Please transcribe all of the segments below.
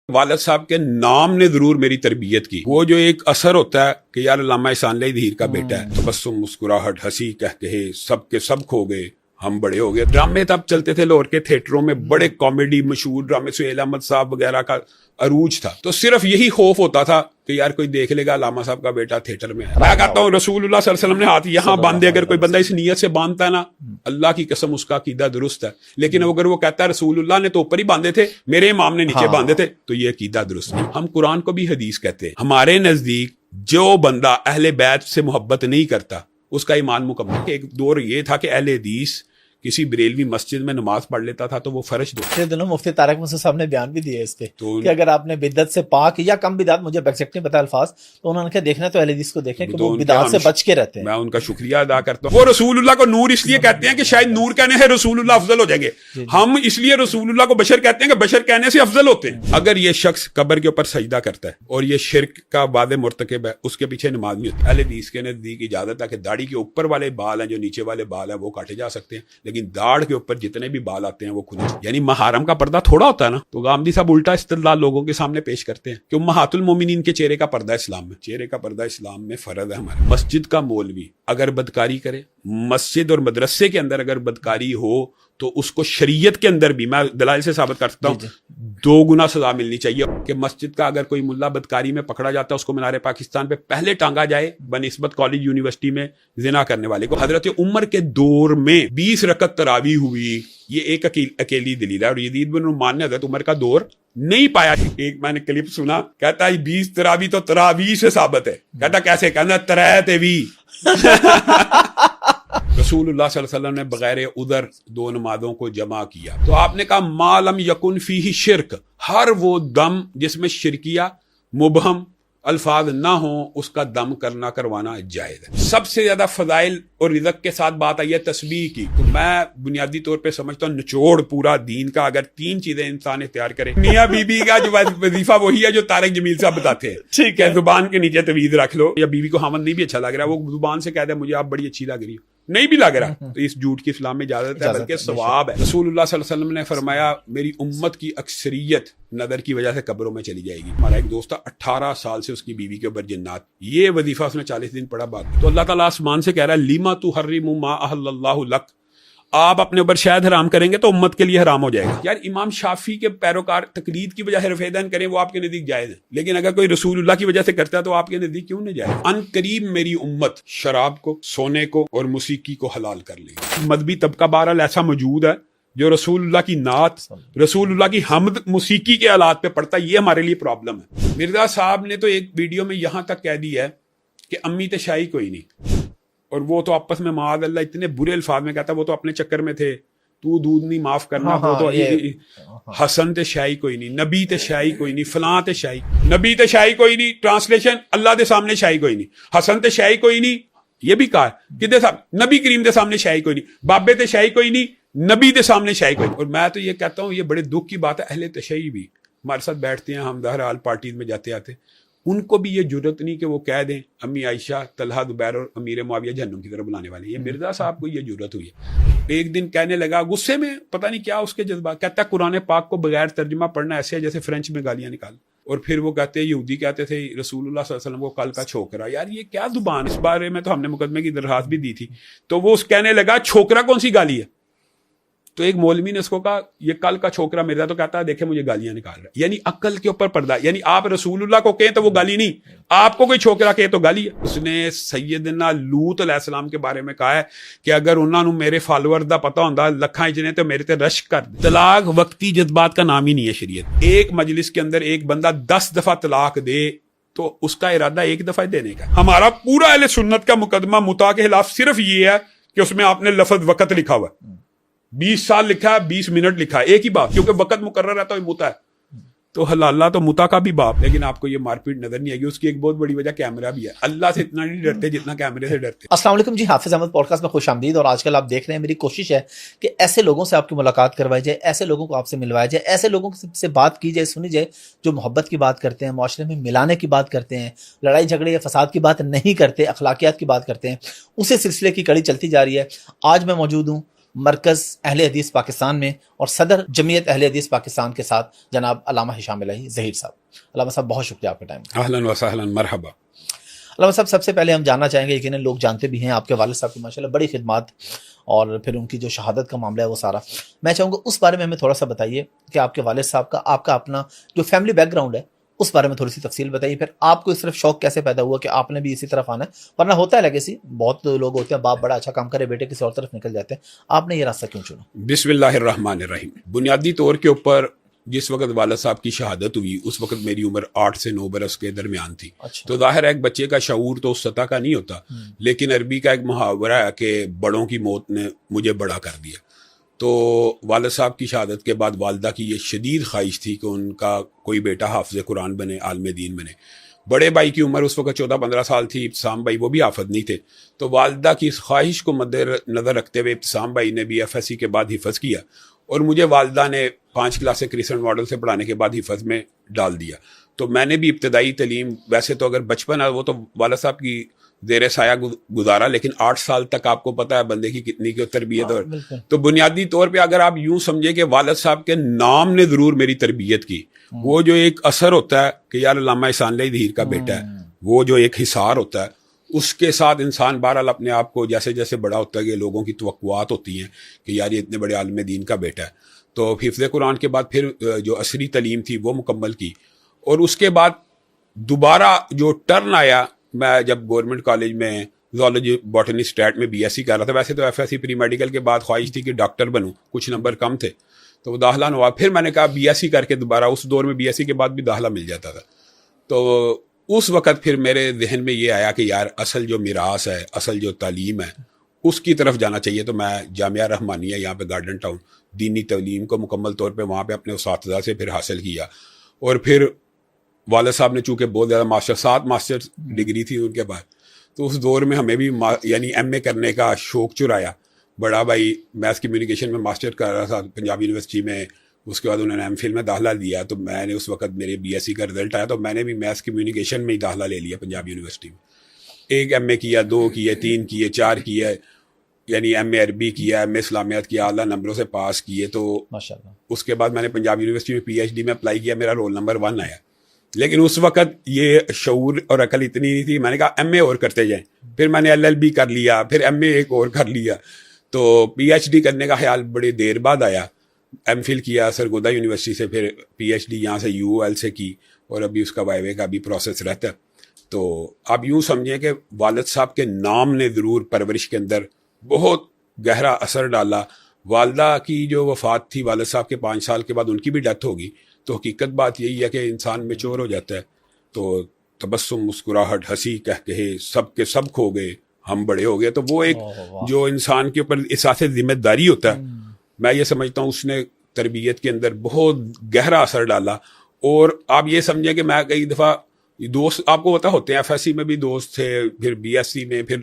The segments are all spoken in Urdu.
والد صاحب کے نام نے ضرور میری تربیت کی. وہ جو ایک اثر ہوتا ہے کہ یار علامہ احسان اللہ دھیر کا بیٹا ہے, تبسم مسکراہٹ ہنسی کہے سب کے سب کھو گئے, ہم بڑے ہو گئے. ڈرامے تب چلتے تھے لاہور کے تھیٹروں میں, بڑے کامیڈی مشہور ڈرامے سہیل احمد صاحب وغیرہ کا عروج تھا. تو صرف یہی خوف ہوتا تھا کہ یار کوئی دیکھ لے گا علامہ صاحب کا بیٹا تھیٹر میں ہے. میں کہتا ہوں رسول اللہ صلی اللہ علیہ وسلم نے ہاتھ یہاں باندھے, اگر کوئی بندہ اس نیت سے باندھتا ہے نا, اللہ کی قسم اس کا عقیدہ درست ہے. لیکن اگر وہ کہتا ہے رسول اللہ نے تو اوپر ہی باندھے تھے, میرے امام نے نیچے باندھے تھے, تو یہ عقیدہ درست نہیں. ہم قرآن کو بھی حدیث کہتے ہیں. ہمارے نزدیک جو بندہ اہل بیت سے محبت نہیں کرتا اس کا ایمان مکمل. ایک دور یہ تھا کہ اہل حدیث کسی بریلوی مسجد میں نماز پڑھ لیتا تھا تو وہ فرش دو. پچھلے دنوں مفتی طارق منصور صاحب نے بیان بھی دیا اس پہ کہ اگر آپ نے بدعت سے پاک یا کم بدعت, مجھے ایگزیکٹ نہیں پتا الفاظ, تو انہوں نے کہا دیکھنا تو اہل حدیث کو دیکھیں کہ وہ بدعت سے بچ کے رہتے ہیں. میں ان کا شکریہ ادا کرتا ہوں. وہ رسول اللہ کو نور اس لیے کہتے ہیں کہ شاید نور کہنے سے رسول اللہ افضل ہو جائیں گے. ہم اس لیے رسول اللہ کو بشر کہتے ہیں کہ بشر کہنے سے افضل ہوتے ہیں. اگر یہ شخص قبر کے اوپر سجدہ کرتا ہے اور یہ شرک کا واضح مرتکب ہے, اس کے پیچھے نماز نہیں ہوتی. اہل حدیث کے نزدیک اجازت ہے کہ داڑھی کے اوپر والے بال ہیں, جو نیچے والے بال ہیں وہ کاٹے جا سکتے ہیں, لیکن داڑھ کے اوپر جتنے بھی بال آتے ہیں وہ کھلے. یعنی محارم کا پردہ تھوڑا ہوتا ہے نا, تو غامدی صاحب الٹا استدلال لوگوں کے سامنے پیش کرتے ہیں کہ امہات المومنین کے چہرے کا پردہ اسلام میں, چہرے کا پردہ اسلام میں فرض ہے ہمارے. مسجد کا مولوی اگر بدکاری کرے, مسجد اور مدرسے کے اندر اگر بدکاری ہو, تو اس کو شریعت کے اندر بھی, میں دلائل سے ثابت کر سکتا ہوں, 2 گنا سزا ملنی چاہیے. کہ مسجد کا اگر کوئی ملا بدکاری میں پکڑا جاتا ہے, اس کو مینار پاکستان پہ پہلے ٹانگا جائے بنسبت کالج یونیورسٹی میں زنا کرنے والے کو. حضرت عمر کے دور میں 20 رکعت تراویح ہوئی, یہ ایک اکیلی دلیل ہے. اور یزید بن نعمان نے حضرت عمر کا دور نہیں پایا. ایک میں نے کلپ سنا, کہتا ہے 20 تراویح تو تراویح سے ثابت ہے. کہتا کیسے؟ کہنا ترے وی. رسول اللہ صلی اللہ علیہ وسلم نے بغیر عذر 2 نمازوں کو جمع کیا. تو آپ نے کہا ما لم یکن فیہ شرک, ہر وہ دم جس میں شرکیہ مبہم الفاظ نہ ہوں اس کا دم کروانا جائز ہے. سب سے زیادہ فضائل اور رزق کے ساتھ بات آئی ہے تسبیح کی. تو میں بنیادی طور پہ سمجھتا ہوں نچوڑ پورا دین کا اگر 3 چیزیں انسان اختیار کرے, میاں بی بی کا جو وظیفہ وہی ہے جو طارق جمیل صاحب بتاتے ہیں. ٹھیک ہے, زبان کے نیچے تعویذ رکھ لو, یا بیوی کو حامد نہیں بھی اچھا لگ رہا, وہ زبان سے کہہ دے مجھے آپ بڑی اچھی لگ رہی ہو, نہیں بھی لگ رہا, تو اس جھوٹ کی اسلام میں اجازت ہے, بلکہ ثواب ہے. رسول اللہ صلی اللہ علیہ وسلم نے فرمایا میری امت کی اکثریت نظر کی وجہ سے قبروں میں چلی جائے گی. ہمارا ایک دوست تھا 18 سال سے اس کی بیوی کے اوپر جنات, یہ وظیفہ اس نے 40 دن پڑھا. بعد تو اللہ تعالیٰ آسمان سے کہہ رہا ہے لیما تحرم ما احل اللہ لک, آپ اپنے اوپر شاید حرام کریں گے تو امت کے لیے حرام ہو جائے گا. یار امام شافعی کے پیروکار تقلید کی وجہ سے رفع دین کریں, وہ آپ کے نزدیک جائز ہے, لیکن اگر کوئی رسول اللہ کی وجہ سے کرتا ہے تو آپ کے نزدیک کیوں نہیں جائز؟ ان قریب میری امت شراب کو, سونے کو اور موسیقی کو حلال کر لے گی. مذہبی طبقہ بہرحال ایسا موجود ہے جو رسول اللہ کی نعت, رسول اللہ کی حمد موسیقی کے آلات پہ پڑتا ہے. یہ ہمارے لیے پرابلم ہے. مرزا صاحب نے تو ایک ویڈیو میں یہاں تک کہہ دی ہے کہ امی تشائی کوئی نہیں, اور وہ تو آپس میں معاذ اللہ اتنے برے الفاظ میں کہتا ہے وہ تو اپنے چکر میں تھے, تو دودھ نہیں معاف کرنا, وہ تو حسن تے شاہی کوئی نہیں, نبی تے شاہی کوئی نہیں, فلاں تے شاہی, نبی تے شاہی کوئی نہیں. ٹرانسلیشن اللہ دے سامنے شاہی کوئی نہیں, حسن تے شاہی کوئی نہیں, یہ بھی کہا کہ نبی کریم دے سامنے شاہی کوئی نہیں, بابے تے شاہی کوئی نہیں, نبی دے سامنے شاہی کوئی نہیں. اور میں تو یہ کہتا ہوں یہ بڑے دکھ کی بات ہے, اہل تشیع بھی ہمارے ساتھ بیٹھتے ہیں, ہم بہرحال پارٹیز میں جاتے آتے, ان کو بھی یہ جرت نہیں کہ وہ کہہ دیں امی عائشہ, طلحہ, زبیر اور امیر معاویہ جہنم کی طرف بلانے والے. یہ مرزا صاحب کو یہ جرت ہوئی ہے. ایک دن کہنے لگا غصے میں, پتہ نہیں کیا اس کے جذبات, کہتا ہے قرآن پاک کو بغیر ترجمہ پڑھنا ایسے ہے جیسے فرینچ میں گالیاں نکال. اور پھر وہ کہتے ہیں یہودی کہتے تھے رسول اللہ صلی اللہ علیہ وسلم کو کل کا چھوکرا. یار یہ کیا زبان, اس بارے میں تو ہم نے مقدمے کی درخواست بھی دی تھی. تو وہ اس کہنے لگا چھوکرا کون سی گالی ہے؟ تو ایک مولوی نے اس کو کہا یہ کل کا چھوکرا مرزا تو کہتا ہے دیکھیں مجھے گالیاں نکال رہا ہے. یعنی عقل کے اوپر پردہ, یعنی آپ رسول اللہ کو کہیں تو وہ گالی نہیں, آپ کو کوئی چھوکرا کہے تو گالی ہے. اس نے سیدنا لوط علیہ السلام کے بارے میں کہا ہے کہ اگر انہوں نے میرے فالوور دا پتا ہوندا لکھاں اجنے تو میرے تے رشک کر دے. طلاق وقتی جذبات کا نام ہی نہیں ہے شریعت. ایک مجلس کے اندر ایک بندہ 10 دفعہ طلاق دے تو اس کا ارادہ 1 دفعہ دینے کا. ہمارا پورا اہل سنت کا مقدمہ متا کے خلاف صرف یہ ہے کہ اس میں آپ نے لفظ وقت لکھا ہوا ہے, 20 سال لکھا ہے, 20 منٹ لکھا ہے, ایک ہی بات, کیونکہ وقت مقرر ہے تو متا ہے. تو حلالہ تو متا کا بھی باپ. لیکن آپ کو یہ مار پیٹ نظر نہیں آئے گی, اس کی ایک بہت بڑی وجہ کیمرہ بھی ہے. اللہ سے اتنا نہیں ڈرتے جتنا کیمرے سے ڈرتے. السلام علیکم جی, حافظ احمد پوڈ کاسٹ میں خوش آمدید. اور آج کل آپ دیکھ رہے ہیں میری کوشش ہے کہ ایسے لوگوں سے آپ کی ملاقات کروائی جائے, ایسے لوگوں کو آپ سے ملوایا جائے, ایسے لوگوں سے بات کی جائے, سنی جائے, جو محبت کی بات کرتے ہیں, معاشرے میں ملانے کی بات کرتے ہیں, لڑائی جھگڑے یا فساد کی بات نہیں کرتے, اخلاقیات کی بات کرتے ہیں. اسی سلسلے کی کڑی چلتی جا رہی ہے. آج میں موجود ہوں مرکز اہل حدیث پاکستان میں اور صدر جمعیت اہل حدیث پاکستان کے ساتھ جناب علامہ ہشام الہی ظہیر صاحب. علامہ صاحب بہت شکریہ آپ کے ٹائم کا. اہلاً و سہلاً، مرحبا. علامہ صاحب سب سے پہلے ہم جاننا چاہیں گے، یقیناً لوگ جانتے بھی ہیں آپ کے والد صاحب کی ماشاءاللہ بڑی خدمات اور پھر ان کی جو شہادت کا معاملہ ہے وہ سارا. میں چاہوں گا اس بارے میں ہمیں تھوڑا سا بتائیے کہ آپ کے والد صاحب کا، آپ کا اپنا جو فیملی بیک گراؤنڈ ہے اس بارے میں تھوڑی سی تفصیل بتائیے. پھر آپ کو اس طرف شوق کیسے پیدا ہوا کہ آپ نے بھی اسی طرف آنا ہے؟ ورنہ ہوتا ہے لیگیسی، بہت لوگ ہوتے ہیں باپ بڑا اچھا کام کرے بیٹے کسی اور طرف نکل جاتے ہیں، آپ نے یہ راستہ کیوں چنا؟ بسم اللہ الرحمن الرحیم. بنیادی طور کے اوپر جس وقت والد صاحب کی شہادت ہوئی اس وقت میری عمر 8 سے 9 برس کے درمیان تھی. تو ظاہر ہے ایک بچے کا شعور تو اس سطح کا نہیں ہوتا، لیکن عربی کا ایک محاورہ ہے کہ بڑوں کی موت نے مجھے بڑا کر دیا. تو والد صاحب کی شہادت کے بعد والدہ کی یہ شدید خواہش تھی کہ ان کا کوئی بیٹا حافظ قرآن بنے، عالم دین بنے. بڑے بھائی کی عمر اس وقت 14-15 سال تھی، ابتسام بھائی وہ بھی حافظ نہیں تھے. تو والدہ کی اس خواہش کو مد نظر رکھتے ہوئے ابتسام بھائی نے بھی FSC کے بعد حفظ کیا، اور مجھے والدہ نے 5 کلاسیں کرسچن ماڈل سے پڑھانے کے بعد حفظ میں ڈال دیا. تو میں نے بھی ابتدائی تعلیم، ویسے تو اگر بچپن ہے وہ تو والد صاحب کی زیر سایہ گزارا، لیکن 8 سال تک آپ کو پتا ہے بندے کی کتنی کی تربیت. اور تو بنیادی طور پہ اگر آپ یوں سمجھے کہ والد صاحب کے نام نے ضرور میری تربیت کی. وہ جو ایک اثر ہوتا ہے کہ یار علامہ احسان اللہ ظہیر کا بیٹا ہے، وہ جو ایک حصار ہوتا ہے اس کے ساتھ انسان بہرحال اپنے آپ کو جیسے جیسے بڑا ہوتا ہے، لوگوں کی توقعات ہوتی ہیں کہ یار یہ اتنے بڑے عالم دین کا بیٹا ہے. تو حفظ قرآن کے بعد پھر جو عصری تعلیم تھی وہ مکمل کی، اور اس کے بعد دوبارہ جو ٹرن آیا، میں جب گورنمنٹ کالج میں زولوجی باٹنی اسٹیٹ میں BSc کر رہا تھا. ویسے تو FSC پری میڈیکل کے بعد خواہش تھی کہ ڈاکٹر بنوں، کچھ نمبر کم تھے تو وہ داخلہ نہ ہوا. پھر میں نے کہا BSc کر کے دوبارہ، اس دور میں BSc کے بعد بھی داخلہ مل جاتا تھا. تو اس وقت پھر میرے ذہن میں یہ آیا کہ یار اصل جو میراث ہے، اصل جو تعلیم ہے اس کی طرف جانا چاہیے. تو میں جامعہ رحمانیہ یہاں پہ گارڈن ٹاؤن دینی تعلیم کو مکمل طور پہ وہاں پہ اپنے اساتذہ سے پھر حاصل کیا. اور پھر والد صاحب نے چونکہ بہت زیادہ 7 ماسٹر ڈگری تھی ان کے پاس، تو اس دور میں ہمیں بھی یعنی MA کرنے کا شوق چرایا. بڑا بھائی میتھ کمیونیکیشن میں ماسٹر کر رہا تھا پنجاب یونیورسٹی میں، اس کے بعد انہوں نے MPhil میں داخلہ دیا. تو میں نے اس وقت میرے BSc کا رزلٹ آیا تو میں نے بھی میتھ کمیونیکیشن میں ہی داخلہ لے لیا پنجاب یونیورسٹی میں. ایک MA کیا، 2 کیے، 3 کیے، 4 کیے، یعنی MA عربی کیا، MA اسلامیات کیا، اعلیٰ نمبروں سے پاس کیے. تو ماشاءاللہ اس کے بعد میں نے پنجاب یونیورسٹی میں PhD میں اپلائی کیا، میرا رول نمبر 1 آیا. لیکن اس وقت یہ شعور اور عقل اتنی نہیں تھی. میں نے کہا MA اور کرتے جائیں. پھر میں نے LLB کر لیا، پھر MA ایک اور کر لیا. تو PhD کرنے کا خیال بڑی دیر بعد آیا. MPhil کیا سرگودا یونیورسٹی سے، پھر PhD یہاں سے UOL سے کی، اور ابھی اس کا وائوے کا بھی پروسیس رہتا ہے. تو آپ یوں سمجھیں کہ والد صاحب کے نام نے ضرور پرورش کے اندر بہت گہرا اثر ڈالا. والدہ کی جو وفات تھی، والد صاحب کے 5 سال کے بعد ان کی بھی ڈیتھ ہوگی. تو حقیقت بات یہی ہے کہ انسان میچور ہو جاتا ہے، تو تبسم، مسکراہٹ، ہنسی کہے سب کے سب کھو گئے، ہم بڑے ہو گئے. تو وہ ایک جو انسان کے اوپر احساس ذمہ داری ہوتا ہے، میں یہ سمجھتا ہوں اس نے تربیت کے اندر بہت گہرا اثر ڈالا. اور آپ یہ سمجھیں کہ میں کئی دفعہ دوست آپ کو پتا ہوتے ہیں، FSC میں بھی دوست تھے، پھر BSc میں، پھر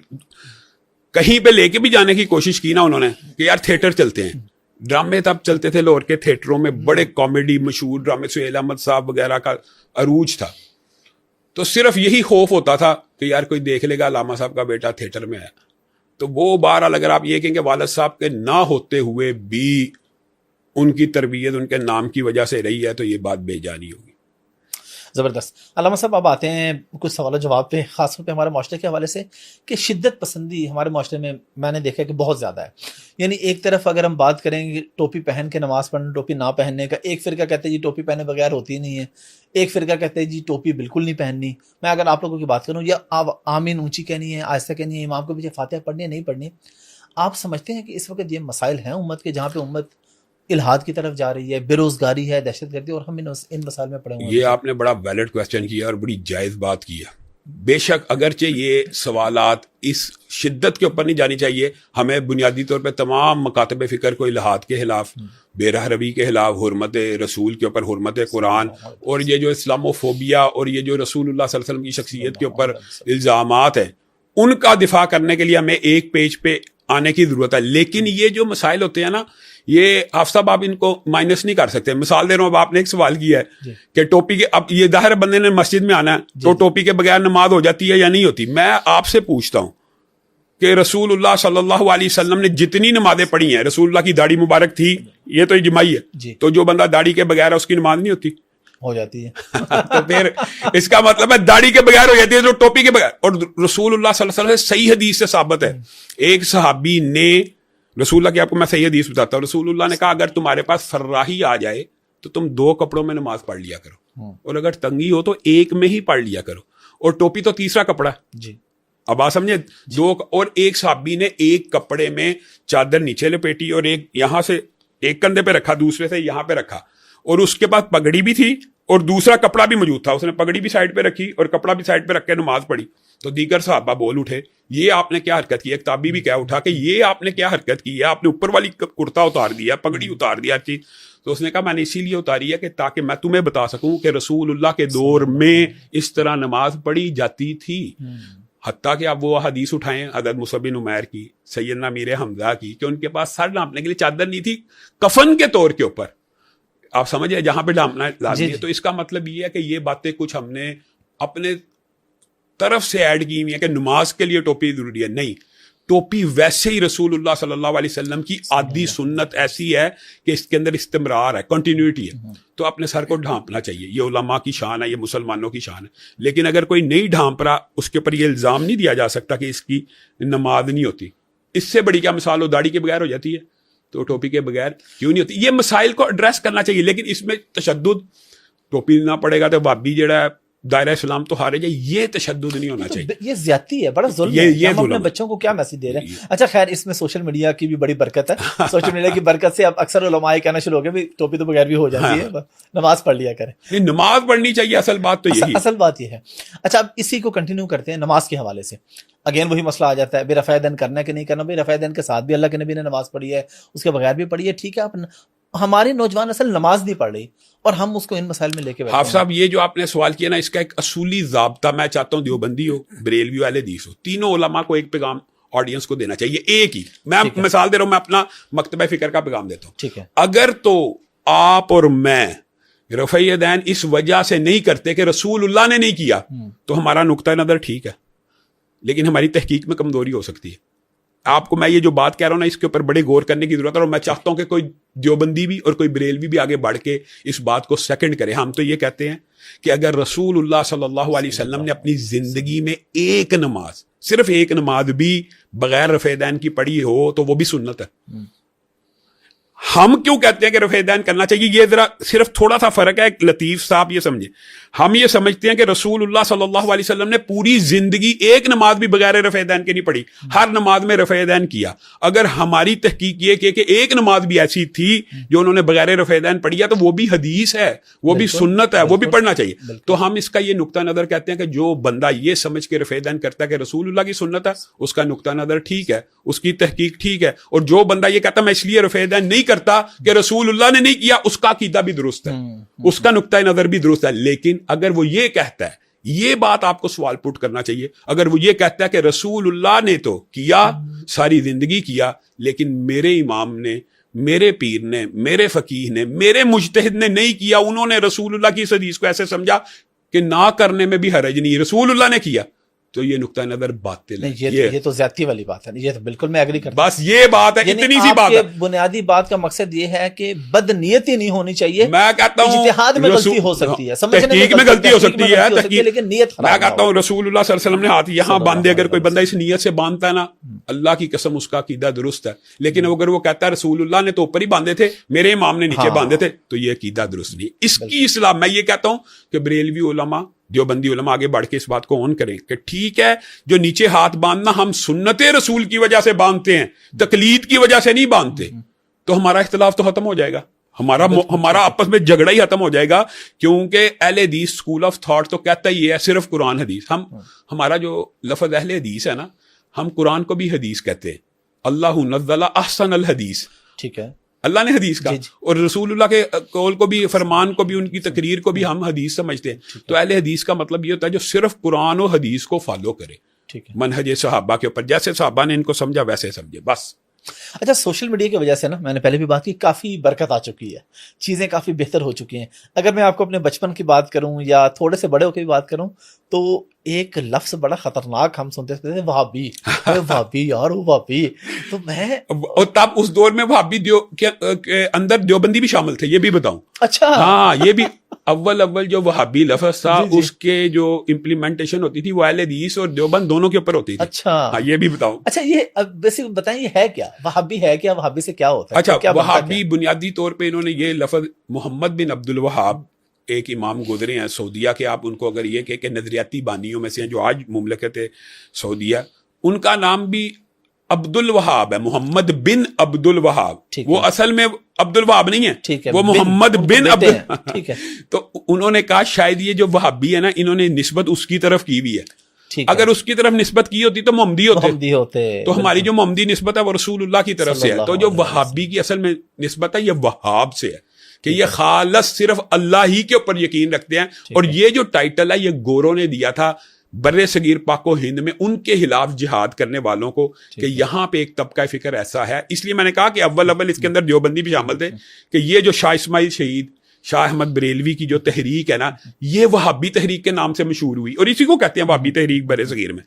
کہیں پہ لے کے بھی جانے کی کوشش کی نا انہوں نے کہ یار تھیٹر چلتے ہیں. ڈرامے تب چلتے تھے لاہور کے تھیٹروں میں، بڑے کامیڈی مشہور ڈرامے، سہیل احمد صاحب وغیرہ کا عروج تھا. تو صرف یہی خوف ہوتا تھا کہ یار کوئی دیکھ لے گا علامہ صاحب کا بیٹا تھیٹر میں آیا. تو وہ بہرحال اگر آپ یہ کہیں کہ والد صاحب کے نہ ہوتے ہوئے بھی ان کی تربیت ان کے نام کی وجہ سے رہی ہے تو یہ بات بے جانی ہوگی. زبردست. علامہ صاحب اب آتے ہیں کچھ سوال و جواب پہ، خاص طور پہ ہمارے معاشرے کے حوالے سے کہ شدت پسندی ہمارے معاشرے میں میں نے دیکھا کہ بہت زیادہ ہے. یعنی ایک طرف اگر ہم بات کریں گے ٹوپی پہن کے نماز پڑھنا، ٹوپی نہ پہننے کا، ایک فرقہ کہتے ہیں جی ٹوپی پہنے بغیر ہوتی ہی نہیں ہے، ایک فرقہ کہتے ہیں جی ٹوپی بالکل نہیں پہننی. میں اگر آپ لوگوں کی بات کروں، یا آمین اونچی کہنی ہے، آہستہ کہنی ہے، امام کے پیچھے فاتحہ پڑھنی ہے نہیں پڑھنی، آپ سمجھتے ہیں کہ اس وقت یہ مسائل ہیں امت کے جہاں پہ امت الحاد کی طرف جا رہی ہے، بے روزگاری ہے، دہشت گردی، اور ہم ان مسائل میں پڑے ہوئے ہیں؟ یہ آپ نے بڑا ویلڈ کویسچن کیا اور بڑی جائز بات کی ہے. بے شک اگرچہ یہ سوالات اس شدت کے اوپر نہیں جانی چاہیے، ہمیں بنیادی طور پہ تمام مکاتب فکر کو الحاد کے خلاف، بے رہ روی کے خلاف، حرمت رسول کے اوپر، حرمت قرآن، اور یہ جو اسلاموفوبیا اور یہ جو رسول اللہ صلی اللہ علیہ وسلم کی شخصیت کے اوپر الزامات ہیں، ان کا دفاع کرنے کے لیے ہمیں ایک پیج پہ آنے کی ضرورت ہے. لیکن یہ جو مسائل ہوتے ہیں نا، یہ حافظ صاحب آپ ان کو مائنس نہیں کر سکتے. مثال دے رہا ہوں، اب آپ نے ایک سوال کیا ہے کہ ٹوپی کے، اب یہ ظاہر بندے نے مسجد میں آنا ہے تو ٹوپی کے بغیر نماز ہو جاتی ہے یا نہیں ہوتی. میں آپ سے پوچھتا ہوں کہ رسول اللہ صلی اللہ علیہ وسلم نے جتنی نمازیں پڑھی ہیں, رسول اللہ کی داڑھی مبارک تھی, یہ تو اجماعی ہے جی. تو جو بندہ داڑھی کے بغیر اس کی نماز نہیں ہوتی, ہو جاتی ہے. تو پھر اس کا مطلب ہے داڑھی کے بغیر ہو جاتی ہے, جو ٹوپی کے بغیر. اور رسول اللہ صلی اللہ علیہ وسلم سے صحیح حدیث سے ثابت ہے, ایک صحابی نے رسول اللہ کی, آپ کو میں صحیح حدیث بتاتا ہوں, رسول اللہ نے کہا اگر تمہارے پاس فراہی آ جائے تو تم 2 کپڑوں میں نماز پڑھ لیا کرو, اور اگر تنگی ہو تو ایک میں ہی پڑھ لیا کرو. اور ٹوپی تو تیسرا کپڑا ہے جی. اب آپ سمجھے, 2. اور ایک صحابی نے ایک کپڑے میں چادر نیچے لپیٹی اور ایک یہاں سے ایک کندھے پہ رکھا, دوسرے سے یہاں پہ رکھا, اور اس کے پاس پگڑی بھی تھی اور دوسرا کپڑا بھی موجود تھا, اس نے پگڑی بھی سائڈ پہ رکھی اور کپڑا بھی سائڈ پہ رکھ کے نماز پڑھی. تو دیگر صحابہ بول اٹھے, یہ آپ نے کیا حرکت کی؟ ایک تابعی بھی کہہ اٹھا کہ یہ آپ نے کیا حرکت کی ہے, آپ نے اوپر والی کرتا اتار دیا, پگڑی اتار دیا, ہر چیز. تو اس نے کہا میں نے اسی لیے اتاری ہے کہ تاکہ میں تمہیں بتا سکوں کہ رسول اللہ کے دور میں اس طرح نماز پڑھی جاتی تھی. حتیٰ کہ آپ وہ حدیث اٹھائیں حضرت مصعب بن عمیر کی, سیدنا امیر حمزہ کی, کہ ان کے پاس سر ڈھانپنے کے لیے چادر نہیں تھی, کفن کے طور کے اوپر, آپ سمجھے, جہاں پہ ڈھانپنا لازمی ہے. تو اس کا مطلب یہ ہے کہ یہ باتیں کچھ ہم نے اپنے طرف سے ایڈ کی ہوئی ہیں کہ نماز کے لیے ٹوپی ضروری ہے. نہیں, ٹوپی ویسے ہی رسول اللہ صلی اللہ علیہ وسلم کی عادی سنت ایسی ہے کہ اس کے اندر استمرار ہے, کنٹینیوٹی ہے. تو اپنے سر کو ڈھانپنا چاہیے, یہ علماء کی شان ہے, یہ مسلمانوں کی شان ہے. لیکن اگر کوئی نہیں ڈھانپ رہا, اس کے اوپر یہ الزام نہیں دیا جا سکتا کہ اس کی نماز نہیں ہوتی. اس سے بڑی کیا مثال ہو, داڑھی کے بغیر ہو جاتی ہے تو ٹوپی کے بغیر کیوں نہیں ہوتی. یہ مسائل کو ایڈریس کرنا چاہیے, لیکن اس میں تشدد, ٹوپی نہ پڑے گا تو بھابی جڑا ہے دائرہ اسلام تو ہارے جائے, یہ تشدد نہیں ہونا چاہیے. یہ زیادتی ہے, بڑا ظلم ہے. ہم اپنے بچوں کو کیا میسج دے رہے ہیں؟ اچھا خیر, اس میں سوشل میڈیا کی بھی بڑی برکت ہے. سوشل میڈیا کی برکت سے اب اکثر علماء کہنا شروع ہو گئے بھی ٹوپی تو بغیر بھی ہو جاتی ہے, نماز پڑھ لیا کریں. نماز پڑھنی چاہیے, اصل بات تو یہی, اصل بات یہ ہے. اچھا اب اسی کو کنٹینیو کرتے ہیں نماز کے حوالے سے. اگین وہی مسئلہ آ جاتا ہے, بے رفع دین کرنا کہ نہیں کرنا. بے رفع دین کے ساتھ بھی اللہ کے نبی نے نماز پڑھی ہے, اس کے بغیر بھی پڑھی ہے, ٹھیک ہے. ہماری نوجوان اصل نماز نہیں پڑھ رہی اور ہم اس کو ان مسائل میں لے کے بیٹھے ہیں. حافظ صاحب, یہ جو آپ نے سوال کیا نا, اس کا ایک اصولی ضابطہ میں چاہتا ہوں دیوبندی ہو, بریلوی ہو, اہل حدیث ہو, تینوں علماء کو ایک پیغام آڈینس کو دینا چاہیے, ایک ہی. میں مثال دے رہا ہوں, میں اپنا مکتبہ فکر کا پیغام دیتا ہوں. ٹھیک ہے. اگر تو آپ اور میں رفع یدین اس وجہ سے نہیں کرتے کہ رسول اللہ نے نہیں کیا, تو ہمارا نقطہ نظر ٹھیک ہے, لیکن ہماری تحقیق میں کمزوری ہو سکتی ہے. آپ کو میں یہ جو بات کہہ رہا ہوں نا, اس کے اوپر بڑے غور کرنے کی ضرورت ہے, اور میں چاہتا ہوں کہ کوئی دیوبندی بھی اور کوئی بریلوی بھی آگے بڑھ کے اس بات کو سیکنڈ کرے. ہم تو یہ کہتے ہیں کہ اگر رسول اللہ صلی اللہ علیہ وسلم نے اپنی زندگی میں ایک نماز, صرف ایک نماز بھی بغیر رفع دین کی پڑھی ہو تو وہ بھی سنت ہے. ہم کیوں کہتے ہیں کہ رفع دین کرنا چاہیے؟ یہ ذرا صرف تھوڑا سا فرق ہے, لطیف صاحب یہ سمجھے. ہم یہ سمجھتے ہیں کہ رسول اللہ صلی اللہ علیہ وسلم نے پوری زندگی ایک نماز بھی بغیر رفع دین کے نہیں پڑھی, ہر نماز میں رفع دین کیا. اگر ہماری تحقیق یہ کہ ایک نماز بھی ایسی تھی جو انہوں نے بغیر رفع دین پڑھی ہے, تو وہ بھی حدیث ہے, وہ بھی سنت ہے, وہ بھی پڑھنا چاہیے. تو ہم اس کا یہ نقطہ نظر کہتے ہیں کہ جو بندہ یہ سمجھ کے رفع دین کرتا ہے کہ رسول اللہ کی سنت ہے, اس کا نقطہ نظر ٹھیک ہے, اس کی تحقیق ٹھیک ہے. اور جو بندہ یہ کہتا میں اس لیے رفع دین نہیں کرتا کہ رسول اللہ نے نہیں کیا, اس کا عقیدہ بھی درست ہے, اس کا نقطہ نظر بھی درست ہے. لیکن اگر وہ یہ کہتا ہے, یہ بات آپ کو سوال پٹ کرنا چاہیے, اگر وہ یہ کہتا ہے کہ رسول اللہ نے تو کیا, ساری زندگی کیا, لیکن میرے امام نے, میرے پیر نے, میرے فقیہ نے, میرے مجتہد نے نہیں کیا, انہوں نے رسول اللہ کی اس حدیث کو ایسے سمجھا کہ نہ کرنے میں بھی حرج نہیں, رسول اللہ نے کیا, تو یہ نقطہ نظر باطل ہے. یہ تو زیادتی والی بات ہے, یہ تو بالکل میں ایگری کرتا ہوں. بس یہ بات ہے, اتنی سی بات ہے. بنیادی بات کا مقصد یہ ہے کہ بد نیتی نہیں ہونی چاہیے. میں کہتا ہوں اجتہاد میں غلطی ہو سکتی ہے, تحقیق میں غلطی ہو سکتی ہے, لیکن نیت خراب. میں کہتا ہوں رسول اللہ صلی اللہ علیہ وسلم نے ہاتھ یہاں باندھے, اگر کوئی بندہ اس نیت سے باندھتا ہے نا, اللہ کی قسم اس کا عقیدہ درست ہے. لیکن اگر وہ کہتا ہے رسول اللہ نے تو اوپر ہی باندھے تھے, میرے امام نے نیچے باندھے تھے, تو یہ عقیدہ درست نہیں. اس کی اصلاح میں یہ کہتا ہوں کہ بریلوی علماء, دیوبندی علماء آگے بڑھ کے اس بات کو اون کریں کہ ٹھیک ہے, جو نیچے ہاتھ باندھنا ہم سنت رسول کی وجہ سے باندھتے ہیں, تقلید کی وجہ سے نہیں باندھتے, تو ہمارا اختلاف تو ختم ہو جائے گا, ہمارا آپس میں جھگڑا ہی ختم ہو جائے گا. کیونکہ اہل حدیث اسکول آف تھاٹ تو کہتا ہی ہے صرف قرآن حدیث. ہمارا جو لفظ اہل حدیث ہے نا, ہم قرآن کو بھی حدیث کہتے ہیں. اللہ نزل احسن الحدیث, ٹھیک ہے, اللہ نے حدیث کا, اور رسول اللہ کے قول کو بھی, فرمان کو بھی, ان کی تقریر کو بھی ہم حدیث سمجھتے ہیں. تو اہل حدیث کا مطلب یہ ہوتا ہے جو صرف قرآن و حدیث کو فالو کرے, منہج صحابہ کے اوپر, جیسے صحابہ نے ان کو سمجھا ویسے سمجھے, بس. اچھا سوشل میڈیا کی وجہ سے نا میں نے پہلے بھی بات کی کافی برکت آ چکی ہے, چیزیں کافی بہتر ہو چکی ہیں. اگر میں آپ کو اپنے بچپن کی بات کروں یا تھوڑے سے بڑے ہو کے بھی بات کروں تو ایک لفظ بڑا خطرناک ہم سنتے تھے, وہابی, وہابی یار وہ وہابی. تو میں اور تب اس دور میں وہابی کے اندر دیوبندی بھی شامل تھے, یہ بھی بتاؤں. اچھا ہاں یہ بھی اول جو وہابی لفظ تھا اس کے جو امپلیمنٹیشن ہوتی تھی وہ اہل حدیث اور دیوبند دونوں کے اوپر ہوتی تھی. اچھا ہاں یہ بھی بتاؤں. اچھا یہ بیسک بتائیں یہ ہے کیا, وہابی ہے کیا, وہابی سے کیا ہوتا ہے؟ اچھا وہابی بنیادی طور پہ انہوں نے یہ لفظ محمد بن عبد الوہاب ایک امام گزرے ہیں سعودیہ کے, آپ ان کو اگر یہ کہ نظریاتی بانیوں میں سے ہیں جو آج مملکت سعودیہ, ان کا نام بھی عبد الوہاب ہے, محمد بن عبد الوہاب. وہ اصل میں عبد الوہاب نہیں ہے, وہ محمد بن عبد. ٹھیک ہے. تو انہوں نے کہا شاید یہ جو وہابی ہے نا انہوں نے نسبت اس کی طرف کی بھی ہے, اگر اس کی طرف نسبت کی ہوتی تو محمدی ہوتے. تو ہماری جو محمدی نسبت ہے وہ رسول اللہ کی طرف سے ہے. تو جو وہابی کی اصل میں نسبت ہے یہ وہاب سے ہے کہ یہ خالص صرف اللہ ہی کے اوپر یقین رکھتے ہیں. اور یہ جو ٹائٹل ہے یہ گوروں نے دیا تھا بر صغیر پاک و ہند میں ان کے خلاف جہاد کرنے والوں کو کہ یہاں پہ ایک طبقہ فکر ایسا ہے. اس لیے میں نے کہا کہ اول اس کے اندر دیوبندی بھی شامل تھے کہ یہ جو شاہ اسماعیل شہید شاہ احمد بریلوی کی جو تحریک ہے نا یہ وہابی تحریک کے نام سے مشہور ہوئی, اور اسی کو کہتے ہیں وہابی تحریک بر صغیر میں.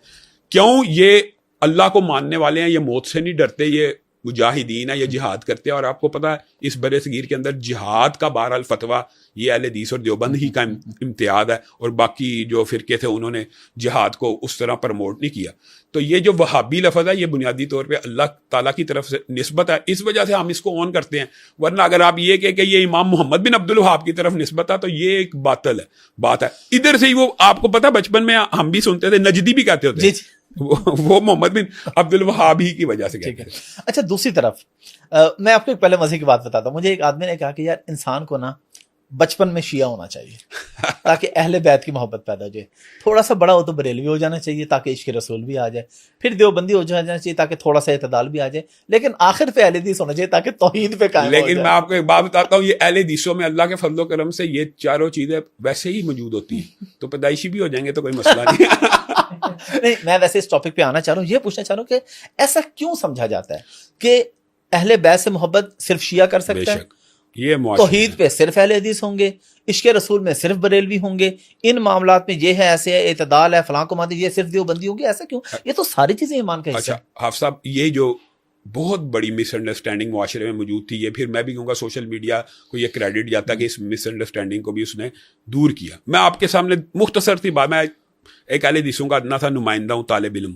کیوں؟ یہ اللہ کو ماننے والے ہیں, یہ موت سے نہیں ڈرتے, یہ مجاہدین ہے, یہ جہاد کرتے ہیں. اور آپ کو پتا ہے اس بر صغیر کے اندر جہاد کا بہرحال فتویٰ یہ اہل حدیث اور دیوبند ہی کا امتیاز ہے, اور باقی جو فرقے تھے انہوں نے جہاد کو اس طرح پروموٹ نہیں کیا. تو یہ جو وہابی لفظ ہے یہ بنیادی طور پہ اللہ تعالیٰ کی طرف سے نسبت ہے, اس وجہ سے ہم اس کو اون کرتے ہیں. ورنہ اگر آپ یہ کہ یہ امام محمد بن عبد الوہاب کی طرف نسبت ہے تو یہ ایک باطل ہے بات ہے. ادھر سے ہی وہ آپ کو پتا بچپن میں ہم بھی سنتے تھے نجدی بھی کہتے ہوتے ہیں, وہ محمد بن عبد الوہاب ہی کی وجہ سے کہتے ہیں. اچھا دوسری طرف میں آپ کو ایک پہلے مزے کی بات بتاتا ہوں. مجھے ایک آدمی نے کہا کہ یار انسان کو نا بچپن میں شیعہ ہونا چاہیے تاکہ اہل بیت کی محبت پیدا ہو جائے, تھوڑا سا بڑا ہو تو بریلوی ہو جانا چاہیے تاکہ عشق رسول بھی آ جائے, پھر دیوبندی ہو جانا چاہیے تاکہ تھوڑا سا اعتدال بھی آ جائے, لیکن آخر پہ اہل حدیث ہونا چاہیے تاکہ توحید پہ قائم ہو جائے. لیکن میں آپ کو ایک بات بتاتا ہوں, یہ اہل حدیثوں میں اللہ کے فضل و کرم سے یہ چاروں چیزیں ویسے ہی موجود ہوتی ہیں, تو پیدائشی بھی ہو جائیں گے تو کوئی مسئلہ نہیں. نہیں میں ویسے اس ٹاپک پہ آنا چاہ رہا ہوں, یہ پوچھنا چاہ رہا ہوں کہ ایسا کیوں سمجھا جاتا ہے کہ اہل بیت سے محبت صرف شیعہ کر سکتا ہے, یہ توحید پہ صرف اہل حدیث ہوں گے, عشق رسول میں صرف بریلوی ہوں گے, ان معاملات میں یہ ہے ایسے ہے, اعتدال ہے فلاں کو مانتے یہ صرف دیوبندی ہوں گے, ایسا کیوں؟ یہ تو ساری چیزیں ایمان کا حصہ. اچھا حافظ صاحب یہ جو بہت بڑی مس انڈرسٹینڈنگ معاشرے میں موجود تھی, یہ پھر میں بھی کہوں گا سوشل میڈیا کو یہ کریڈٹ جاتا کہ اس مس انڈرسٹینڈنگ کو بھی اس نے دور کیا. میں آپ کے سامنے مختصر سی بات, میں ایک اہل حدیثوں کا ادنا سا نمائندہ ہوں, طالب علم.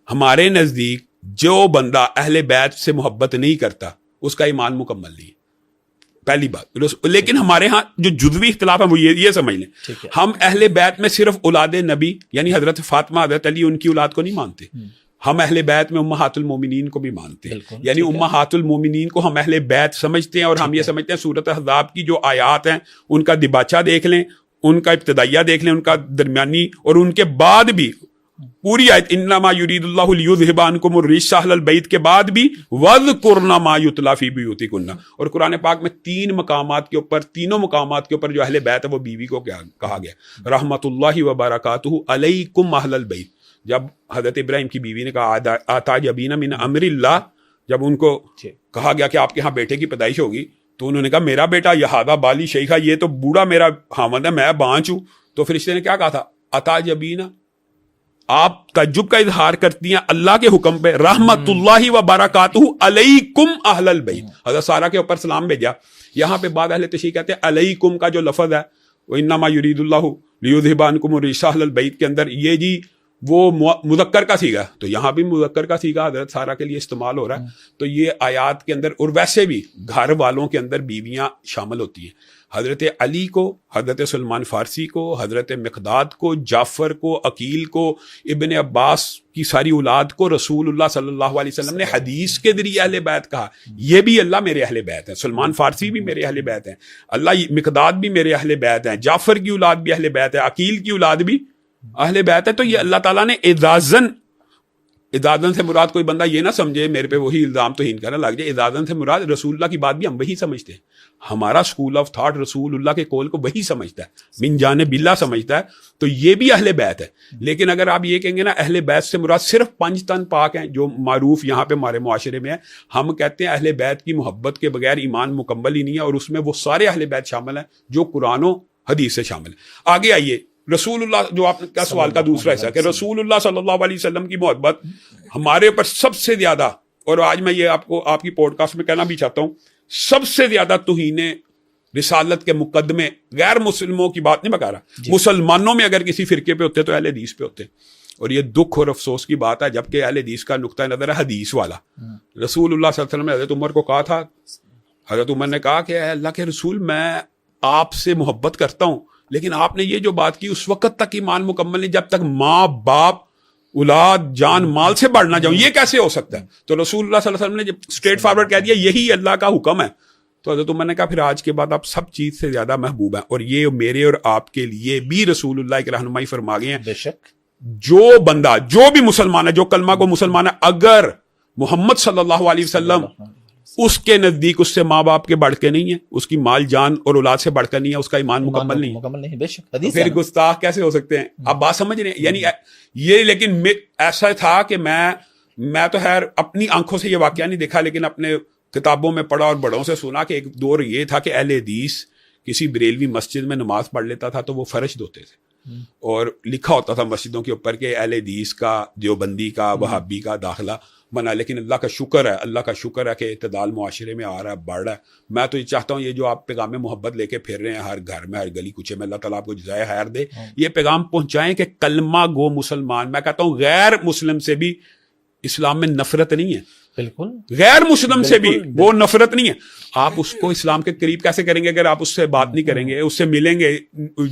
ہمارے نزدیک جو بندہ اہل بیت سے محبت نہیں کرتا اس کا ایمان مکمل نہیں, پہلی بات. لیکن ہمارے ہاں جو جزوی اختلاف ہے وہ یہ سمجھ لیں, ہم اہل بیت میں صرف اولاد نبی یعنی حضرت فاطمہ حضرت علی ان کی اولاد کو نہیں مانتے, ہم اہل بیت میں امہات المومنین کو بھی مانتے ہیں, یعنی امہات المومنین کو ہم اہل بیت سمجھتے ہیں. اور ہم یہ سمجھتے ہیں سورۃ احزاب کی جو آیات ہیں ان کا دباچہ دیکھ لیں, ان کا ابتدائیہ دیکھ لیں, ان کا درمیانی, اور ان کے بعد بھی پوری آیت انما یرید اللہ لیذھب عنکم الرجس اہل البیت کے بعد بھی واذکرن ما یتلی فی بیوتکن. اور قرآن پاک میں تینوں مقامات کے اوپر جو اہل بیت ہے وہ بیوی کو کیا کہا گیا, رحمت اللہ وبرکاتہ علیکم اہل البیت. جب حضرت ابراہیم کی بیوی نے کہا اتعجبین من امر اللہ, جب ان کو کہا گیا کہ آپ کے ہاں بیٹے کی پیدائش ہوگی تو انہوں نے کہا میرا بیٹا یہادا بالی شیخا, یہ تو بوڑھا میرا خاوند ہے, میں بانچ ہوں. تو فرشتے نے کیا کہا تھا, اتعجبین, آپ تعجب کا اظہار کرتی ہیں اللہ کے حکم پہ, رحمت اللہ وبرکاتہ علیکم اہل البیت. حضرت سارہ کے اوپر سلام بھیجا. یہاں پہ بعد اہل تشریح کہتے ہیں علیکم کا جو لفظ ہے وہ انما یرید اللہ لیذھب عنکم الرجس اہل البیت کے اندر یہ جی وہ مذکر کا سیغہ, تو یہاں بھی مذکر کا سیغہ حضرت سارہ کے لیے استعمال ہو رہا ہے. تو یہ آیات کے اندر, اور ویسے بھی گھر والوں کے اندر بیویاں شامل ہوتی ہیں. حضرت علی کو, حضرت سلمان فارسی کو, حضرت مقداد کو, جعفر کو, عقیل کو, ابن عباس کی ساری اولاد کو رسول اللہ صلی اللہ علیہ وسلم نے حدیث کے ذریعے اہل بیت کہا. یہ بھی اللہ میرے اہل بیت ہیں, سلمان فارسی بھی میرے اہل بیت ہیں, اللہ مقداد بھی میرے اہل بیت ہیں, جعفر کی اولاد بھی اہل بیت ہے, عقیل کی اولاد بھی اہل بیت ہے. تو یہ اللہ تعالیٰ نے اعزازاً اعدادن سے مراد کوئی بندہ یہ نہ سمجھے میرے پہ وہی الزام توہین کرنا لگ جائے. اعدادن سے مراد رسول اللہ کی بات بھی ہم وہی سمجھتے ہیں. ہمارا اسکول آف تھاٹ رسول اللہ کے قول کو وہی سمجھتا ہے, من جانب اللہ سمجھتا ہے. تو یہ بھی اہل بیت ہے. لیکن اگر آپ یہ کہیں گے نا اہل بیت سے مراد صرف 5 تن پاک ہیں جو معروف یہاں پہ ہمارے معاشرے میں ہے, ہم کہتے ہیں اہل بیت کی محبت کے بغیر ایمان مکمل ہی نہیں ہے, اور اس میں وہ سارے اہل بیت شامل ہیں جو قرآن و حدیث سے شامل ہیں. آگے آئیے, رسول اللہ, جو آپ کا سوال کا دوسرا حصہ کہ رسول اللہ صلی اللہ علیہ وسلم کی محبت ہمارے اوپر سب سے زیادہ, اور آج میں یہ آپ کو آپ کی پوڈ کاسٹ میں کہنا بھی چاہتا ہوں, سب سے زیادہ توہین رسالت کے مقدمے غیر مسلموں کی بات نہیں بتا رہا, مسلمانوں میں اگر کسی فرقے پہ ہوتے تو اہل حدیث پہ ہوتے. اور یہ دکھ اور افسوس کی بات ہے, جبکہ اہل حدیث کا نقطہ نظر ہے حدیث والا. رسول اللہ صلی اللہ علیہ وسلم نے حضرت عمر کو کہا تھا, حضرت عمر نے کہا کہ اے اللہ کے رسول میں آپ سے محبت کرتا ہوں, لیکن آپ نے یہ جو بات کی اس وقت تک ایمان مکمل نہیں جب تک ماں باپ اولاد جان مال سے بڑھ نہ جاؤں, یہ کیسے ہو سکتا ہے؟ تو رسول اللہ صلی اللہ علیہ وسلم نے جب اسٹریٹ فارورڈ کہہ دیا یہی اللہ کا حکم ہے, تو حضرت عمر نے کہا پھر آج کے بعد آپ سب چیز سے زیادہ محبوب ہیں. اور یہ میرے اور آپ کے لیے بھی رسول اللہ کی رہنمائی فرما گئے ہیں. بے شک جو بندہ جو بھی مسلمان ہے, جو کلمہ کو مسلمان ہے, اگر محمد صلی اللہ علیہ وسلم اس کے نزدیک اس سے ماں باپ کے بڑھ کے نہیں ہے, اس کی مال جان اور اولاد سے بڑھ کر نہیں ہے, اس کا ایمان مکمل نہیں. بے شک حدیث پھر گستاخ کیسے ہو سکتے ہیں؟ آپ بات سمجھ رہے ہیں؟ یعنی یہ, لیکن ایسا تھا کہ میں تو خیر اپنی آنکھوں سے یہ واقعہ نہیں دیکھا, لیکن اپنے کتابوں میں پڑھا اور بڑوں سے سنا کہ ایک دور یہ تھا کہ اہل حدیث کسی بریلوی مسجد میں نماز پڑھ لیتا تھا تو وہ فرش دھوتے تھے, اور لکھا ہوتا تھا مسجدوں کے اوپر کہ اہل حدیث کا, دیوبندی کا, وہابی کا داخلہ منع. لیکن اللہ کا شکر ہے کہ اعتدال معاشرے میں آ رہا ہے, بڑھ رہا ہے. میں تو یہ چاہتا ہوں یہ جو آپ پیغام محبت لے کے پھر رہے ہیں ہر گھر میں, ہر گلی کوچے میں, اللہ تعالیٰ آپ کو جزائے خیر دے, یہ پیغام پہنچائیں کہ کلمہ گو مسلمان, میں کہتا ہوں غیر مسلم سے بھی اسلام میں نفرت نہیں ہے, بالکل غیر مسلم سے بھی وہ نفرت نہیں ہے. آپ اس کو اسلام کے قریب کیسے کریں گے اگر آپ اس سے بات نہیں کریں گے, اس سے ملیں گے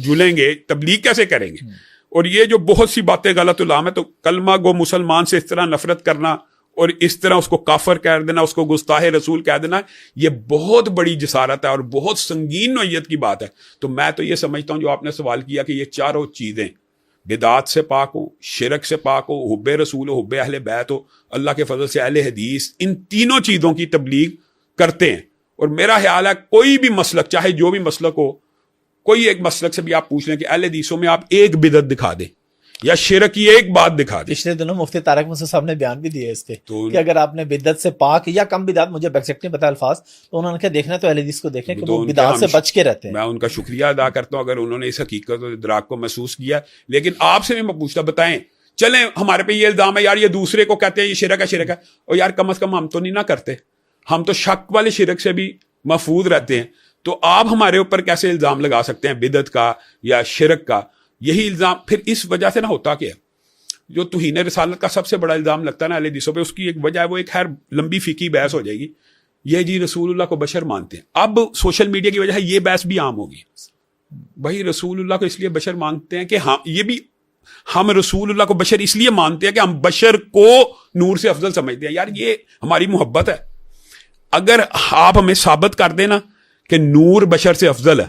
جلیں گے, تبلیغ کیسے کریں گے؟ اور یہ جو بہت سی باتیں غلط علام ہے, تو کلمہ گو مسلمان سے اس طرح نفرت کرنا اور اس طرح اس کو کافر کہہ دینا, اس کو گستاخ رسول کہہ دینا, یہ بہت بڑی جسارت ہے اور بہت سنگین نوعیت کی بات ہے. تو میں تو یہ سمجھتا ہوں جو آپ نے سوال کیا کہ یہ چاروں چیزیں بدعات سے پاک ہو, شرک سے پاک ہو, حب رسول ہو, حب اہل بیت ہو, اللہ کے فضل سے اہل حدیث, ان تینوں چیزوں کی تبلیغ کرتے ہیں. اور میرا خیال ہے کوئی بھی مسلک, چاہے جو بھی مسلک ہو, کوئی ایک مسلک سے بھی آپ پوچھ لیں کہ اہل حدیثوں میں آپ ایک بدعت دکھا دیں یا شرک کی ایک بات دکھا دیں. پچھلے دنوں مفتی طارق مسعود صاحب نے بیان بھی دیے اس کے کہ اگر آپ نے بدعت سے پاک یا کم بدعت, مجھے ایگزیکٹ نہیں پتا الفاظ, تو انہوں نے کہا دیکھنا تو اہل حدیث کو دیکھیں کہ وہ بدعت سے بچ کے رہتے ہیں. میں ان کا شکریہ ادا کرتا ہوں اگر انہوں نے اس حقیقت اور ادراک کو محسوس کیا. لیکن آپ سے بھی میں پوچھتا, بتائیں چلیں ہمارے پہ یہ الزام ہے یار یہ دوسرے کو کہتے ہیں یہ شرک ہے, اور یار کم از کم ہم تو نہیں نہ کرتے, ہم تو شک والے شرک سے بھی محفوظ رہتے ہیں. تو آپ ہمارے اوپر کیسے الزام لگا سکتے ہیں بدعت کا یا شرک کا؟ یہی الزام پھر اس وجہ سے نہ ہوتا کہ جو توہین رسالت کا سب سے بڑا الزام لگتا ہے نا اہل حدیثوں پہ, اس کی ایک وجہ ہے, وہ ایک خیر لمبی فقہی بحث ہو جائے گی, یہ جی رسول اللہ کو بشر مانتے ہیں. اب سوشل میڈیا کی وجہ ہے یہ بحث بھی عام ہوگی. بھائی رسول اللہ کو اس لیے بشر مانتے ہیں کہ ہاں, یہ بھی ہم رسول اللہ کو بشر اس لیے مانتے ہیں کہ ہم بشر کو نور سے افضل سمجھتے ہیں. یار یہ ہماری محبت ہے. اگر آپ ہمیں ثابت کر دینا کہ نور بشر سے افضل ہے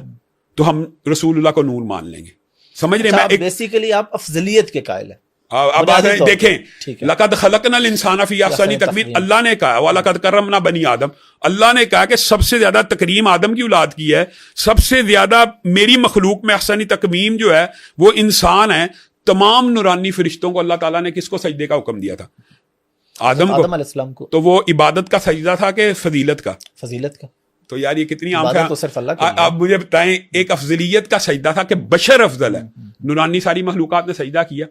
تو ہم رسول اللہ کو نور مان لیں گے. سمجھ رہے ہیں؟ بیسیکلی آپ افضلیت کے قائل ہیں. اب دیکھیں لقد خلقنا الانسان فی احسن تقویم, اللہ نے کہا وَلَقَدْ کَرَّمْنَا بنی آدم, اللہ نے کہا کہ سب سے زیادہ تکریم آدم کی اولاد کی ہے, سب سے زیادہ میری مخلوق میں احسن تقویم جو ہے وہ انسان ہے. تمام نورانی فرشتوں کو اللہ تعالیٰ نے کس کو سجدے کا حکم دیا تھا؟ آدم علیہ السلام کو. تو وہ عبادت کا سجدہ تھا کہ فضیلت کا؟ فضیلت کا. تو یار یہ کتنی عام ہے. آپ مجھے بتائیں, ایک افضلیت کا سجدہ تھا کہ بشر افضل ہے, نورانی ساری مخلوقات نے سجدہ کیا.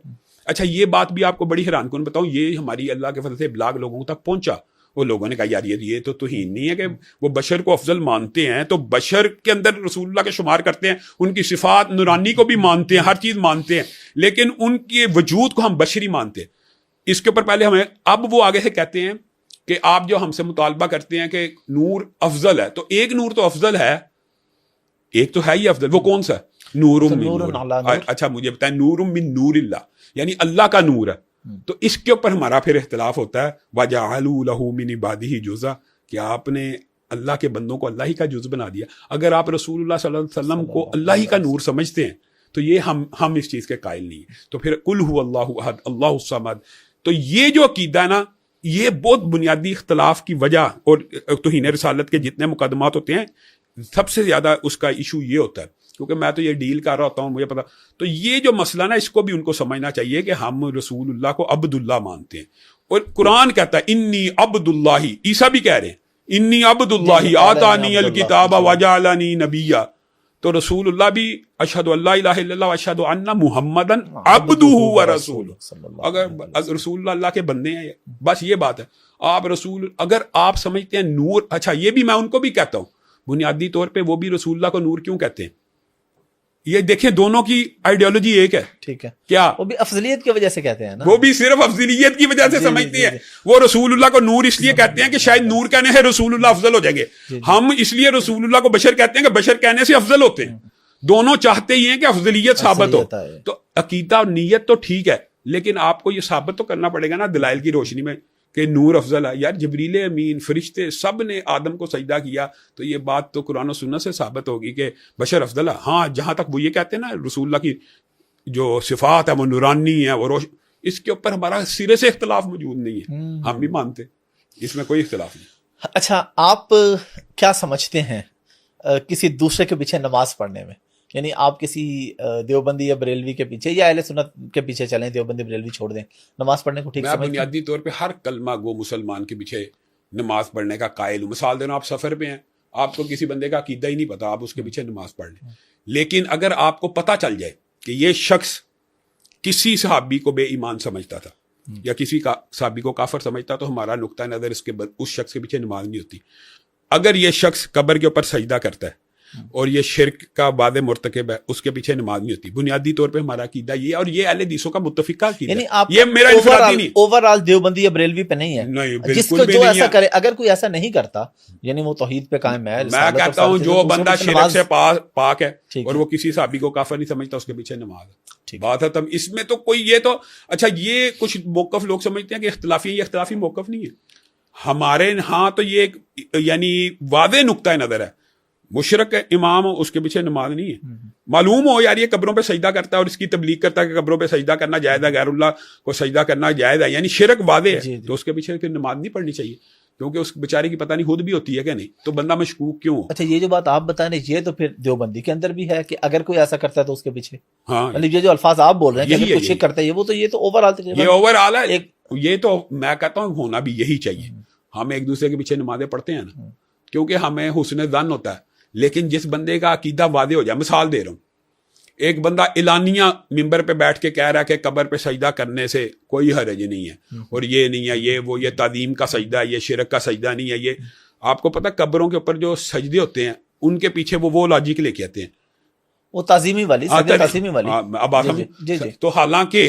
اچھا یہ بات بھی آپ کو بڑی حیران کن بتاؤں, یہ ہماری اللہ کے فضل سے ابلاغ لوگوں تک پہنچا. وہ لوگوں نے کہا یار یہ تو توہین نہیں ہے کہ وہ بشر کو افضل مانتے ہیں, تو بشر کے اندر رسول اللہ کے شمار کرتے ہیں, ان کی صفات نورانی کو بھی مانتے ہیں, ہر چیز مانتے ہیں, لیکن ان کے وجود کو ہم بشری مانتے ہیں. اس کے اوپر پہلے ہمیں, اب وہ آگے سے کہتے ہیں کہ آپ جو ہم سے مطالبہ کرتے ہیں کہ نور افضل ہے, تو ایک نور تو افضل ہے, ایک تو ہے ہی افضل, وہ کون سا؟ نور من نور. اچھا مجھے بتائیں, نور من نور اللہ یعنی اللہ کا نور ہے. تو اس کے اوپر ہمارا پھر اختلاف ہوتا ہے. وَجَعَلُوا لَهُ مِنْ عِبَادِهِ جُزْءًا, کہ آپ نے اللہ کے بندوں کو اللہ ہی کا جز بنا دیا. اگر آپ رسول اللہ صلی اللہ علیہ وسلم کو اللہ ہی کا نور سمجھتے ہیں تو یہ ہم اس چیز کے قائل نہیں ہیں. تو پھر قُلْ هُوَ اللَّهُ أَحَدٌ اللَّهُ الصَّمَدُ, تو یہ جو عقیدہ ہے نا، یہ بہت بنیادی اختلاف کی وجہ، اور توہین رسالت کے جتنے مقدمات ہوتے ہیں سب سے زیادہ اس کا ایشو یہ ہوتا ہے، کیونکہ میں تو یہ ڈیل کر رہا ہوتا ہوں، مجھے پتا. تو یہ جو مسئلہ نا، اس کو بھی ان کو سمجھنا چاہیے کہ ہم رسول اللہ کو عبد اللہ مانتے ہیں، اور قرآن کہتا ہے انی عبد اللہ. عیسیٰ بھی کہہ رہے ہیں انی عبد اللہ آتانی الکتاب وجعلنی نبیا. تو رسول اللہ بھی اشہد اللہ الہ الا اللہ واشہد ان محمدن عبدہ ورسولہ. اگر رسول اللہ کے بندے ہیں، بس یہ بات ہے. آپ رسول، اگر آپ سمجھتے ہیں نور، اچھا یہ بھی میں ان کو بھی کہتا ہوں بنیادی طور پہ، وہ بھی رسول اللہ کو نور کیوں کہتے ہیں؟ یہ دیکھیں دونوں کی آئیڈیالوجی ایک ہے. ٹھیک ہے، کیا وہ بھی افضلیت کی وجہ سے کہتے ہیں نا، وہ بھی صرف افضلیت کی وجہ سے سمجھتے ہیں. وہ رسول اللہ کو نور اس لیے کہتے ہیں کہ شاید نور کہنے سے رسول اللہ افضل ہو جائیں گے. ہم اس لیے رسول اللہ کو بشر کہتے ہیں کہ بشر کہنے سے افضل ہوتے ہیں. دونوں چاہتے ہی ہیں کہ افضلیت ثابت ہو. تو عقیدہ اور نیت تو ٹھیک ہے، لیکن آپ کو یہ ثابت تو کرنا پڑے گا نا دلائل کی روشنی میں کہ نور افضل ہے. یار جبریل امین، فرشتے سب نے آدم کو سجدہ کیا، تو یہ بات تو قرآن و سنت سے ثابت ہوگی کہ بشر افضل ہے. ہاں جہاں تک وہ یہ کہتے ہیں نا رسول اللہ کی جو صفات ہے وہ نورانی ہے، وہ اس کے اوپر ہمارا سرے سے اختلاف موجود نہیں ہے. ہم بھی مانتے، اس میں کوئی اختلاف نہیں. اچھا، آپ کیا سمجھتے ہیں کسی دوسرے کے پیچھے نماز پڑھنے میں؟ یعنی آپ کسی دیوبندی یا بریلوی کے پیچھے یا اہل سنت کے پیچھے چلیں، دیوبندی بریلوی چھوڑ دیں، نماز پڑھنے کو ٹھیک سمجھتے ہیں؟ میں بنیادی طور پہ ہر کلمہ گو مسلمان کے پیچھے نماز پڑھنے کا قائل ہوں. مثال دینا، آپ سفر پہ ہیں، آپ کو کسی بندے کا عقیدہ ہی نہیں پتا، آپ اس کے پیچھے نماز پڑھ لیں. لیکن اگر آپ کو پتہ چل جائے کہ یہ شخص کسی صحابی کو بے ایمان سمجھتا تھا یا کسی کا صحابی کو کافر سمجھتا، تو ہمارا نقطہ نظر اس شخص کے پیچھے نماز نہیں ہوتی. اگر یہ شخص قبر کے اوپر سجدہ کرتا ہے اور یہ شرک کا وعدے مرتکب ہے، اس کے پیچھے نماز نہیں ہوتی. بنیادی طور پہ ہمارا عقیدہ یہ، اور یہ اہل حدیثوں کا متفقہ عقیدہ ہے. یہ میرا انفرادی نہیں، اوور آل دیوبندی یا بریلوی پہ نہیں ہے. جس کو جو ایسا کرے، اگر کوئی ایسا نہیں کرتا یعنی وہ توحید پہ قائم ہے. میں کہتا ہوں جو بندہ شرک سے پاک ہے اور وہ کسی صحابی کو کافر نہیں سمجھتا، اس کے پیچھے نماز ہے. بات ہے تب اس میں تو کوئی یہ تو اچھا، یہ کچھ موقف لوگ سمجھتے ہیں کہ اختلافی، یہ اختلافی موقف نہیں ہے ہمارے ہاں. تو یہ یعنی واضح نقطہ نظر ہے. مشرک امام اس کے پیچھے نماز نہیں ہے. معلوم ہو یار یہ قبروں پہ سجدہ کرتا ہے اور اس کی تبلیغ کرتا ہے کہ قبروں پہ سجدہ کرنا جائز ہے، غیر اللہ کو سجدہ کرنا جائز ہے، یعنی شرک واضح ہے، تو اس کے پیچھے پھر نماز نہیں پڑھنی چاہیے، کیونکہ اس بیچارے کی پتہ نہیں خود بھی ہوتی ہے کہ نہیں، تو بندہ مشکوک کیوں ہو. اچھا، یہ جو بات آپ بتا رہے ہیں، یہ تو پھر دیوبندی کے اندر بھی ہے کہ اگر کوئی ایسا کرتا ہے تو اس کے پیچھے، ہاں یہ جو الفاظ آپ بول رہے ہیں کہ کچھ کرتا ہے، یہ تو اوور آل، یہ اوور آل ہے. یہ تو میں کہتا ہوں ہونا بھی یہی چاہیے. ہم ایک دوسرے کے پیچھے نمازیں پڑھتے ہیں نا کیونکہ ہمیں حسن ظن ہوتا ہے. لیکن جس بندے کا عقیدہ واضح ہو جائے، مثال دے رہا ہوں، ایک بندہ اعلانیہ ممبر پہ بیٹھ کے کہہ رہا ہے کہ قبر پہ سجدہ کرنے سے کوئی حرج نہیں ہے، اور یہ نہیں ہے، یہ تعظیم کا سجدہ ہے، یہ شرک کا سجدہ نہیں ہے. یہ آپ کو پتہ قبروں کے اوپر جو سجدے ہوتے ہیں ان کے پیچھے وہ لاجک لے کے آتے ہیں، وہ تعظیمی والی، تعظیمی والی. اب تو حالانکہ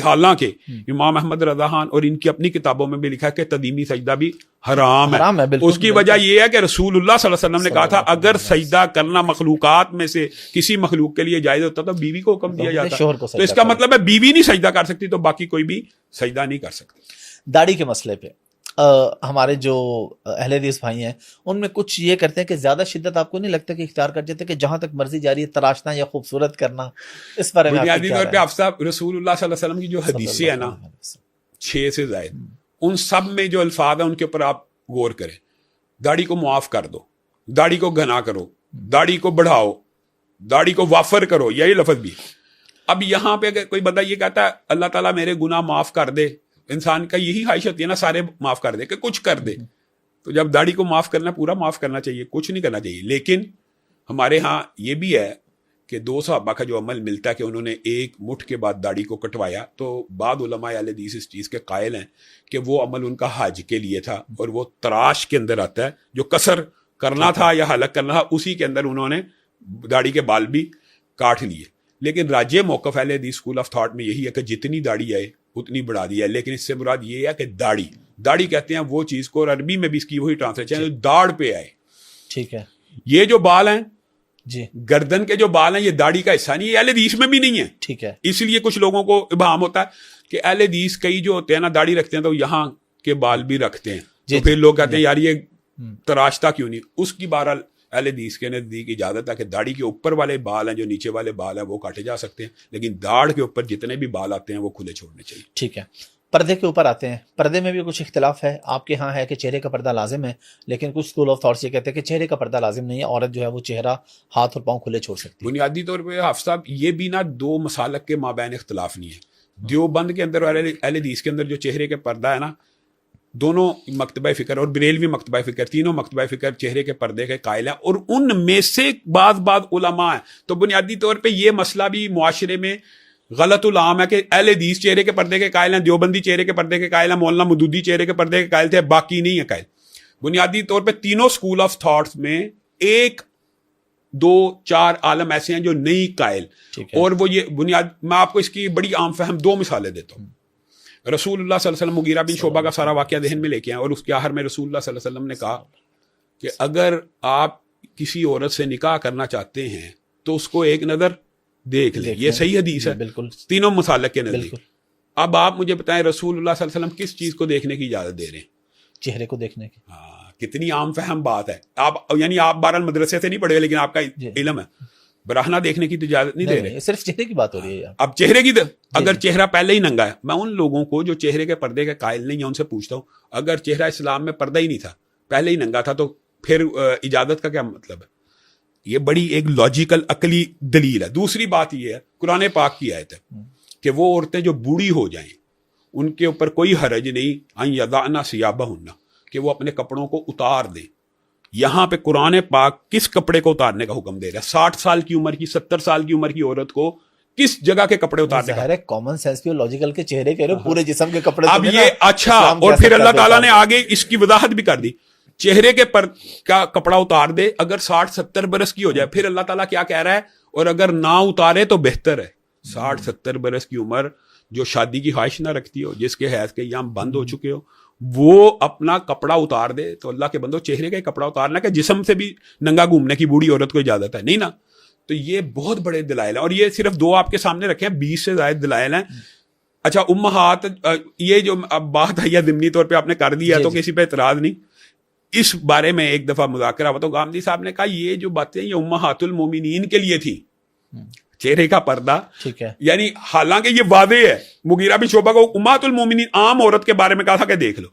امام احمد رضا خان اور ان کی اپنی کتابوں میں بھی لکھا ہے کہ تقدیمی سجدہ بھی حرام ہے. اس کی وجہ یہ ہے کہ رسول اللہ صلی اللہ علیہ وسلم نے کہا تھا اگر سجدہ کرنا مخلوقات میں سے کسی مخلوق کے لیے جائز ہوتا تو بیوی کو حکم دیا جاتا. تو اس کا مطلب ہے بیوی نہیں سجدہ کر سکتی تو باقی کوئی بھی سجدہ نہیں کر سکتا. داڑھی کے مسئلے پہ ہمارے جو اہل حدیث بھائی ہیں ان میں کچھ یہ کرتے ہیں کہ زیادہ شدت آپ کو نہیں لگتا کہ اختیار کر جاتے کہ جہاں تک مرضی جاری ہے تراشنا یا خوبصورت کرنا؟ اس بارے میں بنیادی طور پہ آپ صاحب رسول اللہ صلی اللہ علیہ وسلم کی جو حدیثیں ہیں نا 6 سے زائد، ان سب میں جو الفاظ ہیں ان کے اوپر آپ غور کریں. داڑھی کو معاف کر دو، داڑھی کو گھنا کرو، داڑھی کو بڑھاؤ، داڑھی کو وافر کرو، یہی لفظ بھی. اب یہاں پہ اگر کوئی بندہ یہ کہتا ہے اللہ تعالیٰ میرے گناہ معاف کر دے، انسان کا یہی خواہش ہوتی ہے نا سارے معاف کر دے کہ کچھ کر دے. تو جب داڑھی کو معاف کرنا پورا معاف کرنا چاہیے، کچھ نہیں کرنا چاہیے. لیکن ہمارے ہاں یہ بھی ہے کہ 2 صحابہ کا جو عمل ملتا ہے کہ انہوں نے ایک مٹھ کے بعد داڑھی کو کٹوایا، تو بعض علماء اہل حدیث اس چیز کے قائل ہیں کہ وہ عمل ان کا حج کے لیے تھا اور وہ تراش کے اندر آتا ہے، جو قصر کرنا تھا یا حلق کرنا تھا اسی کے اندر انہوں نے داڑھی کے بال بھی کاٹ لیے. لیکن راجع موقف اہل حدیث اسکول آف تھاٹ میں یہی ہے کہ جتنی داڑھی آئے اتنی بڑھا دیا ہے. لیکن اس سے مراد یہ ہے کہ داڑھی کہتے ہیں وہ چیز کو، اور عربی میں بھی اس کی وہی ٹرانسلیشن ہے داڑھ پہ آئے. ٹھیک ہے، یہ جو بال ہیں جی گردن کے جو بال ہیں یہ داڑھی کا حصہ نہیں ہے، اہل حدیث میں بھی نہیں ہے. ٹھیک ہے، اس لیے کچھ لوگوں کو ابہام ہوتا ہے کہ اہل حدیث کئی جو ہوتے ہیں نا داڑھی رکھتے ہیں تو یہاں کے بال بھی رکھتے ہیں، تو پھر لوگ کہتے ہیں یار یہ تراشتا کیوں نہیں. اس کی بہرحال اہل حدیث کے نزدیک اجازت ہے کہ داڑھی کے اوپر والے بال ہیں، جو نیچے والے بال ہیں وہ کاٹے جا سکتے ہیں، لیکن داڑھ کے اوپر جتنے بھی بال آتے ہیں وہ کھلے چھوڑنے چاہیے. ٹھیک ہے. پردے کے اوپر آتے ہیں. پردے میں بھی کچھ اختلاف ہے. آپ کے ہاں ہے کہ چہرے کا پردہ لازم ہے, لیکن کچھ اسکول آف تھاٹس یہ کہتے ہیں کہ چہرے کا پردہ لازم نہیں ہے, عورت جو ہے وہ چہرہ, ہاتھ اور پاؤں کھلے چھوڑ سکتی ہے. بنیادی طور پہ حافظ صاحب یہ بھی نا دو مسالک کے مابین اختلاف نہیں ہے. دیوبند کے اندر اور اہل حدیث کے اندر جو چہرے کے پردہ ہے نا, دونوں مکتبہ فکر اور بریلوی مکتبہ فکر, تینوں مکتبہ فکر چہرے کے پردے کے قائل ہیں, اور ان میں سے بعض علماء ہیں. تو بنیادی طور پہ یہ مسئلہ بھی معاشرے میں غلط العام ہے کہ اہل حدیث چہرے کے پردے کے قائل ہیں, دیوبندی چہرے کے پردے کے قائل ہیں, مولانا مودودی چہرے کے پردے کے قائل تھے, باقی نہیں ہے قائل. بنیادی طور پہ تینوں اسکول آف تھاٹس میں ایک دو چار عالم ایسے ہیں جو نہیں قائل, اور وہ یہ بنیاد, میں آپ کو اس کی بڑی عام فہم دو مثالیں دیتا ہوں. رسول اللہ صلی اللہ علیہ وسلم مغیرہ بن شعبہ کا سارا واقعہ ذہن میں لے کے آئے, اور اس کے آخر میں رسول اللہ صلی اللہ علیہ وسلم نے کہا کہ اگر آپ کسی عورت سے نکاح کرنا چاہتے ہیں تو اس کو ایک نظر دیکھ لیں. یہ صحیح حدیث ہے بالکل, تینوں مسالک کے نزدیک. اب آپ مجھے بتائیں رسول اللہ صلی اللہ علیہ وسلم کس چیز کو دیکھنے کی اجازت دے رہے ہیں؟ چہرے کو دیکھنے کی. کتنی عام فہم بات ہے. آپ یعنی آپ بہرحال مدرسے سے نہیں پڑھے, لیکن آپ کا علم ہے, براہنہ دیکھنے کی تو اجازت نہیں دے رہے. صرف چہرے کی بات ہو رہی ہے. اب چہرے کی اگر چہرہ پہلے ہی ننگا ہے, میں ان لوگوں کو جو چہرے کے پردے کے قائل نہیں ہیں ان سے پوچھتا ہوں, اگر چہرہ اسلام میں پردہ ہی نہیں تھا, پہلے ہی ننگا تھا, تو پھر اجازت کا کیا مطلب ہے؟ یہ بڑی ایک لاجیکل عقلی دلیل ہے. دوسری بات یہ ہے, قرآن پاک کی آیت ہے کہ وہ عورتیں جو بوڑھی ہو جائیں ان کے اوپر کوئی حرج نہیں, ان یضعن ثیابہن, کہ وہ اپنے کپڑوں کو اتار دیں. یہاں پہ قرآن پاک کس کپڑے کو اتارنے کا حکم دے رہا ہے؟ 60 سال کی عمر کی, 70 سال کی عمر کی عورت کو کس جگہ کے کپڑے اتارنے کا؟ کامن سینس بھی لاجیکل کے چہرے کے پورے جسم کے کپڑے. اب یہ اچھا, اور پھر اللہ تعالیٰ نے آگے اس کی وضاحت بھی کر دی, چہرے کے پر کا کپڑا اتار دے اگر 60-70 برس کی ہو جائے. پھر اللہ تعالیٰ کیا کہہ رہا ہے, اور اگر نہ اتارے تو بہتر ہے. 60-70 برس کی عمر, جو شادی کی خواہش نہ رکھتی ہو, جس کے حیض کے ایام بند ہو چکے ہو, وہ اپنا کپڑا اتار دے. تو اللہ کے بندو, چہرے کا کپڑا اتارنا کہ جسم سے بھی ننگا گھومنے کی بوڑھی عورت کو اجازت ہے نہیں نا. تو یہ بہت بڑے دلائل ہیں, اور یہ صرف دو آپ کے سامنے رکھے ہیں, 20 سے زائد دلائل ہیں. اچھا امہات, یہ جو اب بات ہے یا ضمنی طور پہ آپ نے کر دیا تو کسی پہ اعتراض نہیں. اس بارے میں ایک دفعہ مذاکرہ ہوا تو گامدی صاحب نے کہا یہ جو باتیں یہ امہات المومنین کے لیے تھی, چہرے کا پردہ, ٹھیک ہے, یعنی حالانکہ یہ واضح ہے. مغیرہ بن شعبہ کو امہات المومنین عام عورت کے بارے میں کہا تھا کہ دیکھ لو,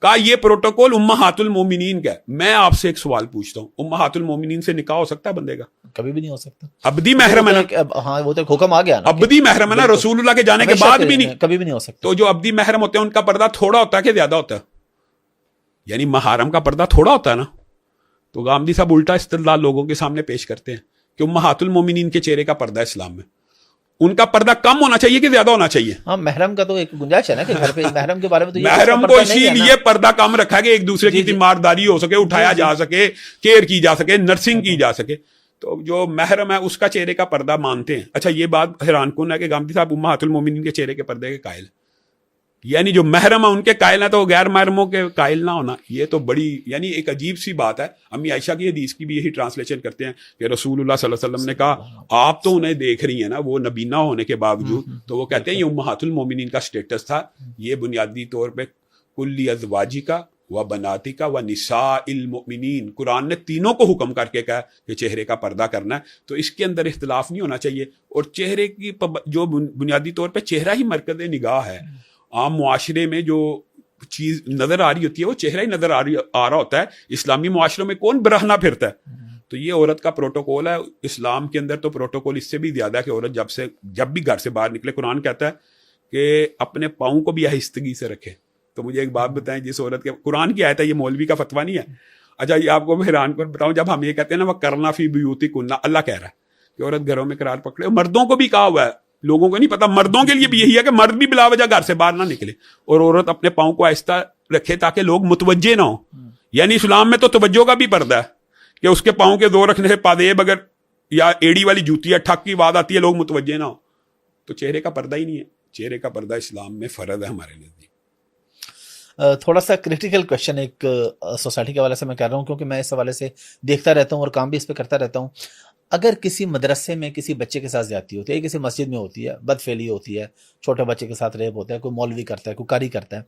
کہا یہ پروٹوکول امہات المومنین کا ہے. میں آپ سے ایک سوال پوچھتا ہوں, امہات المومنین سے نکاح ہو سکتا ہے بندے کا؟ کبھی بھی نہیں ہو سکتا. ابدی محرم ہے نا. ہاں وہ تو حکم آ گیا نا, ابدی محرم ہے نا, رسول اللہ کے جانے کے بعد بھی نہیں, کبھی بھی نہیں ہو سکتا. تو جو ابدی محرم ہوتے ہیں ان کا پردہ تھوڑا ہوتا ہے کہ زیادہ ہوتا ہے؟ یعنی محارم کا پردہ تھوڑا ہوتا ہے نا. تو گامدی صاحب الٹا استدلال لوگوں کے سامنے پیش کرتے ہیں کہ امہات المومنین کے چہرے کا پردہ اسلام میں, ان کا پردہ کم ہونا چاہیے کہ زیادہ ہونا چاہیے؟ ہاں محرم کا تو ایک گنجائش ہے نا کہ گھر پہ محرم کے بارے میں تو محرم کو اسی لیے پردہ کم رکھا کہ ایک دوسرے کی تیمارداری ہو سکے, اٹھایا جا سکے, کیئر کی جا سکے, نرسنگ کی جا سکے. تو جو محرم ہے اس کا چہرے کا پردہ مانتے ہیں. اچھا یہ بات حیران کن ہے کہ گامدی صاحب امہات المومنین کے چہرے کے پردے کے قائل, یعنی جو محرم ہے ان کے قائل ہیں, تو غیر محرموں کے قائل نہ ہونا, یہ تو بڑی یعنی ایک عجیب سی بات ہے. امی عائشہ کی حدیث کی بھی یہی ٹرانسلیشن کرتے ہیں کہ رسول اللہ صلی اللہ علیہ وسلم نے کہا آپ تو انہیں دیکھ رہی ہیں نا, وہ نبینہ ہونے کے باوجود, تو وہ کہتے ہیں یہ امہات المومنین کا سٹیٹس تھا. یہ بنیادی طور پہ کلی ازواجی کا و بناتی کا و نساء المؤمنین, قرآن نے تینوں کو حکم کر کے کہا کہ چہرے کا پردہ کرنا ہے. تو اس کے اندر اختلاف نہیں ہونا چاہیے. اور چہرے کی جو بنیادی طور پہ چہرہ ہی مرکز نگاہ ہے. عام معاشرے میں جو چیز نظر آ رہی ہوتی ہے وہ چہرہ ہی نظر آ رہا ہوتا ہے. اسلامی معاشروں میں کون برہنہ پھرتا ہے؟ تو یہ عورت کا پروٹوکول ہے. اسلام کے اندر تو پروٹوکول اس سے بھی زیادہ کہ عورت جب بھی گھر سے باہر نکلے, قرآن کہتا ہے کہ اپنے پاؤں کو بھی آہستگی سے رکھے. تو مجھے ایک بات بتائیں, جس عورت کے قرآن کی آیت ہے, یہ مولوی کا فتویٰ نہیں ہے. اچھا یہ آپ کو میں حیران کر بتاؤں, جب ہم یہ کہتے ہیں نا وہ کرنا فی بیوتکن, اللہ کہہ رہا ہے کہ عورت گھروں میں قرار پکڑے. مردوں کو بھی کہا ہوا ہے, لوگوں کو نہیں پتا, مردوں کے لیے بھی یہی ہے کہ مرد بھی بلا وجہ گھر سے باہر نہ نکلے, اور عورت اپنے پاؤں کو آہستہ رکھے تاکہ لوگ متوجہ نہ ہوں. یعنی اسلام میں تو توجہ کا بھی پردہ ہے کہ اس کے پاؤں کے زور رکھنے سے پادیب اگر یا ایڑی والی جوتی ہے ٹھک کی آواز آتی ہے لوگ متوجہ نہ ہو. تو چہرے کا پردہ ہی نہیں ہے. چہرے کا پردہ اسلام میں فرض ہے ہمارے نزدیک. تھوڑا سا کریٹیکل کوشچن ایک سوسائٹی کے حوالے سے میں کر رہا ہوں, کیونکہ میں اس حوالے سے دیکھتا رہتا ہوں اور کام بھی اس پہ کرتا رہتا ہوں. اگر کسی مدرسے میں کسی بچے کے ساتھ زیادتی ہوتی ہے, کسی مسجد میں ہوتی ہے, بد فعلی ہوتی ہے, چھوٹے بچے کے ساتھ ریپ ہوتا ہے, کوئی مولوی کرتا ہے, کوئی قاری کرتا ہے,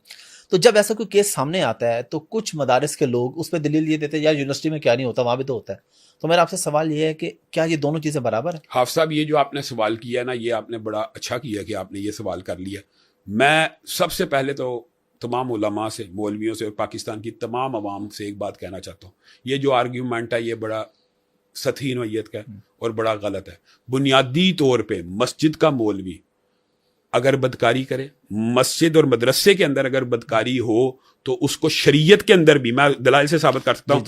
تو جب ایسا کوئی کیس سامنے آتا ہے تو کچھ مدارس کے لوگ اس پہ دلیل یہ دیتے ہیں یار یونیورسٹی میں کیا نہیں ہوتا, وہاں بھی تو ہوتا ہے. تو میرا آپ سے سوال یہ ہے کہ کیا یہ دونوں چیزیں برابر ہیں؟ حافظ صاحب یہ جو آپ نے سوال کیا نا, یہ آپ نے بڑا اچھا کیا کہ آپ نے یہ سوال کر لیا. میں سب سے پہلے تو تمام علماء سے، مولویوں سے اور پاکستان کی تمام عوام سے ایک بات کہنا چاہتا ہوں، یہ جو آرگیومنٹ ہے یہ بڑا سطحی نوعیت کا ہے اور بڑا غلط ہے. بنیادی طور پہ مسجد کا مولوی اگر بدکاری کرے، مسجد اور مدرسے کے اندر اگر بدکاری ہو تو اس کو شریعت کے اندر بھی میں دلائل سے ثابت کر سکتا ہوں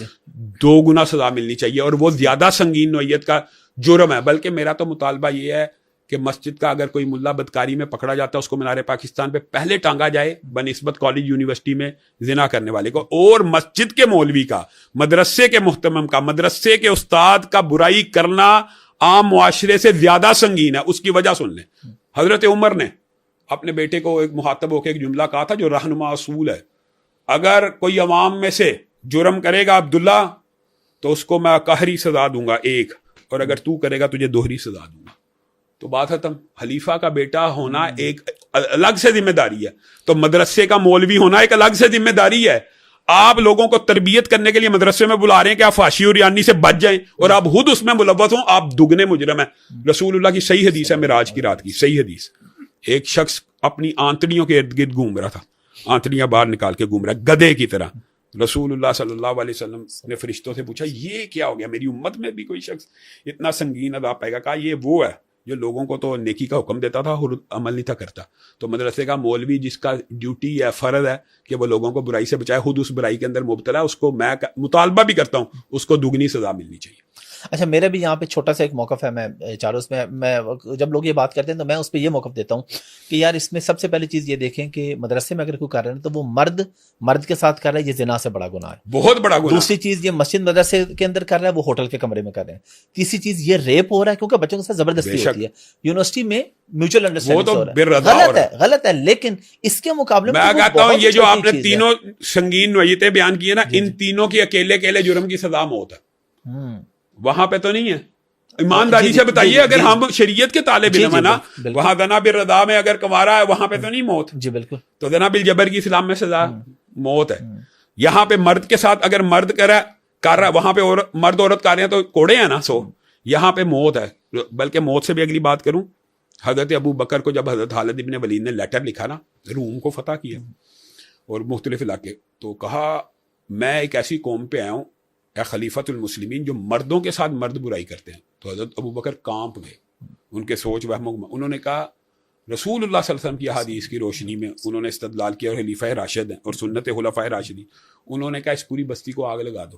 2 گنا سزا ملنی چاہیے، اور وہ زیادہ سنگین نوعیت کا جرم ہے. بلکہ میرا تو مطالبہ یہ ہے کہ مسجد کا اگر کوئی ملا بدکاری میں پکڑا جاتا ہے اس کو مینار پاکستان پہ پہلے ٹانگا جائے بنسبت کالج یونیورسٹی میں زنا کرنے والے کو، اور مسجد کے مولوی کا، مدرسے کے محتمم کا، مدرسے کے استاد کا برائی کرنا عام معاشرے سے زیادہ سنگین ہے. اس کی وجہ سن لیں، حضرت عمر نے اپنے بیٹے کو ایک مخاطب ہو کے ایک جملہ کہا تھا جو رہنما اصول ہے، اگر کوئی عوام میں سے جرم کرے گا عبداللہ تو اس کو میں قہری سزا دوں گا 1، اور اگر تو کرے گا تجھے 2 سزا دوں گا. تو بات ختم. خلیفہ کا بیٹا ہونا ایک الگ سے ذمہ داری ہے، تو مدرسے کا مولوی ہونا ایک الگ سے ذمہ داری ہے. آپ لوگوں کو تربیت کرنے کے لیے مدرسے میں بلا رہے ہیں کہ آپ فحشی اور یانی سے بچ جائیں، اور آپ خود اس میں ملوث ہوں، آپ دگنے مجرم ہیں. رسول اللہ کی صحیح حدیث ہے، معراج کی رات کی صحیح حدیث. ایک شخص اپنی آنتڑیوں کے ارد گرد گھوم رہا تھا، آنتڑیاں باہر نکال کے گھوم رہا گدھے کی طرح. رسول اللہ صلی اللہ علیہ وسلم نے فرشتوں سے پوچھا یہ کیا ہو گیا، میری امت میں بھی کوئی شخص اتنا سنگین عذاب پائے گا؟ کہا یہ وہ ہے جو لوگوں کو تو نیکی کا حکم دیتا تھا اور عمل نہیں تھا کرتا. تو مدرسے کا مولوی جس کا ڈیوٹی ہے، فرض ہے کہ وہ لوگوں کو برائی سے بچائے، خود اس برائی کے اندر مبتلا ہے، اس کو میں مطالبہ بھی کرتا ہوں اس کو 2 سزا ملنی چاہیے. اچھا میرا بھی یہاں پہ چھوٹا سا ایک موقف ہے، میں چاروں میں جب لوگ یہ بات کرتے ہیں تو میں اس پہ یہ موقف دیتا ہوں کہ یار اس میں سب سے پہلی چیز یہ دیکھیں کہ مدرسے میں اگر کوئی کر رہے ہیں تو وہ مرد کے ساتھ کر رہا ہے، یہ زنا سے بڑا گناہ ہے، بہت بڑا گناہ. دوسری چیز یہ مسجد مدرسے کے اندر کر رہا ہے، وہ ہوٹل کے کمرے میں کر رہے ہیں. تیسری چیز یہ ریپ ہو رہا ہے کیونکہ بچوں کے ساتھ زبردستی ہوتی ہے یونیورسٹی میں، میوچل انڈرسٹینڈنگ غلط ہے. لیکن اس کے مقابلے میں کہتا ہوں یہ جو آپ نے تینوں سنگین نوعیتیں بیان کی ہیں نا، ان تینوں کی اکیلے جرم کی سزا موت ہے. وہاں پہ تو نہیں ہے. ایمانداری سے بتائیے، اگر ہم شریعت کے طالب علم ہیں نا، وہاں زنا بالرضا میں اگر کمارا ہے وہاں پہ تو نہیں موت. جی بالکل. تو زنا بالجبر کی اسلام میں سزا موت ہے. یہاں پہ مرد کے ساتھ اگر مرد کر رہا ہے، وہاں پہ مرد عورت کر رہے ہیں تو کوڑے ہیں نا. یہاں پہ موت ہے. بلکہ موت سے بھی اگلی بات کروں، حضرت ابو بکر کو جب حضرت خالد ابن ولید نے لیٹر لکھا نا، روم کو فتح کیا اور مختلف علاقے، تو کہا میں ایک ایسی قوم پہ آیا ہوں اے خلیفۃ المسلمین جو مردوں کے ساتھ مرد برائی کرتے ہیں. تو حضرت ابو بکر کانپ گئے، ان کے سوچ انہوں نے کہا رسول اللہ صلی اللہ علیہ وسلم کی حدیث کی روشنی میں انہوں نے استدلال کیا، اور خلیفہ راشد ہیں اور سنت خلفاء راشدین، انہوں نے کہا اس پوری بستی کو آگ لگا دو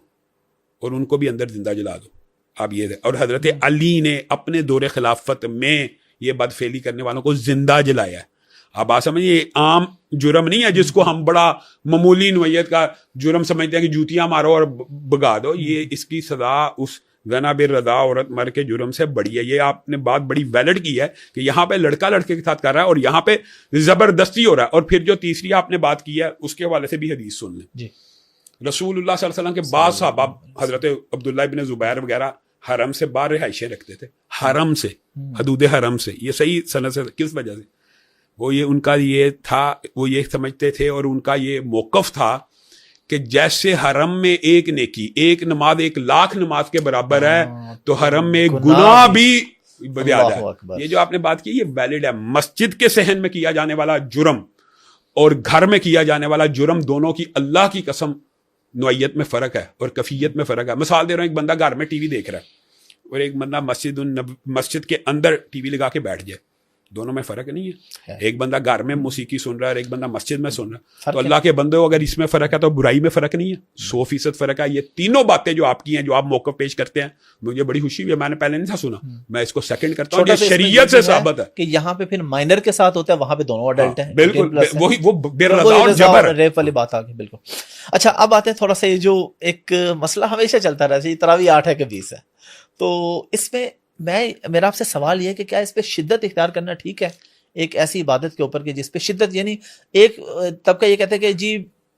اور ان کو بھی اندر زندہ جلا دو. اب یہ اور حضرت علی نے اپنے دور خلافت میں یہ بدفعلی کرنے والوں کو زندہ جلایا ہے. اب آپ سمجھیں یہ عام جرم نہیں ہے جس کو ہم بڑا معمولی نوعیت کا جرم سمجھتے ہیں کہ جوتیاں مارو اور بگا دو. یہ اس کی سزا اس زنا بالرضا عورت مر کے جرم سے بڑی ہے. یہ آپ نے بات بڑی ویلڈ کی ہے کہ یہاں پہ لڑکا لڑکے کے ساتھ کر رہا ہے اور یہاں پہ زبردستی ہو رہا ہے. اور پھر جو تیسری آپ نے بات کی ہے اس کے حوالے سے بھی حدیث سن لیں. جی رسول اللہ صلی اللہ علیہ وسلم کے بعض صحابہ حضرت عبداللہ ابن زبیر وغیرہ حرم سے باہر رہائشیں رکھتے تھے، حرم سے، حدود حرم سے. یہ صحیح سند سے کس وجہ سے؟ وہ یہ ان کا یہ تھا، وہ یہ سمجھتے تھے اور ان کا یہ موقف تھا کہ جیسے حرم میں ایک نیکی، ایک نماز 1,00,000 نماز کے برابر ہے، تو حرم میں ایک گناہ بھی زیادہ ہے. یہ جو آپ نے بات کی یہ ویلڈ ہے. مسجد کے صحن میں کیا جانے والا جرم اور گھر میں کیا جانے والا جرم، دونوں کی اللہ کی قسم نوعیت میں فرق ہے اور کیفیت میں فرق ہے. مثال دے رہا ہوں، ایک بندہ گھر میں ٹی وی دیکھ رہا ہے اور ایک بندہ مسجد کے اندر ٹی وی لگا کے بیٹھ جائے، دونوں میں فرق نہیں ہے. ایک بندہ گھر میں موسیقی سن رہا ہے اور ایک بندہ مسجد میں سن رہا ہے. تو اللہ کے بندوں اگر اس میں فرق ہے تو برائی میں فرق نہیں ہے. 100% فرق ہے. یہ تینوں باتیں جو آپ کی ہیں، جو آپ موقف پیش کرتے ہیں، مجھے بڑی خوشی ہوئی ہے. میں نے پہلے نہیں تھا سنا، میں اس کو سیکنڈ کرتا ہوں. یہ شریعت سے ثابت ہے کہ یہاں پہ پھر مائنر کے ساتھ ہوتا ہے، وہاں پہ دونوں اڈلٹ ہیں. بالکل وہی، وہ بے رضا اور جبر، ریپ والی بات آ گئی. بالکل. اچھا اب آتے ہیں تھوڑا سا یہ جو ایک مسئلہ ہمیشہ چلتا رہا ہے، تراویح 8 ہے کہ 20 ہے، تو اس میں میرا آپ سے سوال یہ ہے کہ کیا اس پہ شدت اختیار کرنا ٹھیک ہے؟ ایک ایسی عبادت کے اوپر کہ جس پہ شدت، یعنی ایک طبقہ یہ کہتا ہے کہ جی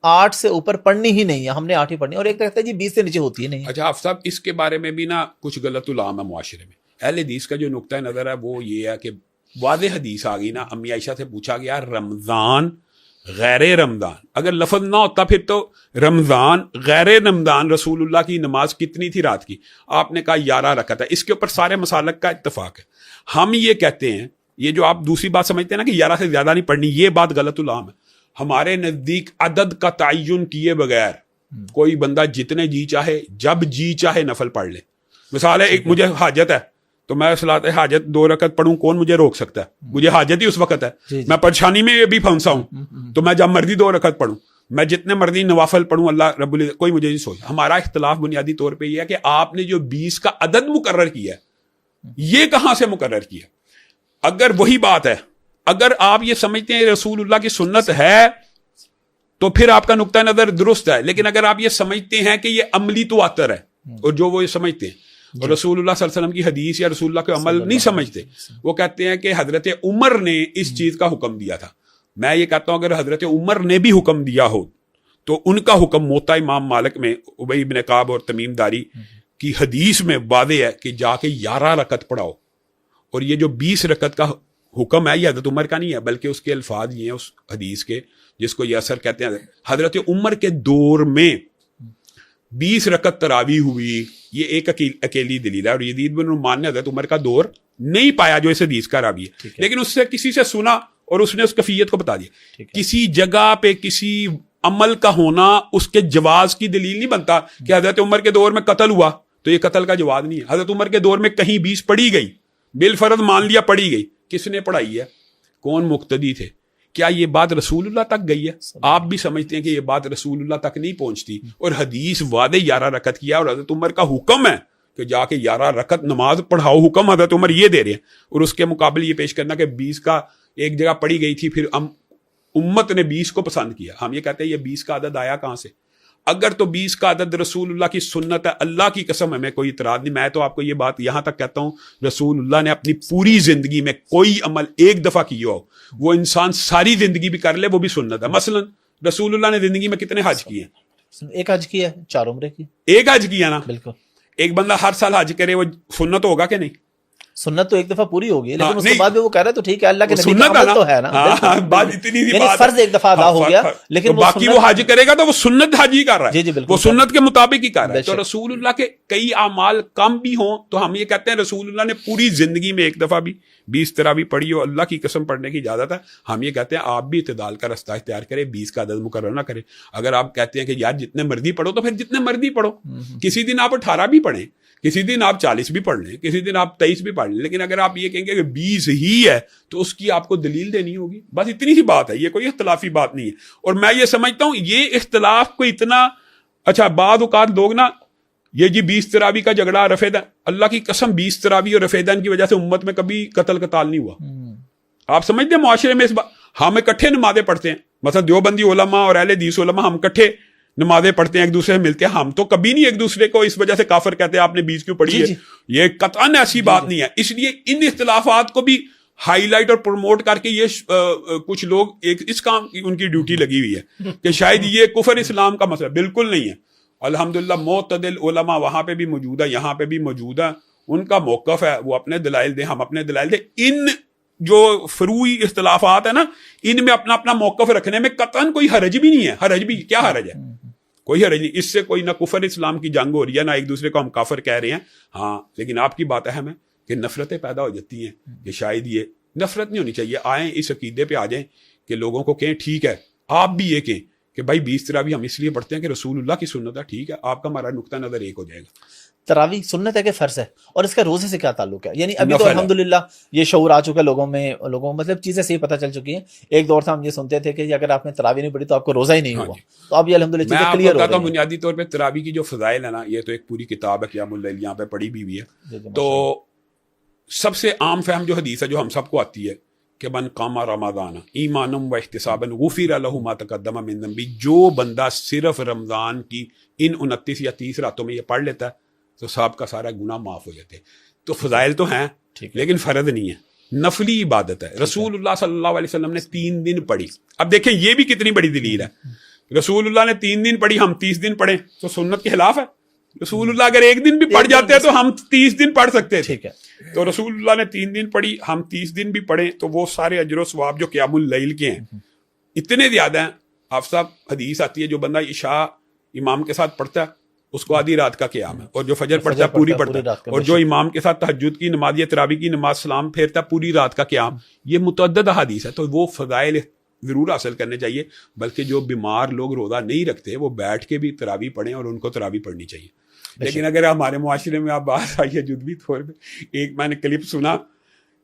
8 سے اوپر پڑھنی ہی نہیں ہے، ہم نے 8 ہی پڑھنی، اور ایک کہتا ہے جی 20 سے نیچے ہوتی ہی نہیں. اچھا آپ صاحب، اس کے بارے میں بھی نا کچھ غلط علام ہے معاشرے میں. اہل حدیث کا جو نقطہ نظر ہے وہ یہ ہے کہ واضح حدیث آ گئی نا، امی عائشہ سے پوچھا گیا رمضان غیر رمضان، اگر لفظ نہ ہوتا پھر تو رمضان غیر رمضان رسول اللہ کی نماز کتنی تھی رات کی؟ آپ نے کہا 11 رکعت ہے. اس کے اوپر سارے مسالک کا اتفاق ہے. ہم یہ کہتے ہیں یہ جو آپ دوسری بات سمجھتے ہیں نا کہ 11 سے زیادہ نہیں پڑھنی, یہ بات غلط العام ہے. ہمارے نزدیک عدد کا تعین کیے بغیر کوئی بندہ جتنے جی چاہے جب جی چاہے نفل پڑھ لے. مثال ہے, ایک مجھے حاجت ہے تو میں صلاۃ حاجت 2 رکعت پڑھوں, کون مجھے روک سکتا ہے؟ مجھے حاجت ہی اس وقت ہے, میں پریشانی میں بھی پھنسا ہوں تو میں جب مرضی 2 رکعت پڑھوں, میں جتنے مرضی نوافل پڑھوں, اللہ رب العزت کوئی مجھے نہیں سوچ. ہمارا اختلاف بنیادی طور پہ یہ ہے کہ آپ نے جو 20 کا عدد مقرر کیا ہے یہ کہاں سے مقرر کیا؟ اگر وہی بات ہے, اگر آپ یہ سمجھتے ہیں رسول اللہ کی سنت ہے تو پھر آپ کا نقطہ نظر درست ہے, لیکن اگر آپ یہ سمجھتے ہیں کہ یہ عملی تواتر ہے, اور جو وہ یہ سمجھتے ہیں اور رسول اللہ صلی اللہ علیہ وسلم کی حدیث یا رسول اللہ کے عمل نہیں سمجھتے, وہ کہتے ہیں کہ حضرت عمر نے اس چیز کا حکم دیا تھا. میں یہ کہتا ہوں اگر حضرت عمر نے بھی حکم دیا ہو تو ان کا حکم موطا امام مالک میں ابی بن کعب اور تمیم داری کی حدیث میں واضح ہے کہ جا کے 11 رکعت پڑھاؤ. اور یہ جو 20 رکعت کا حکم ہے یہ حضرت عمر کا نہیں ہے, بلکہ اس کے الفاظ یہ ہیں اس حدیث کے جس کو یہ اثر کہتے ہیں. حضرت عمر کے دور میں 20 رکعت تراویح ہوئی, یہ ایک اکیلی دلیل ہے. اور یزید بن نعمان نے حضرت عمر کا دور نہیں پایا جو اس حدیث کا راوی ہے, لیکن اس سے کسی سے سنا اور اس نے اس کیفیت کو بتا دیا. کسی جگہ پہ کسی عمل کا ہونا اس کے جواز کی دلیل نہیں بنتا کہ حضرت عمر کے دور میں قتل ہوا تو یہ قتل کا جواز نہیں ہے. حضرت عمر کے دور میں کہیں 20 پڑھی گئی, بالفرض مان لیا پڑھی گئی, کس نے پڑھائی ہے؟ کون مقتدی تھے؟ کیا یہ بات رسول اللہ تک گئی ہے؟ آپ بھی سمجھتے ہیں کہ یہ بات رسول اللہ تک نہیں پہنچتی, اور حدیث واضح 11 رکعت کیا اور حضرت عمر کا حکم ہے کہ جا کے 11 رکعت نماز پڑھاؤ, حکم حضرت عمر یہ دے رہے ہیں. اور اس کے مقابل یہ پیش کرنا کہ 20 کا ایک جگہ پڑھی گئی تھی پھر امت نے 20 کو پسند کیا. ہم یہ کہتے ہیں یہ 20 کا عدد آیا کہاں سے؟ اگر تو 20 کا عدد رسول اللہ کی سنت ہے, اللہ کی قسم ہمیں کوئی اعتراض نہیں. میں تو آپ کو یہ بات یہاں تک کہتا ہوں, رسول اللہ نے اپنی پوری زندگی میں کوئی عمل ایک دفعہ کیا ہو, وہ انسان ساری زندگی بھی کر لے وہ بھی سنت ہے. مثلا رسول اللہ نے زندگی میں کتنے حج کیے ہیں؟ ایک حج کیا ہے, 4 عمرے کی. ایک حج کیا نا. بالکل. ایک بندہ ہر سال حج کرے وہ سنت ہوگا کہ نہیں؟ سنت تو ایک دفعہ پوری ہوگی, لیکن اس کے بعد بھی وہ کہہ رہا ہے تو ٹھیک ہے, اللہ کے نبی کا عمل تو ہے نا. بات اتنی سی بات, فرض ایک دفعہ ادا ہو گیا, لیکن باقی وہ حج کرے گا تو وہ سنت حج ہی کر رہا ہے. جی جی بالکل, وہ سنت کے مطابق ہی کر رہا ہے. تو رسول اللہ کے کئی اعمال کم بھی ہوں تو ہم یہ کہتے ہیں رسول اللہ نے پوری زندگی میں ایک دفعہ بھی 20 تراویح پڑھی ہو, اللہ کی قسم پڑھنے کی اجازت ہے. ہم یہ کہتے ہیں آپ بھی اعتدال کا رستہ اختیار کریں, 20 کا عدد مقرر نہ کریں. اگر آپ کہتے ہیں کہ یار جتنے مرضی پڑھو تو پھر جتنے مرضی پڑھو, کسی دن آپ 18 بھی پڑھیں, کسی دن آپ 40 بھی پڑھ لیں, کسی دن آپ 23 بھی پڑھ لیں, لیکن اگر آپ یہ کہیں گے کہ 20 ہی ہے تو اس کی آپ کو دلیل دینی ہوگی. بس اتنی سی بات ہے, یہ کوئی اختلافی بات نہیں ہے. اور میں یہ سمجھتا ہوں یہ اختلاف کو اتنا اچھا, بعض اوقات لوگ نا یہ جی 20 تراویح کا جھگڑا رفع دین, اللہ کی قسم 20 تراویح اور رفع دین کی وجہ سے امت میں کبھی قتل قتال نہیں ہوا. آپ سمجھتے ہیں معاشرے میں اس بات, ہم اکٹھے نمازیں پڑھتے ہیں, مثلا دیوبندی علماء اور اہل حدیث علماء ہم اکٹھے نمازیں پڑھتے ہیں, ایک دوسرے سے ملتے ہیں, ہم تو کبھی نہیں ایک دوسرے کو اس وجہ سے کافر کہتے ہیں آپ نے 20 کیوں پڑھی ہے. یہ قطعاً ایسی بات نہیں ہے. اس لیے ان اختلافات کو بھی ہائی لائٹ اور پروموٹ کر کے یہ کچھ لوگ ایک اس کام کی ان کی ڈیوٹی لگی ہوئی ہے کہ شاید یہ کفر اسلام کا مسئلہ بالکل نہیں ہے. الحمدللہ معتدل علماء وہاں پہ بھی موجود ہے, یہاں پہ بھی موجود ہے, ان کا موقف ہے, وہ اپنے دلائل دیں, ہم اپنے دلائل دیں. ان جو فروعی اختلافات ہیں نا ان میں اپنا اپنا موقف رکھنے میں قطعاً کوئی حرج بھی نہیں ہے. حرج بھی کیا حرج ہے؟ کوئی حرج نہیں. اس سے کوئی نہ کفر اسلام کی جنگ ہو رہی ہے نہ ایک دوسرے کو ہم کافر کہہ رہے ہیں. ہاں لیکن آپ کی بات اہم ہے کہ نفرتیں پیدا ہو جاتی ہیں کہ شاید یہ نفرت نہیں ہونی چاہیے. آئیں اس عقیدے پہ آ جائیں کہ لوگوں کو کہیں ٹھیک ہے, آپ بھی یہ کہیں کہ بھائی 20 تراویح ہم اس لیے پڑھتے ہیں کہ رسول اللہ کی سنت ہے, ٹھیک ہے, آپ کا ہمارا نقطہ نظر ایک ہو جائے گا. تراویح سنت ہے کہ فرض ہے, اور اس کا روزے سے کیا تعلق ہے؟ یعنی ابھی تو الحمدللہ یہ شعور آ چکا ہے لوگوں میں مطلب چیزیں صحیح پتہ چل چکی ہیں. ایک دور تھا ہم یہ سنتے تھے کہ اگر آپ نے تراویح نہیں پڑھی تو آپ کو روزہ ہی نہیں ہوا, تو اب یہ الحمدللہ چیزیں کلیئر ہو رہی ہیں. بنیادی طور پہ تراویح کی جو فضائل ہے نا, یہ تو ایک پوری کتاب ہے قیام اللیل, یہاں پہ پڑھی بھی ہوئی ہے. تو سب سے عام فہم جو حدیث ہے جو ہم سب کو آتی ہے کہ من قام رمضان ایمانا و احتسابا غفر له ما تقدم من ذنبه, جو بندہ صرف رمضان کی ان 29 یا 30 راتوں میں یہ پڑھ لیتا ہے تو صاحب کا سارا گناہ معاف ہو جاتے ہیں. تو فضائل تو ہیں لیکن فرض نہیں ہے, نفلی عبادت ہے. رسول اللہ صلی اللہ علیہ وسلم نے 3 دن پڑھی. اب دیکھیں یہ بھی کتنی بڑی دلیل ہے. رسول اللہ نے 3 دن پڑھی, ہم 30 دن پڑھیں تو سنت کے خلاف ہے. رسول اللہ اگر ایک دن بھی پڑھ جاتے ہیں تو ہم 30 دن پڑھ سکتے ہیں. ٹھیک ہے, تو رسول اللہ نے 3 دن پڑھی, ہم 30 دن بھی پڑھیں تو وہ سارے اجر و ثواب جو قیام اللیل کے ہیں اتنے زیادہ ہیں. آپ صاحب حدیث آتی ہے جو بندہ عشاء امام کے ساتھ پڑھتا ہے اس کو آدھی رات کا قیام ہے، اور جو فجر پڑھتا ہے پوری پڑھتا ہے، اور جو امام کے ساتھ تہجد کی نماز یا تراویح کی نماز سلام پھیرتا ہے پوری رات کا قیام، یہ متعدد احادیث ہے. تو وہ فضائل ضرور حاصل کرنے چاہیے. بلکہ جو بیمار لوگ روزہ نہیں رکھتے وہ بیٹھ کے بھی تراویح پڑھیں، اور ان کو تراویح پڑھنی چاہیے. لیکن اگر ہمارے معاشرے میں آپ بات آئی ہے جدوی طور پہ، ایک میں نے کلپ سنا،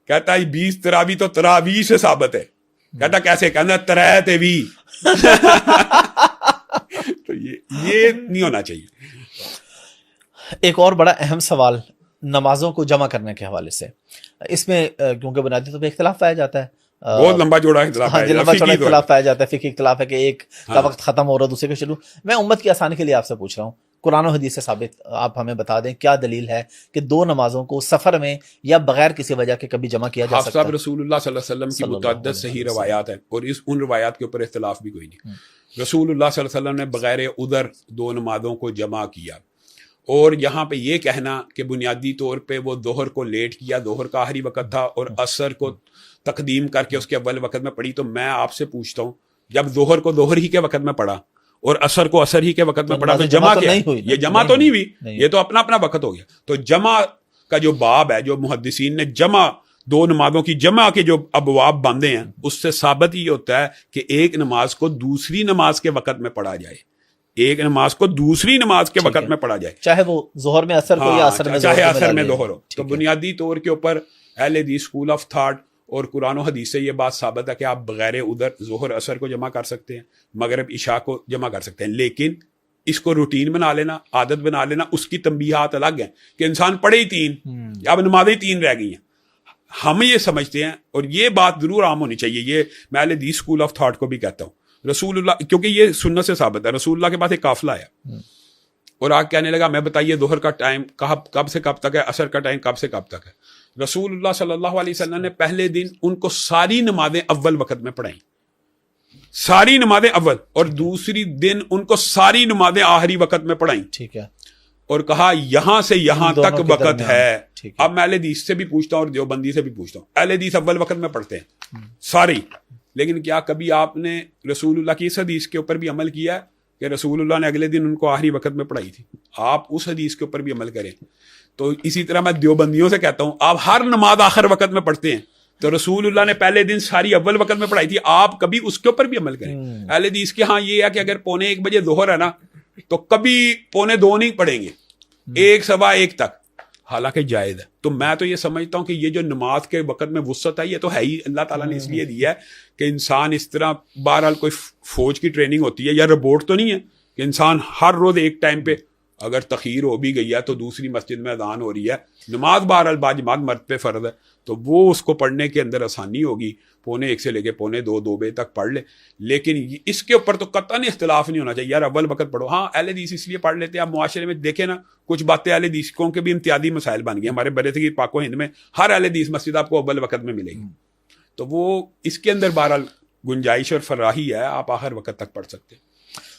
کہتا ہے 20 تراویح تو تراویح سے ثابت ہے. کہتا کیسے؟ کہنا ترے بھی. تو یہ نہیں ہونا چاہیے. ایک اور بڑا اہم سوال نمازوں کو جمع کرنے کے حوالے سے، اس میں کیونکہ بنیادی طور پہ اختلاف پایا جاتا ہے، بہت لمبا چوڑا اختلاف ہاں جی، لمبا چوڑا اختلاف پایا جاتا ہے، فقہی اختلاف ہے کہ ایک کا وقت ختم ہو رہا ہے دوسرے کا شروع. میں امت کی آسانی کے لیے آپ سے پوچھ رہا ہوں، قرآن و حدیث سے ثابت آپ ہمیں بتا دیں کیا دلیل ہے کہ دو نمازوں کو سفر میں یا بغیر کسی وجہ کے کبھی جمع کیا جا سکتا ہے؟ رسول اللہ صلی اللہ علیہ وسلم کی متعدد صحیح روایات ہیں، اور ان روایات کے اوپر اختلاف بھی کوئی نہیں. رسول اللہ صلی اللہ علیہ وسلم نے بغیر عذر دو نمازوں کو جمع کیا. اور یہاں پہ یہ کہنا کہ بنیادی طور پہ وہ ظہر کو لیٹ کیا، ظہر کا آخری وقت تھا، اور عصر کو تقدیم کر کے اس کے اول وقت میں پڑھی، تو میں آپ سے پوچھتا ہوں جب ظہر کو ظہر ہی کے وقت میں پڑھا اور عصر کو عصر ہی کے وقت میں پڑھا تو جمع کیا؟ یہ جمع تو نہیں ہوئی، یہ تو اپنا اپنا وقت ہو گیا. تو جمع کا جو باب ہے، جو محدثین نے جمع دو نمازوں کی جمع کے جو ابواب باندھے ہیں، اس سے ثابت یہ ہوتا ہے کہ ایک نماز کو دوسری نماز کے وقت میں پڑھا جائے، ایک نماز کو دوسری نماز کے وقت میں پڑھا جائے، چاہے وہ ظہر میں اثر ہو یا اثر میں چاہے اثر میں ظہر ہو. تو بنیادی طور کے اوپر اہل حدیث اسکول آف تھاٹ اور قرآن و حدیث سے یہ بات ثابت ہے کہ آپ بغیر ادھر ظہر اثر کو جمع کر سکتے ہیں، مغرب عشاء کو جمع کر سکتے ہیں. لیکن اس کو روٹین بنا لینا، عادت بنا لینا، اس کی تنبیہات الگ ہیں کہ انسان پڑھے ہی 3، اب نمازیں 3 رہ گئی ہیں. ہم یہ سمجھتے ہیں، اور یہ بات ضرور عام ہونی چاہیے، یہ میں اہل حدیث اسکول آف تھاٹ کو بھی کہتا ہوں. رسول اللہ، کیونکہ یہ سنت سے ثابت ہے، رسول اللہ کے پاس ایک قافلہ آیا اور آگ کہنے لگا میں بتائیے ظہر کا ٹائم کب سے کب تک ہے، عصر کا ٹائم کب سے کب تک ہے. رسول اللہ صلی اللہ علیہ وسلم نے پہلے دن ان کو ساری نمازیں اول وقت میں پڑھائیں، ساری نمازیں اول، اور دوسری دن ان کو ساری نمازیں آخری وقت میں پڑھائیں. ٹھیک ہے. اور کہا یہاں سے یہاں تک وقت ہے. اب میں اہل حدیث سے بھی پوچھتا ہوں اور دیوبندی سے بھی پوچھتا ہوں، اہل حدیث اول وقت میں پڑھتے ہیں ساری، لیکن کیا کبھی آپ نے رسول اللہ کی اس حدیث کے اوپر بھی عمل کیا ہے کہ رسول اللہ نے اگلے دن ان کو آخری وقت میں پڑھائی تھی؟ آپ اس حدیث کے اوپر بھی عمل کریں. تو اسی طرح میں دیوبندیوں سے کہتا ہوں، آپ ہر نماز آخر وقت میں پڑھتے ہیں، تو رسول اللہ نے پہلے دن ساری اول وقت میں پڑھائی تھی، آپ کبھی اس کے اوپر بھی عمل کریں. اہل حدیث کے ہاں یہ ہے کہ اگر 1:45 بجے ظہر ہے نا تو کبھی 1:45 نہیں پڑھیں گے، 1 سوا 1 تک، حالانکہ جائز ہے. تو میں تو یہ سمجھتا ہوں کہ یہ جو نماز کے وقت میں وسعت ہے، یہ تو ہے ہی اللہ تعالیٰ نے اس لیے دیا ہے کہ انسان اس طرح، بہرحال کوئی فوج کی ٹریننگ ہوتی ہے یا روبوٹ تو نہیں ہے کہ انسان ہر روز ایک ٹائم پہ، اگر تخیر ہو بھی گئی ہے تو دوسری مسجد میں اذان ہو رہی ہے، نماز بہرحال باجماعت مرد پہ فرض ہے، تو وہ اس کو پڑھنے کے اندر آسانی ہوگی، 1:45 سے لے کے 1:45 2 بجے تک پڑھ لے. لیکن اس کے اوپر تو قطعاً اختلاف نہیں ہونا چاہیے، یار اول وقت پڑھو. ہاں اہل حدیث اس لیے پڑھ لیتے ہیں، آپ معاشرے میں دیکھیں نا کچھ باتیں اہل حدیثوں کے بھی امتیازی مسائل بن گئے. ہمارے برے صغیر پاک و ہند میں ہر اہل حدیث مسجد آپ کو اول وقت میں ملے گی، تو وہ اس کے اندر بہرحال گنجائش اور فراہی ہے، آپ آخر وقت تک پڑھ سکتے ہیں.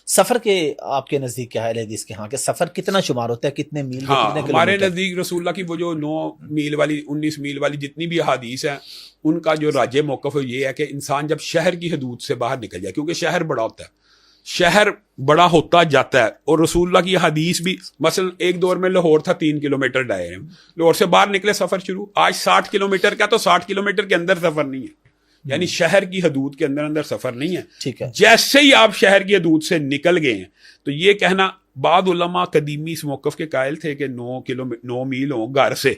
سفر کے آپ کے نزدیک کیا ہے اہل حدیث کے ہاں کہ سفر کتنا شمار ہوتا ہے، کتنے میل؟ ہاں ہمارے نزدیک رسول اللہ کی وہ جو 9 میل والی 19 میل والی جتنی بھی احادیث ہیں، ان کا جو راجع موقف ہے یہ ہے کہ انسان جب شہر کی حدود سے باہر نکل جائے، کیونکہ شہر بڑا ہوتا ہے، شہر بڑا ہوتا جاتا ہے، اور رسول اللہ کی حدیث بھی، مثلا ایک دور میں لاہور تھا 3 کلومیٹر دائرے میں، لاہور سے باہر نکلے سفر شروع، آج 60 کلومیٹر کا، تو 60 کلومیٹر کے اندر سفر نہیں ہے، یعنی شہر کی حدود کے اندر سفر نہیں ہے. ٹھیک ہے. جیسے ہی آپ شہر کی حدود سے نکل گئے ہیں، تو یہ کہنا، بعض علماء قدیمی اس موقف کے قائل تھے کہ 9 میل ہوں گھر سے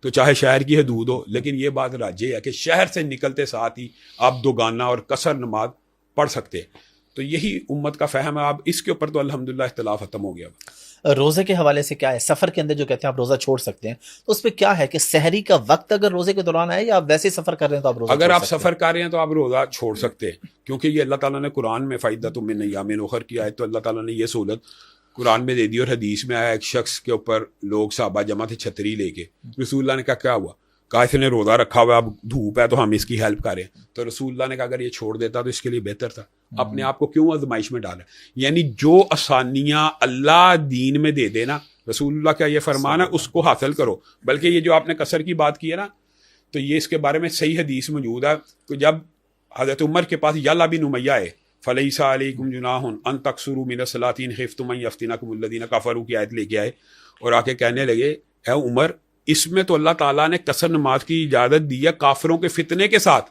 تو چاہے شہر کی حدود ہو، لیکن یہ بات راجع ہے کہ شہر سے نکلتے ساتھ ہی آپ دوگانہ اور قصر نماز پڑھ سکتے ہیں. تو یہی امت کا فہم ہے. اب اس کے اوپر تو الحمدللہ اختلاف ختم ہو گیا. روزے کے حوالے سے کیا ہے؟ سفر کے اندر جو کہتے ہیں آپ روزہ چھوڑ سکتے ہیں، تو اس پہ کیا ہے کہ سحری کا وقت اگر روزے کے دوران آئے، یا آپ ویسے سفر کر رہے ہیں تو آپ روزہ اگر آپ سفر کر رہے ہیں تو آپ روزہ چھوڑ سکتے ہیں، کیونکہ یہ اللہ تعالیٰ نے قرآن میں فائدۃ من ایام اخر کی آیت، تو اللہ تعالیٰ نے یہ سہولت قرآن میں دے دی. اور حدیث میں آیا ایک شخص کے اوپر لوگ صحابہ جمع تھے چھتری لے کے، رسول اللہ نے کہا کیا ہوا؟ کہا اس نے روزہ رکھا ہوا ہے، اب دھوپ ہے تو ہم اس کی ہیلپ کریں. تو رسول اللہ نے کہا اگر یہ چھوڑ دیتا تو اس کے لیے بہتر تھا، اپنے آپ کو کیوں آزمائش میں ڈالا؟ یعنی جو آسانیاں اللہ دین میں دے دے نا، رسول اللہ کا یہ فرمان ہے، اس کو حاصل کرو. بلکہ یہ جو آپ نے قصر کی بات کی ہے نا، تو یہ اس کے بارے میں صحیح حدیث موجود ہے کہ جب حضرت عمر کے پاس یعلا بن امیہ آئے فلیس علیکم جناح ان تقصروا من الصلاۃ ان خفتم ان یفتنکم الذین کفروا کی آیت لے کے آئے اور آ کے کہنے لگے اے عمر اس میں تو اللہ تعالیٰ نے قصر نماز کی اجازت دی ہے کافروں کے فتنے کے ساتھ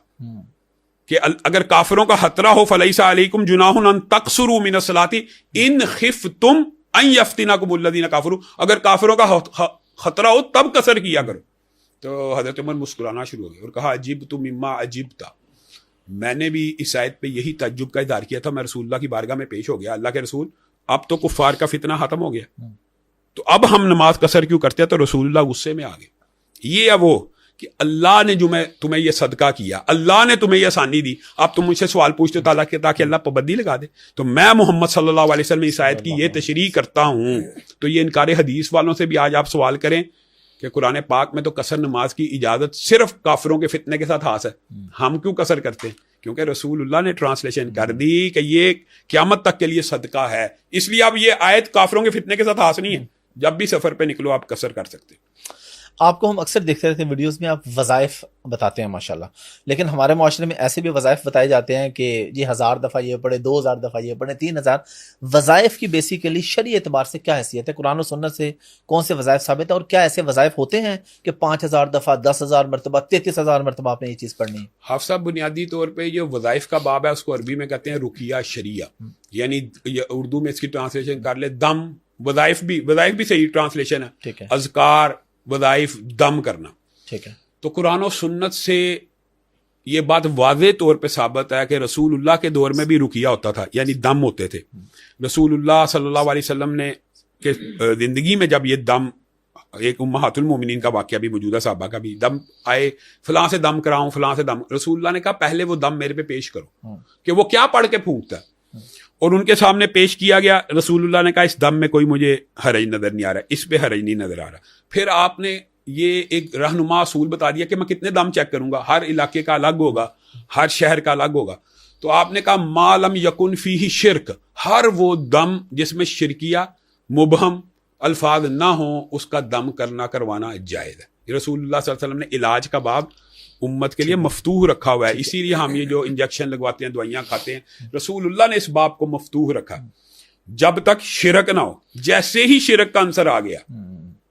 کہ اگر کافروں کا خطرہ ہو فلیس علیکم جناح ان تقصروا من الصلاۃ ان خفتم ان یفتنکم الذین کفروا، اگر کافروں کا خطرہ ہو تب قصر کیا کرو۔ تو حضرت عمر مسکرانا شروع ہو گئے اور کہا عجبت مما عجبت، میں نے بھی اس آیت پہ یہی تعجب کا اظہار کیا تھا، میں رسول اللہ کی بارگاہ میں پیش ہو گیا، اللہ کے رسول اب تو کفار کا فتنہ ختم ہو گیا، تو اب ہم نماز قصر کیوں کرتے ہیں؟ تو رسول اللہ غصے میں آ گئے، یہ ہے وہ کہ اللہ نے جو میں تمہیں یہ صدقہ کیا، اللہ نے تمہیں یہ آسانی دی، اب تم مجھ سے سوال پوچھتے تعالیٰ کہ تاکہ اللہ پابندی لگا دے، تو میں محمد صلی اللہ علیہ وسلم اس آیت کی یہ تشریح کرتا ہوں۔ تو یہ انکار حدیث والوں سے بھی آج آپ سوال کریں کہ قرآن پاک میں تو قصر نماز کی اجازت صرف کافروں کے فتنے کے ساتھ خاص ہے، ہم کیوں قصر کرتے ہیں؟ کیونکہ رسول اللہ نے ٹرانسلیشن کر دی کہ یہ قیامت تک کے لیے صدقہ ہے، اس لیے اب یہ آیت کافروں کے فتنے کے ساتھ خاص نہیں ہے، جب بھی سفر پہ نکلو آپ قصر کر سکتے ہیں۔ آپ کو ہم اکثر دیکھتے رہتے ہیں ویڈیوز میں، آپ وظائف بتاتے ہیں ماشاءاللہ، لیکن ہمارے معاشرے میں ایسے بھی وظائف بتائے جاتے ہیں کہ جی 1000 دفعہ یہ پڑھے، 2000 دفعہ یہ پڑھے، 3000۔ وظائف کی بیسیکلی شرعی اعتبار سے کیا حیثیت ہے؟ قرآن و سنت سے کون سے وظائف ثابت ہے، اور کیا ایسے وظائف ہوتے ہیں کہ 5000 دفعہ، 10000 مرتبہ، 33000 مرتبہ آپ نے یہ چیز پڑھنی ہے؟ حافظ صاحب بنیادی طور پہ جو وظائف کا باب ہے اس کو عربی میں کہتے ہیں رقیہ شریعہ، یعنی اردو میں اس کی ٹرانسلیشن کر لے دم، وظائف بھی صحیح ٹرانسلیشن ہے، ٹھیک ہے، اذکار، وظائف، دم کرنا، ٹھیک ہے۔ تو قرآن و سنت سے یہ بات واضح طور پہ ثابت ہے کہ رسول اللہ کے دور میں بھی رقیہ ہوتا تھا، یعنی دم ہوتے تھے۔ رسول اللہ صلی اللہ علیہ وسلم نے کہ زندگی میں جب یہ دم، ایک امہات المومنین کا واقعہ بھی موجودہ صحابہ کا بھی، دم آئے فلاں سے دم کراؤں، فلاں سے دم، رسول اللہ نے کہا پہلے وہ دم میرے پہ پیش کرو کہ وہ کیا پڑھ کے پھونکتا ہے، اور ان کے سامنے پیش کیا گیا۔ رسول اللہ نے کہا اس دم میں کوئی مجھے حرج نظر نہیں آ رہا، اس پہ حرج نہیں نظر آ رہا۔ پھر آپ نے یہ ایک رہنما اصول بتا دیا کہ میں کتنے دم چیک کروں گا، ہر علاقے کا الگ ہوگا، ہر شہر کا الگ ہوگا۔ تو آپ نے کہا ما لم یکن فیہ شرک، ہر وہ دم جس میں شرکیہ مبہم الفاظ نہ ہوں اس کا دم کروانا جائز ہے۔ رسول اللہ صلی اللہ علیہ وسلم نے علاج کا باب امت کے لیے مفتوح رکھا ہوا ہے، اسی لیے ہم یہ جو انجیکشن لگواتے ہیں، دوائیاں کھاتے ہیں، رسول اللہ نے اس باب کو مفتوح رکھا جب تک شرک نہ ہو۔ جیسے ہی شرک کا عنصر آ گیا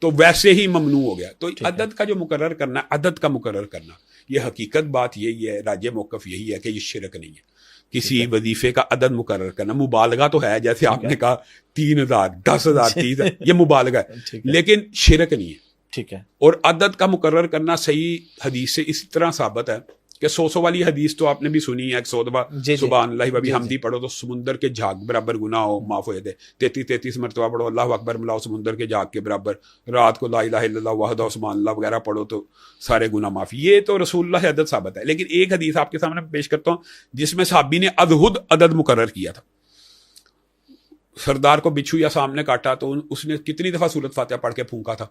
تو ویسے ہی ممنوع ہو گیا۔ تو عدد کا جو مقرر کرنا، عدد کا مقرر کرنا، یہ حقیقت بات یہی ہے، راجع موقف یہی ہے کہ یہ شرک نہیں ہے۔ کسی وظیفے کا عدد مقرر کرنا، مبالغہ تو ہے، جیسے آپ نے کہا 3000، 10000، 30,000، یہ مبالغہ ہے، لیکن شرک نہیں ہے۔ ٹھیک ہے۔ اور عدد کا مقرر کرنا صحیح حدیث سے اسی طرح ثابت ہے کہ 100 والی حدیث تو آپ نے بھی سنی ہے، 100 دفعہ سبحان اللہ و بحمدہ پڑھو تو سمندر کے جھاگ برابر گناہ ہو معاف ہو جاتے، 33 مرتبہ پڑھو اللہ اکبر ملاؤ سمندر کے جھاگ کے برابر، رات کو لا الہ الا اللہ وحدہ سبحان اللہ وغیرہ پڑھو تو سارے گناہ معاف۔ یہ تو رسول اللہ سے عدد ثابت ہے، لیکن ایک حدیث آپ کے سامنے پیش کرتا ہوں جس میں صحابی نے ادھد عدد مقرر کیا تھا۔ سردار کو بچھو یا سامنے کاٹا تو اس نے کتنی دفعہ سورۃ فاتحہ پڑھ کے پھونکا تھا؟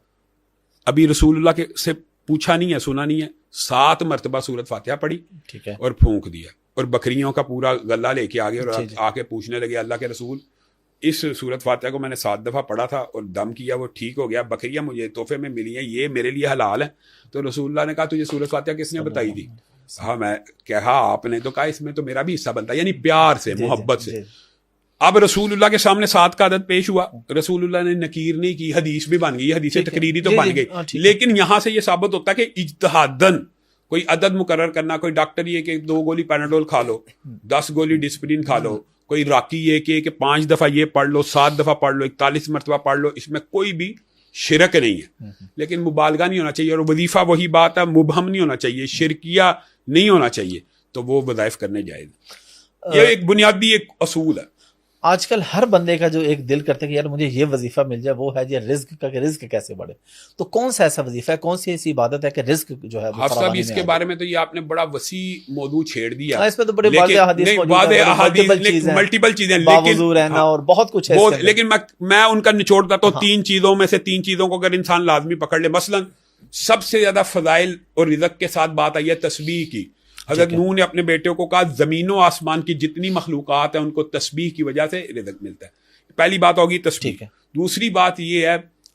ابھی رسول اللہ کے سے پوچھا نہیں ہے، سنا نہیں ہے، 7 مرتبہ سورۃ فاتحہ پڑھی، ٹھیک ہے، اور پھونک دیا، اور بکریوں کا پورا غلہ لے کے آگے اور آ کے پوچھنے لگے اللہ کے رسول اس سورۃ فاتحہ کو میں نے 7 دفعہ پڑھا تھا اور دم کیا، وہ ٹھیک ہو گیا، بکریاں مجھے تحفے میں ملی ہیں، یہ میرے لیے حلال ہے۔ تو رسول اللہ نے کہا تجھے سورۃ فاتحہ کس نے بتائی تھی؟ ہاں میں کہا آپ نے، تو کہا اس میں تو میرا بھی حصہ بنتا ہے، یعنی پیار سے، محبت سے۔ اب رسول اللہ کے سامنے 7 کا عدد پیش ہوا، رسول اللہ نے نکیر نہیں کی، حدیث بھی بن گئی، حدیث تقریری تو بن گئی، لیکن یہاں سے یہ ثابت ہوتا ہے کہ اجتہاداً کوئی عدد مقرر کرنا، کوئی ڈاکٹر یہ کہ 2 گولی پیناڈول کھا لو، 10 گولی ڈسپرین کھا لو، کوئی راکی یہ کہ 5 دفعہ یہ پڑھ لو، 7 دفعہ پڑھ لو، 41 مرتبہ پڑھ لو، اس میں کوئی بھی شرک نہیں ہے، لیکن مبالغہ نہیں ہونا چاہیے، اور وظیفہ وہی بات ہے، مبہم نہیں ہونا چاہیے، شرکیہ نہیں ہونا چاہیے، تو وہ وظائف کرنے جائز۔ یہ ایک بنیادی ایک اصول ہے۔ آج کل ہر بندے کا جو ایک دل کرتا ہے کہ یار مجھے یہ وظیفہ مل جائے، وہ ہے جی رزق کا، کہ رزق کیسے بڑھے۔ تو کون سا ایسا وظیفہ ہے، کون سی ایسی عبادت ہے کہ رزق جو ہے آپ صاحب اس کے بارے میں تو یہ آپ نے بڑا وسیع موضوع چھیڑ دیا، اس میں تو بڑے واضح احادیث ملٹیپل چیزیں، باوضو رہنا اور بہت کچھ ہے، لیکن میں ان کا نچوڑ دیتا ہوں 3 چیزوں میں سے، 3 چیزوں کو اگر انسان لازمی پکڑ لے، مثلا سب سے زیادہ فضائل اور رزق کے ساتھ بات آئی ہے تسبیح کی۔ حضرت نوح نے اپنے بیٹوں کو کہا زمین و آسمان کی جتنی مخلوقات ہیں ان کو تسبیح کی وجہ سے رزق ملتا ہے۔ پہلی بات ہوگی تسبیح۔ دوسری بات یہ ہے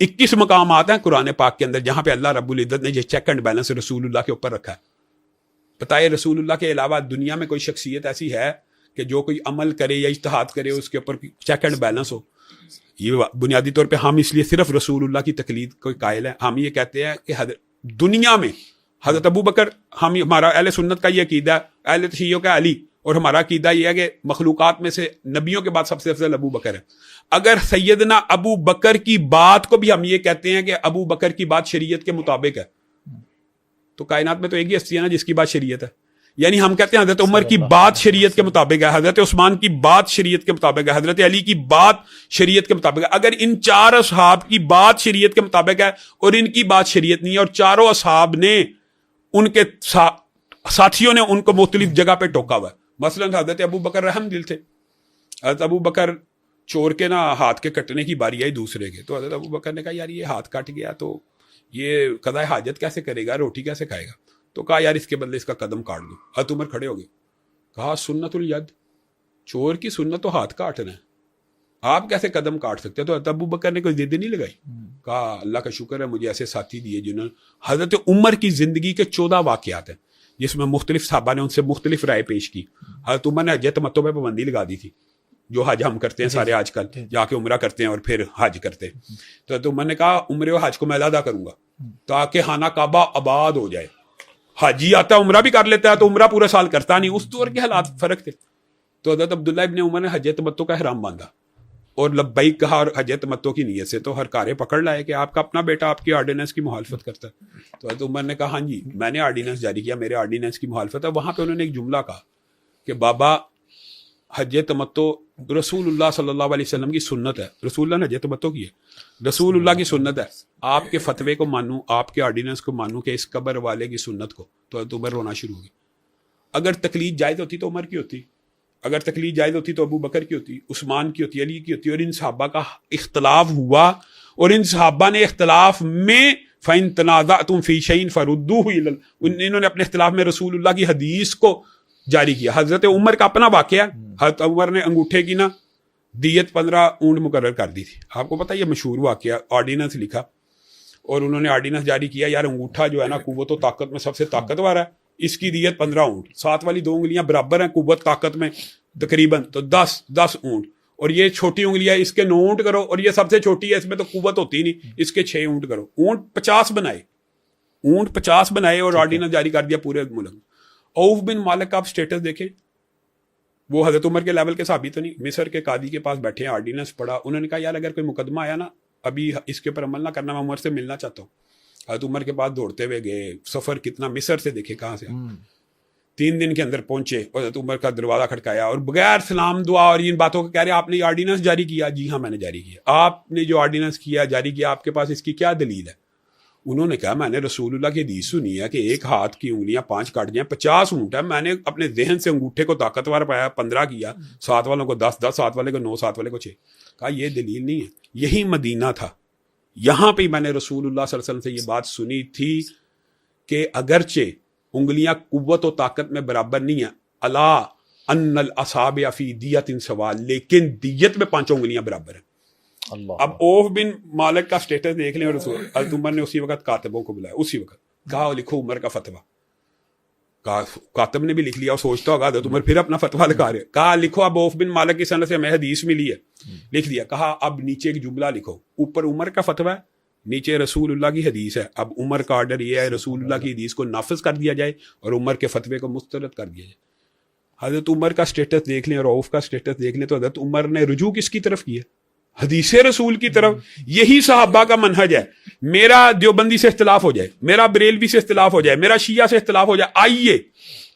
21 مقامات ہیں قرآن پاک کے اندر جہاں پہ اللہ رب العزت نے یہ چیک اینڈ بیلنس رسول اللہ کے اوپر رکھا ہے. بتائیے رسول اللہ کے علاوہ دنیا میں کوئی شخصیت ایسی ہے کہ جو کوئی عمل کرے یا اجتہاد کرے اس کے اوپر چیک اینڈ بیلنس ہو؟ یہ بنیادی طور پہ ہم اس لیے صرف رسول اللہ کی تقلید کو قائل ہیں. ہم یہ کہتے ہیں کہ دنیا میں حضرت ابو بکر، ہمارا اہل سنت کا یہ عقیدہ ہے، اہل تشیعوں کا علی، اور ہمارا عقیدہ یہ ہے کہ مخلوقات میں سے نبیوں کے بعد سب سے افضل ابو بکر ہے. اگر سیدنا ابو بکر کی بات کو بھی ہم یہ کہتے ہیں کہ ابو بکر کی بات شریعت کے مطابق ہے، تو کائنات میں تو ایک ہی ہستی ہے نا جس کی بات شریعت ہے. یعنی ہم کہتے ہیں حضرت عمر کی بات شریعت کے مطابق ہے، حضرت عثمان کی بات شریعت کے مطابق ہے، حضرت علی کی بات شریعت کے مطابق ہے. اگر ان 4 اصحاب کی بات شریعت کے مطابق ہے اور ان کی بات شریعت نہیں ہے، اور چاروں اصحاب نے ان کے ساتھیوں نے ان کو مختلف جگہ پہ ٹوکا ہوا ہے. مثلا حضرت ابو بکر رحم دل تھے. حضرت ابو بکر چور کے نا ہاتھ کے کٹنے کی باری آئی دوسرے کے، تو حضرت ابو بکر نے کہا یار یہ ہاتھ کٹ گیا تو یہ قضاء حاجت کیسے کرے گا، روٹی کیسے کھائے گا؟ تو کہا یار اس کے بدلے اس کا قدم کاٹ دو. حضرت عمر کھڑے ہو گئے، کہا سنت الید، چور کی سنت تو ہاتھ کاٹنا ہے، آپ کیسے قدم کاٹ سکتے ہیں؟ تو حضرت ابو بکر نے کوئی ضد نہیں لگائی، کہا اللہ کا شکر ہے مجھے ایسے ساتھی دیے جنہوں نے. حضرت عمر کی زندگی کے 14 واقعات ہیں جس میں مختلف صحابہ نے ان سے مختلف رائے پیش کی. حضرت عمر نے حج تمتع پہ پابندی لگا دی تھی، جو حج ہم کرتے ہیں سارے آج کل، جا کے عمرہ کرتے ہیں اور پھر حج کرتے ہیں. تو حضرت عمر نے کہا عمرے و حج کو میں ادا کروں گا تاکہ خانہ کعبہ آباد ہو جائے. حاجی آتا ہے عمرہ بھی کر لیتا ہے تو عمرہ پورا سال کرتا نہیں، اس دور کے حالات فرق تھے. تو حضرت عبداللہ ابن عمر نے حج تمتع کا احرام باندھا اور لبیک کہا، اور حج تمتع کی نیت سے تو ہر کارے پکڑ لائے کہ آپ کا اپنا بیٹا آپ کی آرڈیننس کی مخالفت کرتا ہے. تو حضرت عمر نے کہا ہاں جی میں نے آرڈیننس جاری کیا، میرے آرڈیننس کی مخالفت ہے. وہاں پہ انہوں نے ایک جملہ کہا کہ بابا حج تمتع رسول اللہ صلی اللہ علیہ وسلم کی سنت ہے، رسول اللہ نے حج تمتع کی ہے، رسول اللہ کی سنت ہے، آپ کے فتوے کو مانوں، آپ کے آرڈیننس کو مانوں کہ اس قبر والے کی سنت کو. تو حضرت عمر رونا شروع ہو گئی. اگر تقلید جائز ہوتی تو عمر کی ہوتی، اگر تقلید جائز ہوتی تو ابو بکر کی ہوتی، عثمان کی ہوتی، علی کی ہوتی. اور ان صحابہ کا اختلاف ہوا اور ان صحابہ نے اختلاف میں فَإِن تَنَازَعْتُمْ فِي شَيْءٍ فَرُدُّوهُ إِلَى، انہوں نے اپنے اختلاف میں رسول اللہ کی حدیث کو جاری کیا. حضرت عمر کا اپنا واقعہ، حضرت عمر نے انگوٹھے کی نا دیت 15 اونٹ مقرر کر دی تھی. آپ کو پتہ یہ مشہور واقعہ، آرڈیننس لکھا اور انہوں نے آرڈیننس جاری کیا یار انگوٹھا جو ہے نا قوت و طاقت میں سب سے طاقتور ہے، اس کی دیت 15 اونٹ، ساتھ والی 2 انگلیاں برابر ہیں قوت طاقت میں تقریباً، تو 10 اونٹ، اور یہ چھوٹی انگلیاں اس کے 9 اونٹ کرو، اور یہ سب سے چھوٹی ہے اس میں تو قوت ہوتی نہیں، اس کے 6 اونٹ کرو. اونٹ 50 بنائے اور آرڈیننس جاری کر دیا پورے ملک. عوف بن مالک کا آپ سٹیٹس دیکھیں، وہ حضرت عمر کے لیول کے صحابی تو نہیں، مصر کے قاضی کے پاس بیٹھے ہیں، آرڈیننس پڑھا، انہوں نے کہا یار اگر کوئی مقدمہ آیا نا ابھی اس کے اوپر عمل نہ کرنا، میں عمر سے ملنا چاہتا ہوں. حضرت عمر کے پاس دوڑتے ہوئے گئے، سفر کتنا، مصر سے دیکھے کہاں سے 3 دن کے اندر پہنچے اور حضرت عمر کا دروازہ کھٹکایا اور بغیر سلام دعا اور ان باتوں کو کہہ رہے آپ نے آرڈیننس جاری کیا؟ جی ہاں میں نے جاری کیا. آپ نے جو آرڈیننس کیا جاری کیا آپ کے پاس اس کی کیا دلیل ہے؟ انہوں نے کہا میں نے رسول اللہ کی حدیث سنی ہے کہ ایک ہاتھ کی انگلیاں 5 کاٹ جائیں 50 اونٹ ہے، میں نے اپنے ذہن سے انگوٹھے کو طاقتور پایا، 15 کیا، 7 والوں کو 10، 7 والے کو 9، 7 والے کو 6. کہا یہ دلیل نہیں ہے، یہی مدینہ تھا، یہاں پہ میں نے رسول اللہ صلی اللہ علیہ وسلم سے یہ بات سنی تھی کہ اگرچہ انگلیاں قوت و طاقت میں برابر نہیں ہیں، الا ان الاصابع فی دیت سوا، لیکن دیت میں 5 انگلیاں برابر ہیں. اب عوف بن مالک کا سٹیٹس دیکھ لیں. رسول حضرت عمر نے اسی وقت کاتبوں کو بلایا، اسی وقت کہا لکھو عمر کا فتویٰ. کاتب نے بھی لکھ لیا اور سوچتا ہوگا حضرت عمر پھر اپنا فتویٰ لکھا رہے، کہا لکھو اب عوف بن مالک کی سند سے ہمیں حدیث ملی ہے، لکھ دیا. کہا اب نیچے ایک جملہ لکھو، اوپر عمر کا فتویٰ ہے، نیچے رسول اللہ کی حدیث ہے. اب عمر کا آرڈر یہ ہے رسول اللہ کی حدیث کو نافذ کر دیا جائے اور عمر کے فتوے کو مسترد کر دیا جائے. حضرت عمر کا سٹیٹس دیکھ لیں اور عوف کا سٹیٹس دیکھ لیں تو حضرت عمر نے رجوع کس کی طرف کیا؟ حدیث رسول کی طرف. یہی صحابہ کا منہج ہے. میرا دیوبندی سے اختلاف ہو جائے، میرا بریلوی سے اختلاف ہو جائے، میرا شیعہ سے اختلاف ہو جائے، آئیے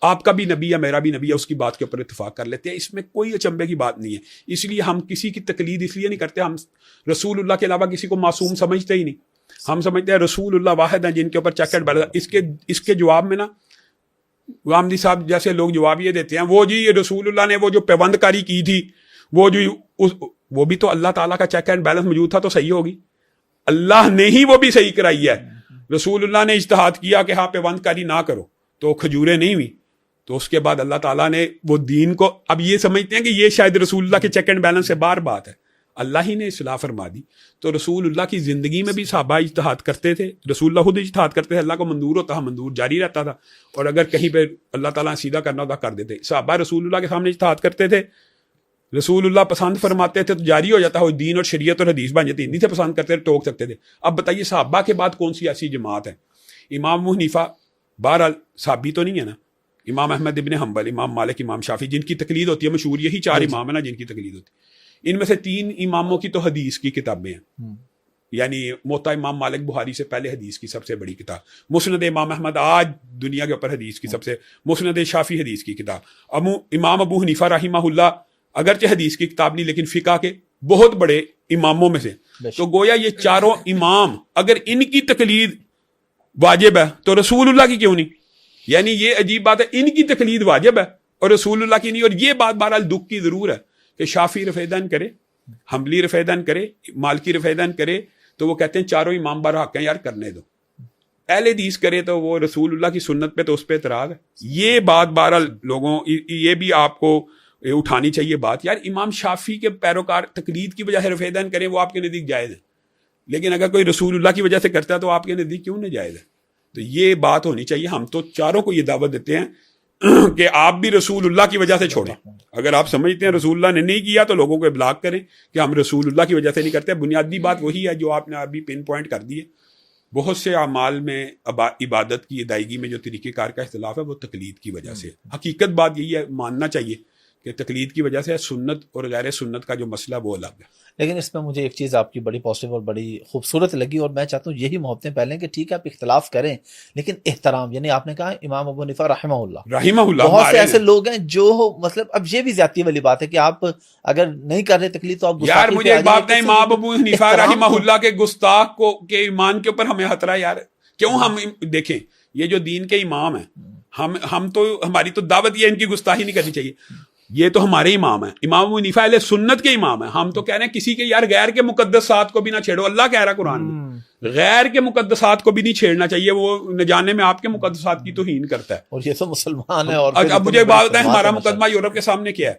آپ کا بھی نبی ہے میرا بھی نبی ہے، اس کی بات کے اوپر اتفاق کر لیتے ہیں. اس میں کوئی اچنبے کی بات نہیں ہے. اس لیے ہم کسی کی تقلید اس لیے نہیں کرتے، ہم رسول اللہ کے علاوہ کسی کو معصوم سمجھتے ہی نہیں. ہم سمجھتے ہیں رسول اللہ واحد ہیں جن کے اوپر چیک اینڈ بیلنس. اس کے جواب میں نا غامدی صاحب جیسے لوگ جواب یہ دیتے ہیں وہ جی رسول اللہ نے وہ جو پیوند کاری کی تھی وہ بھی تو اللہ تعالیٰ کا چیک اینڈ بیلنس موجود تھا تو صحیح ہوگی. اللہ نے ہی وہ بھی صحیح کرائی ہے. رسول اللہ نے اجتہاد کیا کہ ہاں پیوند کاری نہ کرو تو کھجوریں نہیں ہوئی، تو اس کے بعد اللہ تعالیٰ نے وہ دین کو، اب یہ سمجھتے ہیں کہ یہ شاید رسول اللہ کے چیک اینڈ بیلنس سے باہر بات ہے. اللہ ہی نے اصلاح فرما دی. تو رسول اللہ کی زندگی میں بھی صحابہ اجتہاد کرتے تھے, رسول اللہ خود اجتہاد کرتے تھے, اللہ کو منظور ہوتا, منظور جاری رہتا تھا, اور اگر کہیں پہ اللہ تعالیٰ سیدھا کرنا ہوتا کر دیتے. صحابہ رسول اللہ کے سامنے اجتہاد کرتے تھے, رسول اللہ پسند فرماتے تھے تو جاری ہو جاتا ہے, دین اور شریعت اور حدیث بن جاتی, نہیں تھے پسند کرتے تھے ٹوک سکتے تھے. اب بتائیے صحابہ کے بعد کون سی ایسی جماعت ہے؟ امام ابو حنیفہ بہرحال صحابی تو نہیں ہے نا, امام احمد ابن حنبل, امام مالک, امام شافعی, جن کی تقلید ہوتی ہے مشہور, یہی 4 امام ہیں نا جن کی تقلید ہوتی ہے. ان میں سے 3 اماموں کی تو حدیث کی کتابیں ہیں, یعنی موطا امام مالک بخاری سے پہلے حدیث کی سب سے بڑی کتاب, مسند امام احمد آج دنیا کے اوپر حدیث کی سب سے, مسند شافعی حدیث کی کتاب, امام ابو حنیفہ رحمہ اللہ اگرچہ حدیث کی کتاب نہیں لیکن فقہ کے بہت بڑے اماموں میں سے. تو گویا یہ 4 امام اگر ان کی تقلید واجب ہے تو رسول اللہ کی کیوں نہیں؟ یعنی یہ عجیب بات ہے, ان کی تقلید واجب ہے اور رسول اللہ کی نہیں. اور یہ بات بہرحال دکھ کی ضرور ہے کہ شافعی رفع دین کرے, حنبلی رفع دین کرے, مالکی رفع دین کرے, تو وہ کہتے ہیں 4 امام برحق ہیں, یار کرنے دو. اہل حدیث کرے تو وہ رسول اللہ کی سنت پہ تو اس پہ اعتراض ہے. یہ بات بہرحال لوگوں یہ بھی آپ کو اٹھانی چاہیے بات, یار امام شافعی کے پیروکار تقلید کی وجہ سے رفع دین کریں, وہ آپ کے نزدیک جائز ہے, لیکن اگر کوئی رسول اللہ کی وجہ سے کرتا ہے تو آپ کے نزدیک کیوں نہیں جائز ہے؟ تو یہ بات ہونی چاہیے. ہم تو 4 کو یہ دعوت دیتے ہیں کہ آپ بھی رسول اللہ کی وجہ سے چھوڑیں. اگر آپ سمجھتے ہیں رسول اللہ نے نہیں کیا تو لوگوں کو ابلاغ کریں کہ ہم رسول اللہ کی وجہ سے نہیں کرتے. بنیادی بات وہی ہے جو آپ نے ابھی پن پوائنٹ کر دی ہے. بہت سے اعمال میں عبادت کی ادائیگی میں جو طریقہ کار کا اختلاف ہے وہ تقلید کی وجہ سے. حقیقت بات یہی ہے, ماننا چاہیے کہ تقلید کی وجہ سے سنت اور غیر سنت کا جو مسئلہ وہ الگ ہے. لیکن اس میں مجھے ایک چیز آپ کی بڑی پازیٹیو اور بڑی خوبصورت لگی, اور میں چاہتا ہوں یہی محبتیں پہلیں کہ ٹھیک ہے آپ اختلاف کریں لیکن احترام, یعنی آپ نے کہا امام ابو حنیفہ رحمہ اللہ, بہت سے ایسے لوگ ہیں جو مطلب اب یہ بھی زیادتی والی بات ہے کہ آپ اگر نہیں کر رہے تقلید تو آپ یار مجھے ایک بات ہے, امام ابو حنیفہ رحمہ اللہ کے گستاخ کو کے ایمان کے اوپر ہمیں خطرہ ہے یار. کیوں؟ ہم دیکھیں یہ جو دین کے امام ہیں, ہم تو ہماری تو دعوت یہ ان کی گستاخی نہیں کرنی چاہیے. یہ تو ہمارے امام ہیں, امام ابو حنیفہ اہل سنت کے امام ہیں. ہم تو کہہ رہے ہیں کسی کے یار غیر کے مقدسات کو بھی نہ چھیڑو. اللہ کہہ رہا ہے قرآن میں غیر کے مقدسات کو بھی نہیں چھیڑنا چاہیے, وہ نہ جانے میں آپ کے مقدسات کی توہین کرتا ہے. اور یہ تو مسلمان ہے. اور اب مجھے بات بتائیں, ہمارا مقدمہ یورپ کے سامنے کیا ہے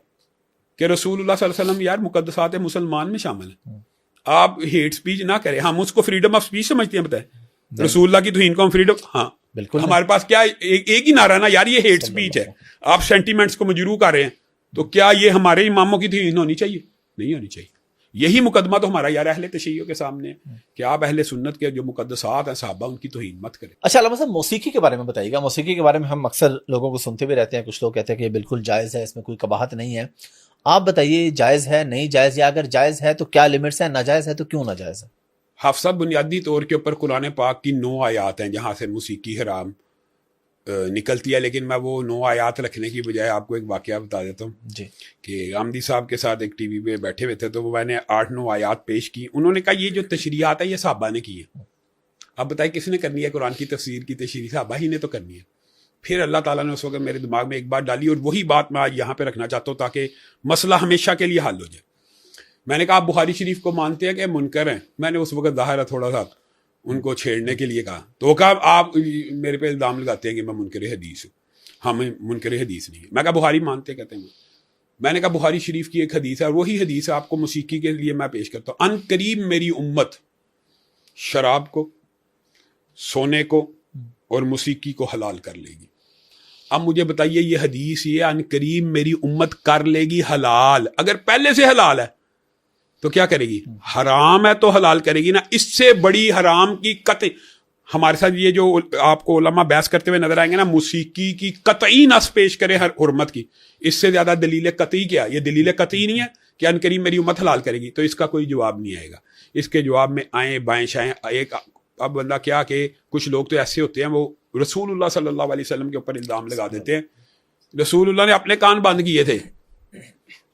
کہ رسول اللہ صلی اللہ علیہ وسلم یار مقدسات مسلمان میں شامل ہیں. آپ ہیٹ سپیچ نہ کریں, ہم اس کو فریڈم آف سپیچ سمجھتے ہیں. بتائیں رسول اللہ کی توہین کو ہم فریڈم, ہاں بالکل ہمارے پاس کیا ایک ہی نعرہ نا یار, یہ ہیٹ سپیچ ہے, آپ سینٹیمنٹس کو مجروح کر رہے ہیں. تو کیا یہ ہمارے اماموں کی توہین ہونی چاہیے؟ نہیں ہونی چاہیے. یہی مقدمہ تو ہمارا یار اہل تشیع کے سامنے ہے کہ آپ اہل سنت کے جو مقدسات ہیں صحابہ ان کی توہین مت کریں. اچھا علامہ صاحب, موسیقی کے بارے میں بتائیے گا. موسیقی کے بارے میں ہم اکثر لوگوں کو سنتے بھی رہتے ہیں, کچھ لوگ کہتے ہیں کہ یہ بالکل جائز ہے, اس میں کوئی قباحت نہیں ہے. آپ بتائیے جائز ہے نہیں جائز, یا اگر جائز ہے تو کیا لمٹس ہیں, ناجائز ہے تو کیوں ناجائز ہے؟ حافظ صاحب بنیادی طور کے اوپر قرآن پاک کی 9 آیات ہیں جہاں سے موسیقی حرام نکلتی ہے, لیکن میں وہ 9 آیات رکھنے کی بجائے آپ کو ایک واقعہ بتا دیتا ہوں جی. کہ غامدی صاحب کے ساتھ ایک ٹی وی پہ بیٹھے ہوئے تھے تو وہ میں نے 8-9 آیات پیش کی. انہوں نے کہا یہ جو تشریحات ہے یہ صحابہ نے کی ہے. اب بتائیں کس نے کرنی ہے؟ قرآن کی تفسیر کی تشریح صحابہ ہی نے تو کرنی ہے. پھر اللہ تعالیٰ نے اس وقت میرے دماغ میں ایک بات ڈالی, اور وہی بات میں آج یہاں پہ رکھنا چاہتا ہوں تاکہ مسئلہ ہمیشہ کے لیے حل ہو جائے. میں نے کہا آپ بخاری شریف کو مانتے ہیں کہ منکر ہیں؟ میں نے اس وقت ظاہر ہے تھوڑا سا ان کو چھیڑنے کے لیے کہا, تو کہا آپ میرے پہ الزام لگاتے ہیں کہ میں منکر حدیث ہوں. ہم منکر حدیث نہیں ہے. میں کہا بخاری مانتے کہتے ہیں. میں نے کہا بخاری شریف کی ایک حدیث ہے, اور وہی حدیث آپ کو موسیقی کے لیے میں پیش کرتا ہوں. ان قریب میری امت شراب کو, سونے کو اور موسیقی کو حلال کر لے گی. اب مجھے بتائیے یہ حدیث یہ ان قریب میری امت کر لے گی حلال, اگر پہلے سے حلال ہے تو کیا کرے گی؟ حرام ہے تو حلال کرے گی نا. اس سے بڑی حرام کی قطعی ہمارے ساتھ یہ جو آپ کو علماء بحث کرتے ہوئے نظر آئیں گے نا, موسیقی کی قطعی نص پیش کرے ہر حرمت کی, اس سے زیادہ دلیل قطعی کیا؟ یہ دلیل قطعی نہیں ہے کہ ان قریب میری امت حلال کرے گی, تو اس کا کوئی جواب نہیں آئے گا. اس کے جواب میں آئیں بائیں شائیں ایک, اب بندہ کیا کہ کچھ لوگ تو ایسے ہوتے ہیں وہ رسول اللہ صلی اللہ علیہ وسلم کے اوپر الزام لگا دیتے ہیں. رسول اللہ نے اپنے کان بند کیے تھے,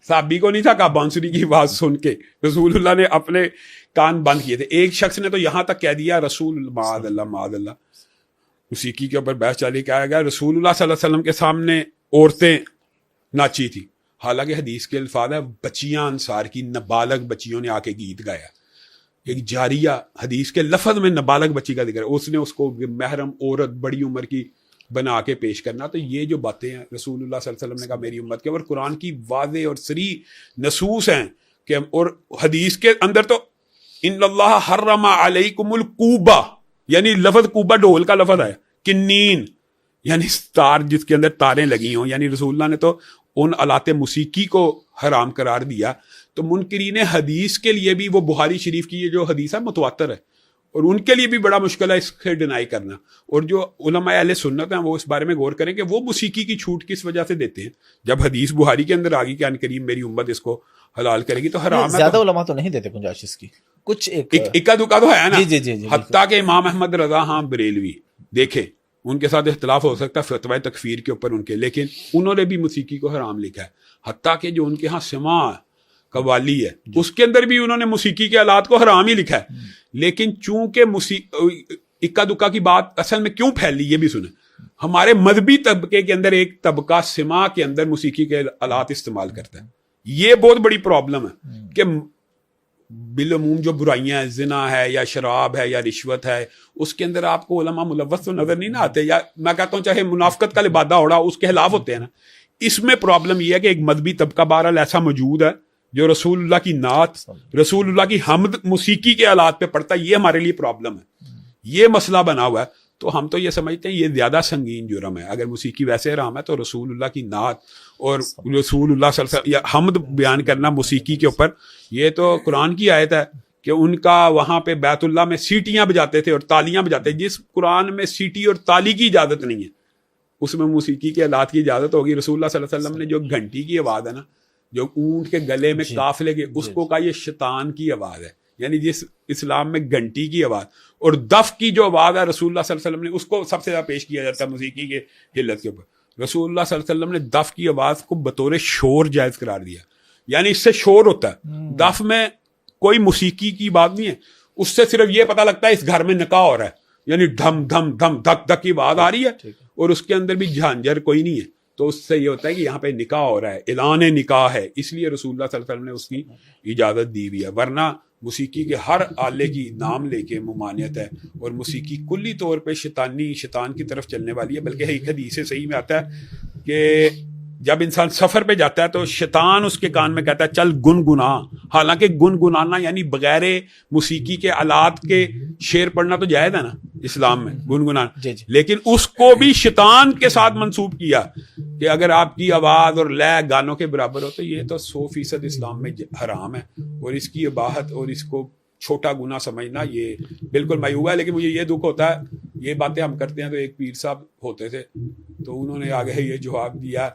صحابی کو نہیں تھا کہا بانسری کی آواز سن کے, رسول اللہ نے اپنے کان بند کیے تھے. ایک شخص نے تو یہاں تک کہہ دیا رسول معاذ اللہ موسیقی کے اوپر بحث چلی, کہا گیا رسول اللہ صلی اللہ علیہ وسلم کے سامنے عورتیں ناچی تھی, حالانکہ حدیث کے الفاظ ہے بچیاں انصار کی نابالغ بچیوں نے آ کے گیت گایا. ایک جاریہ, حدیث کے لفظ میں نابالغ بچی کا ذکر ہے, اس نے اس کو محرم عورت بڑی عمر کی بنا کے پیش کرنا. تو یہ جو باتیں ہیں رسول اللہ صلی اللہ علیہ وسلم نے کہا میری امت کے, اور قرآن کی واضح اور صریح نصوص ہیں کہ اور حدیث کے اندر تو ان اللہ حرم علیکم الکوبا، یعنی لفظ کوبا ڈھول کا لفظ ہے، کنین یعنی تار جس کے اندر تاریں لگی ہوں، یعنی رسول اللہ نے تو ان آلات موسیقی کو حرام قرار دیا. تو منکرین حدیث کے لیے بھی وہ بخاری شریف کی یہ جو حدیث ہے متواتر ہے، اور ان کے لیے بھی بڑا مشکل ہے اس سے ڈینائی کرنا. اور جو علماء اہل سنت ہیں وہ اس بارے میں غور کریں کہ وہ موسیقی کی چھوٹ کس وجہ سے دیتے ہیں. جب حدیث بخاری کے اندر آ گئی کہ ان قریب میری امت اس کو حلال کرے گی تو حرام ہے. زیادہ علماء تو نہیں دیتے گنجائش اس کی، کچھ اکا دکا تو ہے نا. جی حتیٰ کہ امام احمد رضا ہاں بریلوی دیکھیں ان کے ساتھ اختلاف ہو سکتا ہے فتوی تکفیر کے اوپر ان کے، لیکن انہوں نے بھی موسیقی کو حرام لکھا ہے. حتیٰ کہ جو ان کے ہاں سماع قوالی ہے اس کے اندر بھی انہوں نے موسیقی کے آلات کو حرام ہی لکھا ہے. لیکن چونکہ اکا دکا کی بات اصل میں کیوں پھیلی یہ بھی سنیں. ہمارے مذہبی طبقے کے اندر ایک طبقہ سماع کے اندر موسیقی کے آلات استعمال کرتا ہے. یہ بہت بڑی پرابلم ہے کہ بالعموم جو برائیاں ہیں، زنا ہے یا شراب ہے یا رشوت ہے، اس کے اندر آپ کو علماء ملوث تو نظر نہیں نہ آتے، یا میں کہتا ہوں چاہے منافقت کا لبادہ اڑا اس کے خلاف ہوتے ہیں نا. اس میں پرابلم یہ ہے کہ ایک مذہبی طبقہ بہرحال ایسا موجود ہے جو رسول اللہ کی نعت، رسول اللہ کی حمد موسیقی کے آلات پہ پڑتا ہے. یہ ہمارے لیے پرابلم ہے، یہ مسئلہ بنا ہوا ہے. تو ہم تو یہ سمجھتے ہیں یہ زیادہ سنگین جرم ہے. اگر موسیقی ویسے حرام ہے تو رسول اللہ کی نعت اور رسول اللہ صلی اللہ علیہ وسلم یا حمد بیان کرنا موسیقی کے اوپر، یہ تو قرآن کی آیت ہے کہ ان کا وہاں پہ بیت اللہ میں سیٹیاں بجاتے تھے اور تالیاں بجاتے. جس قرآن میں سیٹی اور تالی کی اجازت نہیں ہے اس میں موسیقی کے آلات کی اجازت ہوگی. رسول اللہ صلی اللہ علیہ وسلم نے جو گھنٹی کی آواز ہے نا، جو اونٹ کے گلے میں قافلے کے، اس کو کہا یہ شیطان کی آواز ہے. یعنی جس اسلام میں گھنٹی کی آواز اور دف کی جو آواز ہے رسول اللہ صلی اللہ علیہ وسلم نے اس کو سب سے زیادہ پیش کیا جاتا ہے موسیقی کے حلت کے اوپر. رسول اللہ صلی اللہ علیہ وسلم نے دف کی آواز کو بطور شور جائز قرار دیا، یعنی اس سے شور ہوتا ہے. دف میں کوئی موسیقی کی بات نہیں ہے، اس سے صرف یہ پتہ لگتا ہے اس گھر میں نکاح ہو رہا ہے، یعنی دھم دھم دھم دھک دھک کی آواز آ رہی ہے اور اس کے اندر بھی جھانجھر کوئی نہیں ہے. تو اس سے یہ ہوتا ہے کہ یہاں پہ نکاح ہو رہا ہے، اعلان نکاح ہے، اس لیے رسول اللہ صلی اللہ علیہ وسلم نے اس کی اجازت دی ہوئی ہے. ورنہ موسیقی کے ہر آلے کی نام لے کے ممانعت ہے، اور موسیقی کلی طور پہ شیطان کی طرف چلنے والی ہے. بلکہ ایک حدیث صحیح میں آتا ہے کہ جب انسان سفر پہ جاتا ہے تو شیطان اس کے کان میں کہتا ہے چل گنگنا. حالانکہ گنگنانا یعنی بغیر موسیقی کے آلات کے شعر پڑھنا تو جائز ہے نا اسلام میں، گنگنانا. لیکن اس کو بھی شیطان کے ساتھ منسوب کیا کہ اگر آپ کی آواز اور لے گانوں کے برابر ہو تو یہ تو 100% اسلام میں حرام ہے. اور اس کی اباحت اور اس کو چھوٹا گناہ سمجھنا یہ بالکل معیوب ہے. لیکن مجھے یہ دکھ ہوتا ہے، یہ باتیں ہم کرتے ہیں تو ایک پیر صاحب ہوتے تھے تو انہوں نے آگے یہ جواب دیا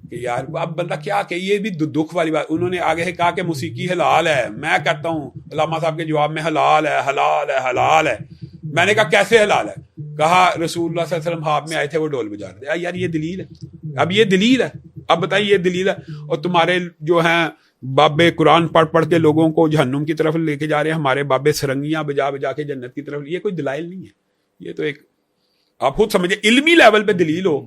کہ یار اب بندہ کیا کہ یہ بھی دکھ والی بات. انہوں نے آگے کہا کہ موسیقی حلال ہے. میں کہتا ہوں علامہ صاحب کے جواب میں حلال ہے حلال ہے حلال ہے. میں نے کہا کیسے حلال ہے؟ کہا رسول اللہ صلی اللہ علیہ وسلم ہاتھ میں آئے تھے وہ ڈول بجا رہے تھے. یار یہ دلیل ہے، اب یہ دلیل ہے، اب بتائیے یہ دلیل ہے. اور تمہارے جو ہیں بابے قرآن پڑھ کے لوگوں کو جہنم کی طرف لے کے جا رہے ہیں، ہمارے بابے سرنگیاں بجا بجا کے جنت کی طرف. یہ کوئی دلائل نہیں ہے، یہ تو ایک آپ خود سمجھے علمی لیول پہ دلیل ہو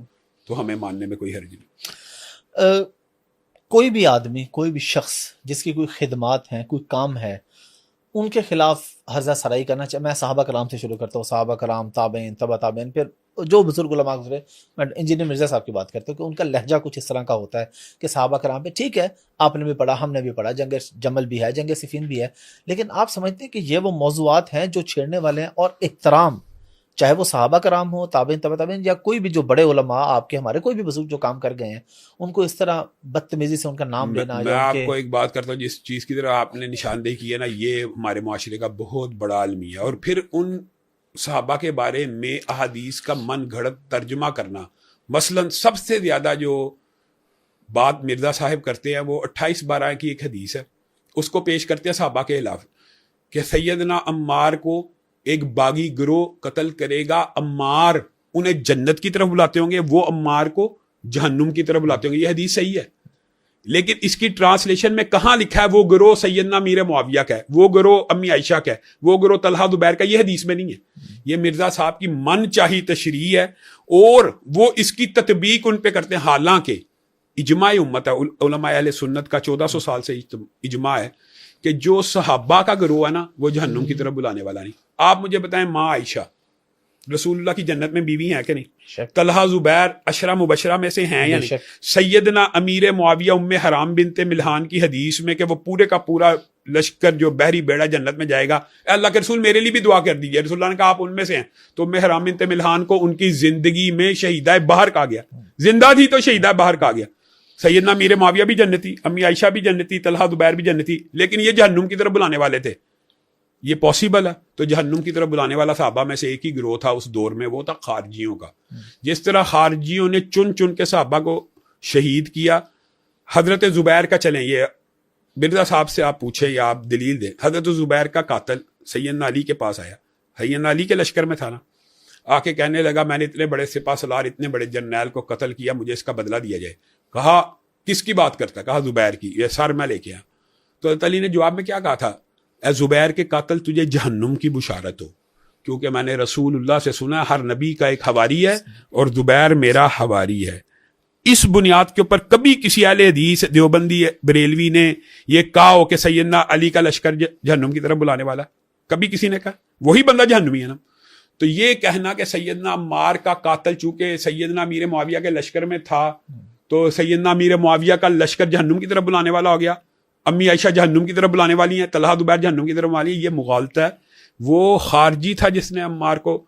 تو ہمیں ماننے میں کوئی حرج نہیں. کوئی بھی آدمی، کوئی بھی شخص جس کی کوئی خدمات ہیں، کوئی کام ہے، ان کے خلاف حرزہ سرائی کرنا چاہیے. میں صحابہ کرام سے شروع کرتا ہوں، صحابہ کرام، تابعین، تبع تابعین، پھر جو بزرگ علماء گزرے. میں انجینئر مرزا صاحب کی بات کرتا ہوں کہ ان کا لہجہ کچھ اس طرح کا ہوتا ہے کہ صحابہ کرام پہ ٹھیک ہے آپ نے بھی پڑھا، ہم نے بھی پڑھا، جنگ جمل بھی ہے، جنگ صفین بھی ہے، لیکن آپ سمجھتے ہیں کہ یہ وہ موضوعات ہیں جو چھیڑنے والے ہیں. اور احترام، چاہے وہ صحابہ کرام ہو، تابعین، تبع تابعین، یا کوئی بھی جو بڑے علماء آپ کے، ہمارے کوئی بھی بزرگ جو کام کر گئے ہیں، ان کو اس طرح بدتمیزی سے ان کا نام لینا. میں آپ کو ایک بات کرتا ہوں، جس چیز کی طرح آپ نے نشاندہی کی ہے نا، یہ ہمارے معاشرے کا بہت بڑا المیہ ہے. اور پھر ان صحابہ کے بارے میں احادیث کا من گھڑت ترجمہ کرنا. مثلا سب سے زیادہ جو بات مرزا صاحب کرتے ہیں وہ 28/12 کی ایک حدیث ہے، اس کو پیش کرتے ہیں صحابہ کے خلاف کہ سیدنا عمار کو ایک باغی گروہ قتل کرے گا، عمار انہیں جنت کی طرف بلاتے ہوں گے، وہ عمار کو جہنم کی طرف بلاتے ہوں گے. یہ حدیث صحیح ہے، لیکن اس کی ٹرانسلیشن میں کہاں لکھا ہے وہ گروہ سیدنا امیر معاویہ کا ہے، وہ گروہ امی عائشہ کا ہے، وہ گروہ طلحہ زبیر کا؟ یہ حدیث میں نہیں ہے. یہ مرزا صاحب کی من چاہی تشریح ہے اور وہ اس کی تطبیق ان پہ کرتے ہیں. حالانکہ اجماع امت ہے، علماء اہل سنت کا 1400 سال سے اجماع ہے کہ جو صحابہ کا گروہ ہے نا وہ جہنم کی طرف بلانے والا نہیں. آپ مجھے بتائیں ماں عائشہ رسول اللہ کی جنت میں بیوی ہیں کہ نہیں؟ شک۔ طلحہ زبیر عشرہ مبشرہ میں سے ہیں یا بے نہیں؟ شک۔ سیدنا امیر معاویہ ام حرام بنت ملحان کی حدیث میں کہ وہ پورے کا پورا لشکر جو بحری بیڑا جنت میں جائے گا، اے اللہ کے رسول میرے لیے بھی دعا کر دیجیے. رسول اللہ نے کہا آپ ان میں سے ہیں. تو ام حرام بنت ملحان کو ان کی زندگی میں شہیدہ بحر کہا گیا، زندہ تھی تو شہیدہ بحر کہا گیا. سیدنا امیر معاویہ بھی جنتی، امی عائشہ بھی جنتی، طلحہ زبیر بھی جنتی، لیکن یہ جہنم کی طرف بلانے والے تھے. یہ پاسبل ہے؟ تو جہنم کی طرف بلانے والا صحابہ میں سے ایک ہی گروہ تھا اس دور میں، وہ تھا خارجیوں کا. جس طرح خارجیوں نے چن چن کے صحابہ کو شہید کیا، حضرت زبیر کا چلیں یہ مرزا صاحب سے آپ پوچھیں یا آپ دلیل دیں. حضرت زبیر کا قاتل سیدنا علی کے پاس آیا، سیدنا علی کے لشکر میں تھا نا، آ کے کہنے لگا میں نے اتنے بڑے سپہ سالار اتنے بڑے جرنیل کو قتل کیا، مجھے اس کا بدلہ دیا جائے. کہا کس کی بات کرتا؟ کہا زبیر کی، یہ سر میں لے کے آیا. تو حضرت علی نے جواب میں کیا کہا تھا؟ اے زبیر کے قاتل تجھے جہنم کی بشارت ہو، کیونکہ میں نے رسول اللہ سے سنا ہر نبی کا ایک حواری ہے اور زبیر میرا حواری ہے. اس بنیاد کے اوپر کبھی کسی اہل حدیث دیوبندی بریلوی نے یہ کہا ہو کہ سیدنا علی کا لشکر جہنم کی طرف بلانے والا؟ کبھی کسی نے کہا؟ وہی بندہ جہنمی ہے نا. تو یہ کہنا کہ سیدنا عمار کا قاتل چونکہ سیدنا امیر معاویہ کے لشکر میں تھا تو سیدنا امیر معاویہ کا لشکر جہنم کی طرف بلانے والا ہو گیا، امی عائشہ جہنم کی طرف بلانے والی ہیں، طلحہ زبیر جہنم کی طرف والی ہیں، یہ مغالطہ ہے. وہ خارجی تھا جس نے عمار کو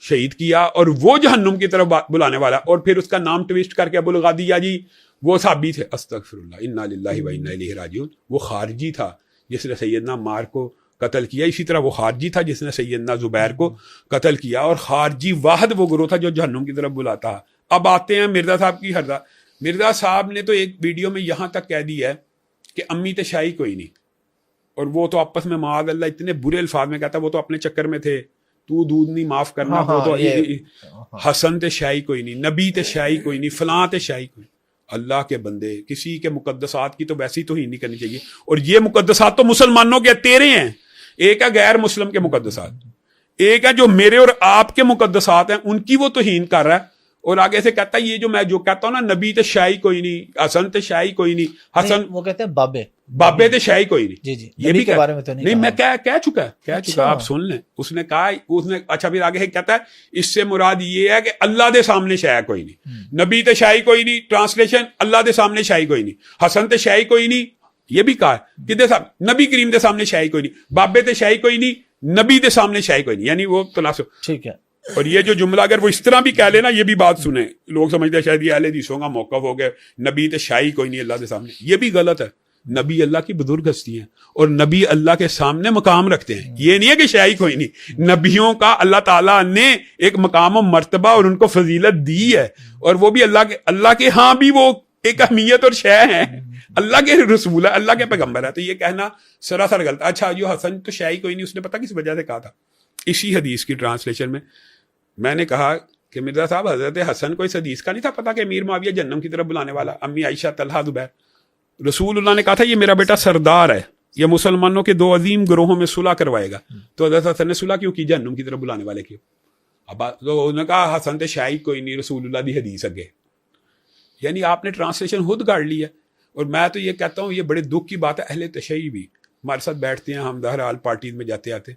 شہید کیا اور وہ جہنم کی طرف بلانے والا، اور پھر اس کا نام ٹویسٹ کر کے ابو الغادیہ جی وہ صحابی تھے. استغفر اللہ، انا للہ و انا الیہ راجعون. وہ خارجی تھا جس نے سیدنا عمار کو قتل کیا. اسی طرح وہ خارجی تھا جس نے سیدنا زبیر کو قتل کیا، اور خارجی واحد وہ گروہ تھا جو جہنم کی طرف بلاتا. اب آتے ہیں مرزا صاحب کی حرزہ. مرزا صاحب نے تو ایک ویڈیو میں یہاں تک کہہ دی ہے کہ امی تشائی کوئی نہیں، اور وہ تو آپس میں معاذ اللہ اتنے برے الفاظ میں کہتا ہے وہ تو اپنے چکر میں تھے، تو دودھ نہیں معاف کرنا، وہ تو حسن تشائی کوئی نہیں، نبی تشائی کوئی نہیں، فلاں تشائی کوئی. اللہ کے بندے، کسی کے مقدسات کی تو ویسی توہین نہیں کرنی چاہیے. اور یہ مقدسات تو مسلمانوں کے تیرے ہیں، ایک ہے غیر مسلم کے مقدسات، ایک ہے جو میرے اور آپ کے مقدسات ہیں ان کی وہ توہین کر رہا ہے. اور آگے سے کہتا ہے یہ جو میں جو کہتا ہوں نا نبی تشائی کوئی نہیں، حسن تشائی کوئی نہیں، حسن وہ کہتے ہیں بابے تشائی کوئی نہیں. جی جی یہ بھی کے بارے میں تو نہیں، میں کہہ چکا آپ سن لیں. اس نے کہا اچھا پھر آگے کہتا ہے اس سے مراد یہ ہے کہ اللہ دے سامنے شاع کوئی نہیں، نبی تشائی کوئی نہیں، ٹرانسلیشن اللہ دے سامنے شاعی کوئی نہیں، حسن تشائی کوئی نہیں. یہ بھی کہا کہ نبی کریم دے سامنے شاعی کوئی نہیں، بابے تشائی کوئی نہیں، نبی دے سامنے شاعی کوئی نہیں. یعنی وہ تلاسو ٹھیک ہے. اور یہ جو جملہ اگر وہ اس طرح بھی کہہ لینا، یہ بھی بات سنیں، لوگ سمجھتے ہیں شاید یہ اہل حدیثوں کا موقف ہو گیا، نبی تشائی کوئی نہیں اللہ کے سامنے. یہ بھی غلط ہے. نبی اللہ کی بزرگ ہستی ہیں اور نبی اللہ کے سامنے مقام رکھتے ہیں. یہ نہیں ہے کہ شاعی کوئی نہیں، نبیوں کا اللہ تعالیٰ نے ایک مقام و مرتبہ اور ان کو فضیلت دی ہے، اور وہ بھی اللہ کے ہاں بھی وہ ایک اہمیت اور شے ہے. اللہ کے رسول ہے، اللہ کے پیغمبر ہے. تو یہ کہنا سراسر غلط. اچھا جو حسن تو شاعی کوئی نہیں، اس نے پتہ کس وجہ سے کہا تھا؟ اسی حدیث کی ٹرانسلیشن میں نے کہا کہ مرزا صاحب حضرت حسن کو اس حدیث کا نہیں تھا پتا کہ امیر معاویہ جہنم کی طرف بلانے والا، امی عائشہ طلحہ زبیر. رسول اللہ نے کہا تھا یہ میرا بیٹا سردار ہے، یہ مسلمانوں کے 2 عظیم گروہوں میں صلح کروائے گا. تو حضرت حسن نے صلح کیوں کی جہنم کی طرف بلانے والے کی؟ اب تو انہوں نے کہا حسن تے شاعی کوئی نہیں، رسول اللہ دی حدیث اگے. یعنی آپ نے ٹرانسلیشن خود گاڑ لی ہے. اور میں تو یہ کہتا ہوں یہ بڑے دکھ کی بات ہے، اہل تشیع بھی ہمارے ساتھ بیٹھتے ہیں، ہم بہرحال پارٹیز میں جاتے آتے،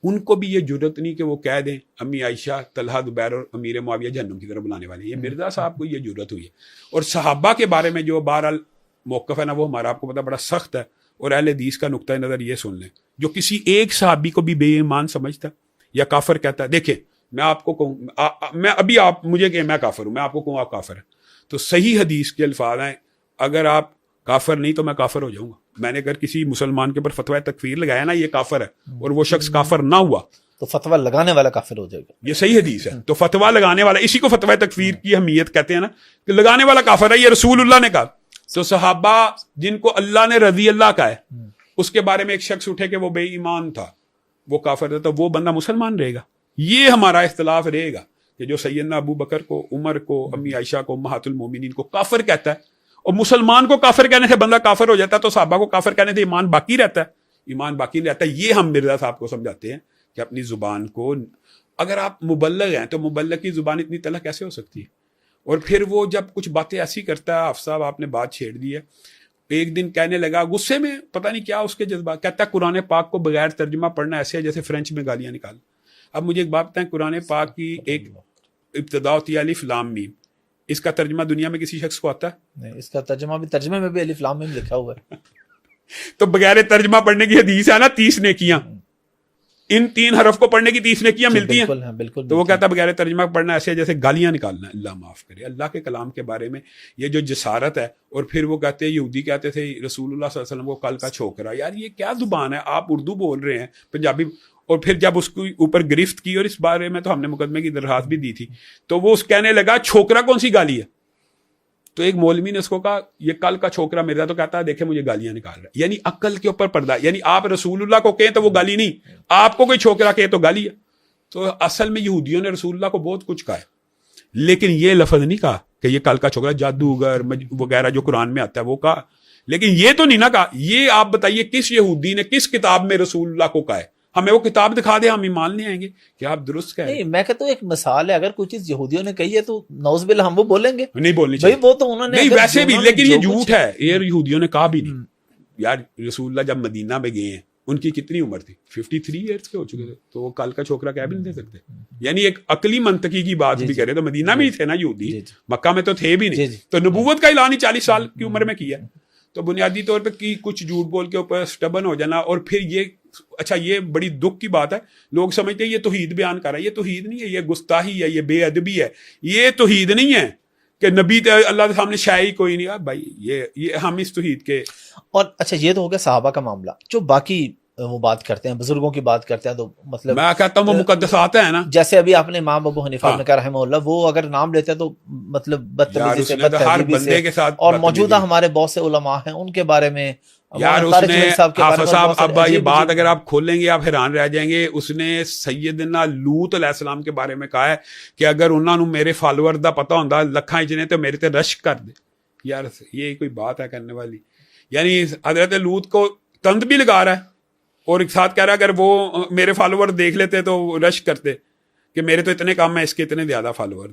ان کو بھی یہ جرت نہیں کہ وہ کہہ دیں امی عائشہ طلحہ زبیر اور امیر معاویہ جہنم کی طرف بلانے والے. یہ مرزا صاحب کو یہ جرت ہوئی ہے. اور صحابہ کے بارے میں جو بہرحال موقف ہے نا وہ ہمارا آپ کو پتہ بڑا سخت ہے. اور اہل حدیث کا نقطہ نظر یہ سن لیں، جو کسی ایک صحابی کو بھی بے ایمان سمجھتا یا کافر کہتا ہے، دیکھیں میں آپ کو کہوں، میں ابھی آپ مجھے کہ میں کافر ہوں، میں آپ کو کہوں آپ کافر ہیں تو صحیح حدیث کے الفاظ ہیں، اگر آپ کافر نہیں تو میں کافر ہو جاؤں گا. میں نے اگر کسی مسلمان کے اوپر فتویٰ تکفیر لگایا نا یہ کافر ہے، اور وہ شخص کافر نہ ہوا تو فتویٰ لگانے والا کافر ہو جائے گا. یہ صحیح حدیث ہے. تو فتویٰ لگانے والا، اسی کو فتویٰ تکفیر کی اہمیت کہتے ہیں نا، کہ لگانے والا کافر ہے. یہ رسول اللہ نے کہا. تو صحابہ جن کو اللہ نے رضی اللہ کا ہے، اس کے بارے میں ایک شخص اٹھے کہ وہ بے ایمان تھا، وہ کافر تھا، تو وہ بندہ مسلمان رہے گا. یہ ہمارا اختلاف رہے گا کہ جو سیدنا ابو بکر کو، عمر کو، امی عائشہ کو، امہات المومنین کو کافر کہتا ہے، اور مسلمان کو کافر کہنے سے بندہ کافر ہو جاتا ہے، تو صحابہ کو کافر کہنے سے ایمان باقی رہتا ہے. ایمان باقی رہتا ہے. یہ ہم مرزا صاحب کو سمجھاتے ہیں کہ اپنی زبان کو، اگر آپ مبلغ ہیں تو مبلغ کی زبان اتنی تلخ کیسے ہو سکتی ہے؟ اور پھر وہ جب کچھ باتیں ایسی کرتا ہے، حافظ صاحب آپ نے بات چھیڑ دی ہے، ایک دن کہنے لگا غصے میں، پتہ نہیں کیا اس کے جذبات، کہتا ہے قرآن پاک کو بغیر ترجمہ پڑھنا ایسے ہے جیسے فرینچ میں گالیاں نکال. اب مجھے ایک بات بتائیں, قرآن پاک کی ایک ابتدا ہوتی ہے الف لام میم, اس کا ترجمہ دنیا میں کسی شخص کو آتا ہے؟ نہیں, اس کا ترجمے میں بھی الف لام میم لکھا ہوا ہے. تو بغیر ترجمہ پڑھنے کی حدیث ہے نا 30 نیکیاں, ان 3 حرف کو پڑھنے کی 30 نیکیاں ملتی ہیں. بالکل. تو وہ کہتا ہے بغیر ترجمہ پڑھنا ایسے جیسے گالیاں نکالنا ہے. اللہ معاف کرے, اللہ کے کلام کے بارے میں یہ جو جسارت ہے. اور پھر وہ کہتے ہیں, یہودی کہتے تھے رسول اللہ صلی اللہ علیہ وسلم کو کل کا چھوکرا. یار یہ کیا زبان ہے, آپ اردو بول رہے ہیں پنجابی. اور پھر جب اس کو اوپر گرفت کی, اور اس بارے میں تو ہم نے مقدمے کی درخواست بھی دی تھی, تو وہ اس کہنے لگا چھوکرا کون سی گالی ہے. تو ایک مولوی نے اس کو کہا یہ کل کا چھوکرا میرا, تو کہتا ہے دیکھیں مجھے گالیاں نکال رہا ہے. یعنی عقل کے اوپر پردہ, یعنی آپ رسول اللہ کو کہیں تو وہ گالی نہیں, آپ کو کوئی چھوکرا کہے تو گالی ہے. تو اصل میں یہودیوں نے رسول اللہ کو بہت کچھ کہا ہے, لیکن یہ لفظ نہیں کہا کہ یہ کل کا چھوکرا, جادوگر وغیرہ جو قرآن میں آتا ہے وہ کہا, لیکن یہ تو نہیں نہ کہا. یہ آپ بتائیے کس یہودی نے کس کتاب میں رسول اللہ کو کہا ہے؟ ہمیں وہ کتاب دکھا دے, ہم ایمان نہیں آئیں گے کہ آپ درست کہہ رہے ہیں. نہیں, میں کہتا ہوں ایک مثال ہے, اگر کوئی چیز یہودیوں نے کہی ہے تو نعوذ باللہ ہم وہ بولیں گے, نہیں بولنی بھائی چاہیے. وہ تو انہوں نے نہیں ویسے بھی, لیکن یہ جو جھوٹ ہے, یہ یہودیوں نے کہا بھی نہیں. یار رسول اللہ جب مدینہ میں گئے ہیں, ان کی کتنی عمر تھی؟ 53 ایئرس کے ہو چکے تھے, تو وہ کل کا چھوکرا کہہ بھی نہیں دے سکتے. یعنی ایک عقلی منطقی کی بات بھی کرے تو مدینہ میں ہی تھے نا یہودی, مکہ میں تو تھے بھی نہیں. تو نبوت کا اعلان ہی 40 سال کی عمر میں کیا. تو بنیادی طور پہ کی کچھ جھوٹ بول کے اوپر سٹبن ہو جانا, اور پھر یہ اچھا یہ بڑی دکھ کی بات ہے, لوگ سمجھتے ہیں یہ توحید بیان کر رہا ہے. یہ توحید نہیں ہے, یہ گستاخی ہے, یہ بے ادبی ہے. یہ توحید نہیں ہے کہ نبی اللہ کے سامنے شاعری کوئی نہیں. بھائی یہ ہم اس توحید کے. اور اچھا یہ تو ہو گیا صحابہ کا معاملہ. جو باقی وہ بات کرتے ہیں, بزرگوں کی بات کرتے ہیں, تو مطلب میں کہتا ہوں وہ مقدسات ہیں نا, جیسے ابھی آپ نے امام ابو حنیفہ نے کہا رحمہ اللہ, وہ اگر نام لیتے ہیں تو مطلب بدتمیزی سے, بد تہذیبی سے. اور موجودہ ہمارے بہت سے علماء ہیں ان کے بارے میں, یار اس نے حافظ صاحب, اب یہ بات اگر آپ کھولیں گے آپ حیران رہ جائیں گے. اس نے سیدنا لوط علیہ السلام کے بارے میں کہا ہے کہ اگر انہوں نے میرے فالوور دا پتہ ہوندا لکھاں اجنے تو میرے تے رشک کر دے. یار یہ کوئی بات ہے کرنے والی؟ یعنی حضرت لوط کو تند بھی لگا رہا ہے, اور ایک ساتھ کہہ رہا ہے اگر وہ میرے فالوور دیکھ لیتے تو رشک کرتے کہ میرے تو اتنے کام ہیں, اس کے اتنے زیادہ فالوور.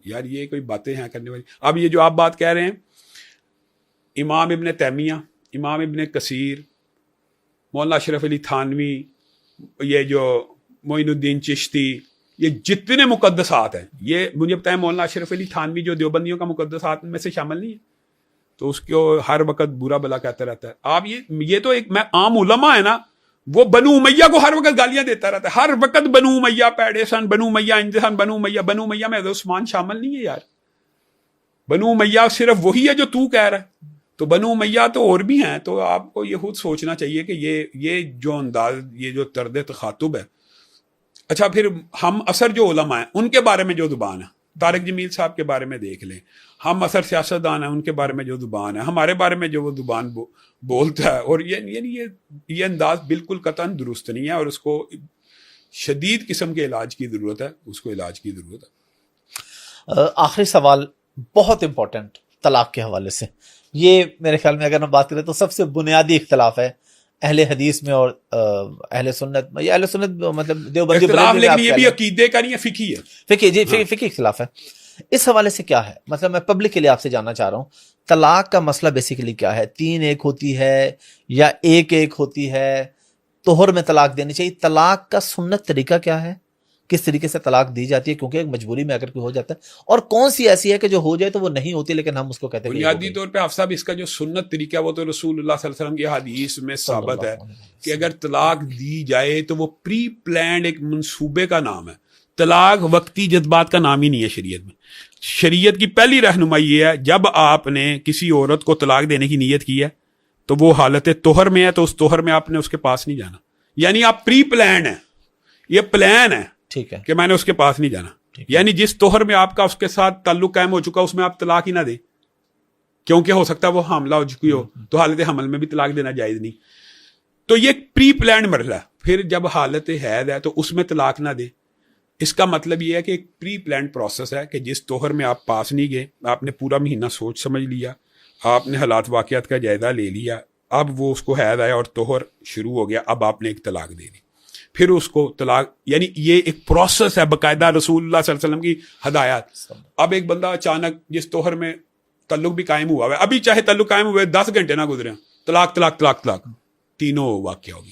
یار یہ کوئی باتیں ہیں کرنے والی. اب یہ جو آپ بات کہہ رہے ہیں, امام ابن تیمیہ, امام ابن کثیر, مولانا اشرف علی تھانوی, یہ جو معین الدین چشتی, یہ جتنے مقدسات ہیں, یہ مجھے بتائیں مولانا اشرف علی تھانوی جو دیوبندیوں کا مقدسات میں سے شامل نہیں ہے, تو اس کو ہر وقت برا بلا کہتا رہتا ہے. آپ یہ تو ایک میں عام علماء ہے نا, وہ بنو امیہ کو ہر وقت گالیاں دیتا رہتا ہے, ہر وقت بنو امیہ پیڑے سن, بنو امیہ انج سن, بنو امیہ میں عثمان شامل نہیں ہے. یار بنو امیہ صرف وہی ہے جو تو کہہ رہا ہے, تو بنو امیہ تو اور بھی ہیں. تو آپ کو یہ خود سوچنا چاہیے کہ یہ جو انداز, یہ جو طرز تخاطب ہے. اچھا پھر ہم اثر جو علماء ہیں ان کے بارے میں جو زبان ہے, طارق جمیل صاحب کے بارے میں دیکھ لیں, ہم اثر سیاستدان ہیں ان کے بارے میں جو زبان ہے, ہمارے بارے میں جو وہ زبان بولتا ہے, اور یعنی یہ انداز بالکل قطعاً درست نہیں ہے, اور اس کو شدید قسم کے علاج کی ضرورت ہے, اس کو علاج کی ضرورت ہے. آخری سوال بہت امپورٹنٹ, طلاق کے حوالے سے. یہ میرے خیال میں اگر ہم بات کریں تو سب سے بنیادی اختلاف ہے اہل حدیث میں اور اہل سنت میں. اہل سنت مطلب دیوبندی اختلاف, لیکن یہ بھی عقیدے کا نہیں ہے, فقہی ہے. فقہی, جی فقہی اختلاف ہے. اس حوالے سے کیا ہے, مطلب میں پبلک کے لیے آپ سے جاننا چاہ رہا ہوں, طلاق کا مسئلہ بیسیکلی کیا ہے؟ 3 ایک ہوتی ہے یا ایک ہوتی ہے؟ طہر میں طلاق دینی چاہیے؟ طلاق کا سنت طریقہ کیا ہے, کس طریقے سے طلاق دی جاتی ہے, کیونکہ ایک مجبوری میں اگر کوئی ہو جاتا ہے, اور کون سی ایسی ہے کہ جو ہو جائے تو وہ نہیں ہوتی لیکن ہم اس کو کہتے ہیں. بنیادی طور پہ آپ صاحب اس کا جو سنت طریقہ وہ تو رسول اللہ صلی اللہ علیہ وسلم کی حدیث میں ثابت ہے کہ اگر طلاق دی جائے تو وہ پری پلانڈ ایک منصوبے کا نام ہے. طلاق وقتی جذبات کا نام ہی نہیں ہے شریعت میں. شریعت کی پہلی رہنمائی یہ ہے, جب آپ نے کسی عورت کو طلاق دینے کی نیت کی ہے تو وہ حالت طہر میں ہے, تو اس طہر میں آپ نے اس کے پاس نہیں جانا. یعنی آپ پری پلان ہے, یہ پلان ہے, ٹھیک ہے, کہ میں نے اس کے پاس نہیں جانا. یعنی جس طہر میں آپ کا اس کے ساتھ تعلق قائم ہو چکا اس میں آپ طلاق ہی نہ دیں, کیونکہ ہو سکتا ہے وہ حاملہ ہو چکی ہو, تو حالت حمل میں بھی طلاق دینا جائز نہیں. تو یہ پری پلانڈ مرحلہ ہے. پھر جب حالت حیض ہے تو اس میں طلاق نہ دیں. اس کا مطلب یہ ہے کہ ایک پری پلانڈ پروسیس ہے کہ جس طہر میں آپ پاس نہیں گئے, آپ نے پورا مہینہ سوچ سمجھ لیا, آپ نے حالات واقعات کا جائزہ لے لیا, اب وہ اس کو حیض آیا اور طہر شروع ہو گیا, اب آپ نے ایک طلاق دے دی. پھر اس کو طلاق, یعنی یہ ایک پروسیس ہے باقاعدہ, رسول اللہ صلی اللہ علیہ وسلم کی ہدایات. اب ایک بندہ اچانک جس طہر میں تعلق بھی قائم ہوا ہے, ابھی چاہے تعلق قائم ہوئے 10 گھنٹے نہ گزرے, طلاق طلاق طلاق طلاق, تینوں واقع ہوگی.